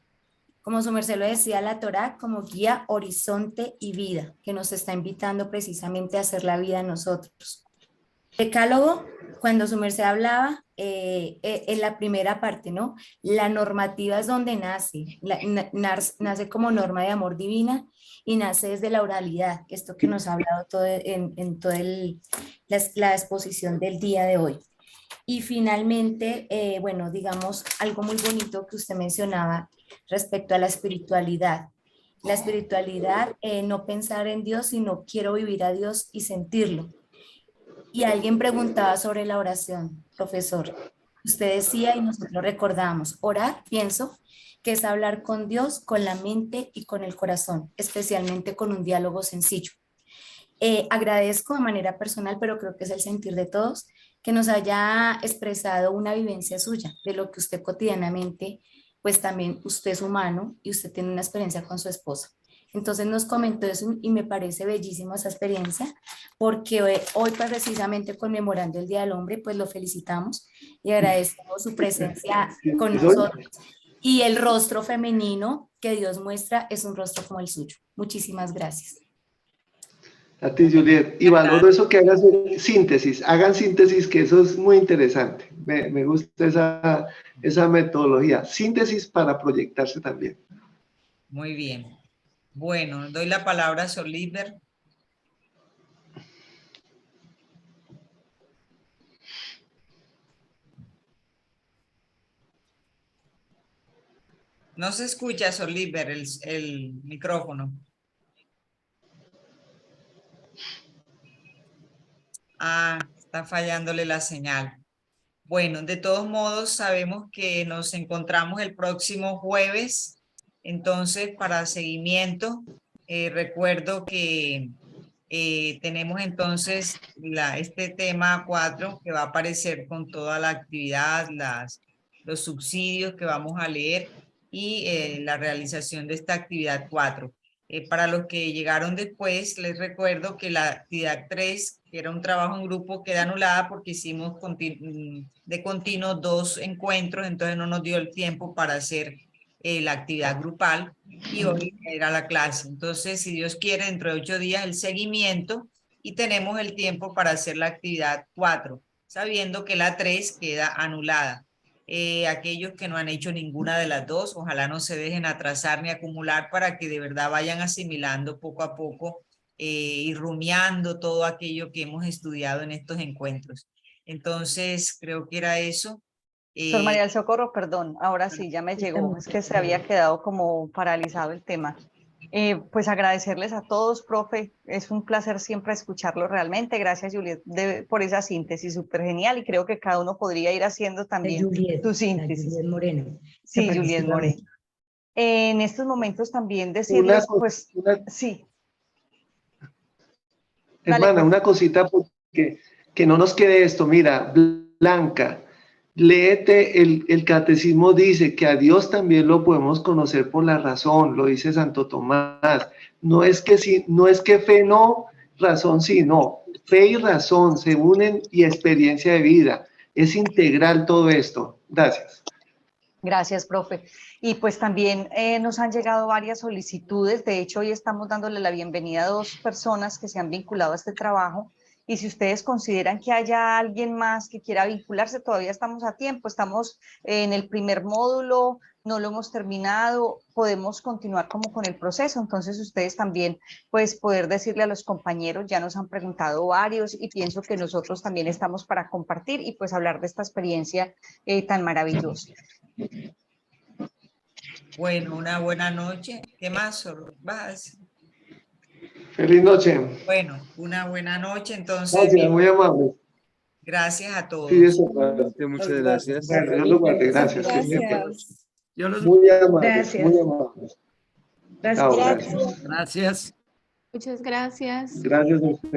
Como su merced lo decía, la Torá como guía, horizonte y vida, que nos está invitando precisamente a hacer la vida a nosotros. Decálogo, cuando su merced hablaba, en la primera parte, ¿no? La normativa es donde nace, nace como norma de amor divina y nace desde la oralidad, esto que nos ha hablado todo en toda la exposición del día de hoy. Y finalmente, bueno, digamos, algo muy bonito que usted mencionaba respecto a la espiritualidad. La espiritualidad, no pensar en Dios, sino quiero vivir a Dios y sentirlo. Y alguien preguntaba sobre la oración, profesor. Usted decía y nosotros recordamos, orar, pienso, que es hablar con Dios, con la mente y con el corazón, especialmente con un diálogo sencillo. Agradezco de manera personal, pero creo que es el sentir de todos, que nos haya expresado una vivencia suya, de lo que usted cotidianamente, pues también usted es humano y usted tiene una experiencia con su esposa. Entonces nos comentó eso y me parece bellísima esa experiencia, porque hoy pues, precisamente conmemorando el Día del Hombre, pues lo felicitamos y agradecemos su presencia con nosotros. Y el rostro femenino que Dios muestra es un rostro como el suyo. Muchísimas gracias. A ti, Juliet. Y valoro eso que hagan síntesis, que eso es muy interesante. Me gusta esa metodología. Síntesis para proyectarse también. Muy bien. Bueno, doy la palabra a Solíber. No se escucha, Solíber, el micrófono. Ah, está fallándole la señal. Bueno, de todos modos, sabemos que nos encontramos el próximo jueves. Entonces, para seguimiento, recuerdo que tenemos entonces este tema 4 que va a aparecer con toda la actividad, los subsidios que vamos a leer y la realización de esta actividad 4. Para los que llegaron después, les recuerdo que la actividad 3, que era un trabajo en grupo, queda anulada porque hicimos de continuo 2 encuentros, entonces no nos dio el tiempo para hacer la actividad grupal y hoy era la clase. Entonces, si Dios quiere, dentro de 8 días el seguimiento y tenemos el tiempo para hacer la actividad 4, sabiendo que la 3 queda anulada. Aquellos que no han hecho ninguna de las dos, ojalá no se dejen atrasar ni acumular para que de verdad vayan asimilando poco a poco y rumiando todo aquello que hemos estudiado en estos encuentros. Entonces, creo que era eso. Sor María del Socorro, perdón, ahora sí, ya me llegó, es que se había quedado como paralizado el tema. Pues agradecerles a todos, profe, es un placer siempre escucharlo realmente. Gracias, Juliet, por esa síntesis súper genial y creo que cada uno podría ir haciendo también su síntesis. Juliet Moreno. Sí, Juliet Moreno. En estos momentos también decirles, sí. Hermana, dale, una cosita porque que no nos quede esto. Mira, Blanca, léete el catecismo, dice que a Dios también lo podemos conocer por la razón, lo dice Santo Tomás. No es que fe no, razón sí, no. Fe y razón se unen y experiencia de vida. Es integral todo esto. Gracias. Gracias, profe. Y pues también nos han llegado varias solicitudes. De hecho, hoy estamos dándole la bienvenida a 2 personas que se han vinculado a este trabajo. Y si ustedes consideran que haya alguien más que quiera vincularse, todavía estamos a tiempo. Estamos en el primer módulo, no lo hemos terminado, podemos continuar como con el proceso. Entonces ustedes también, pues poder decirle a los compañeros, ya nos han preguntado varios y pienso que nosotros también estamos para compartir y pues hablar de esta experiencia tan maravillosa. Bueno, una buena noche. ¿Qué más vas? Feliz noche. Bueno, una buena noche, entonces. Gracias, muy amable. Gracias a todos. Sí, eso, muchas gracias. Bueno, yo lo guardé, gracias. Gracias. Muy amable, Gracias. muy amable. Gracias. Chao, gracias. Gracias. Muchas gracias. Gracias a usted.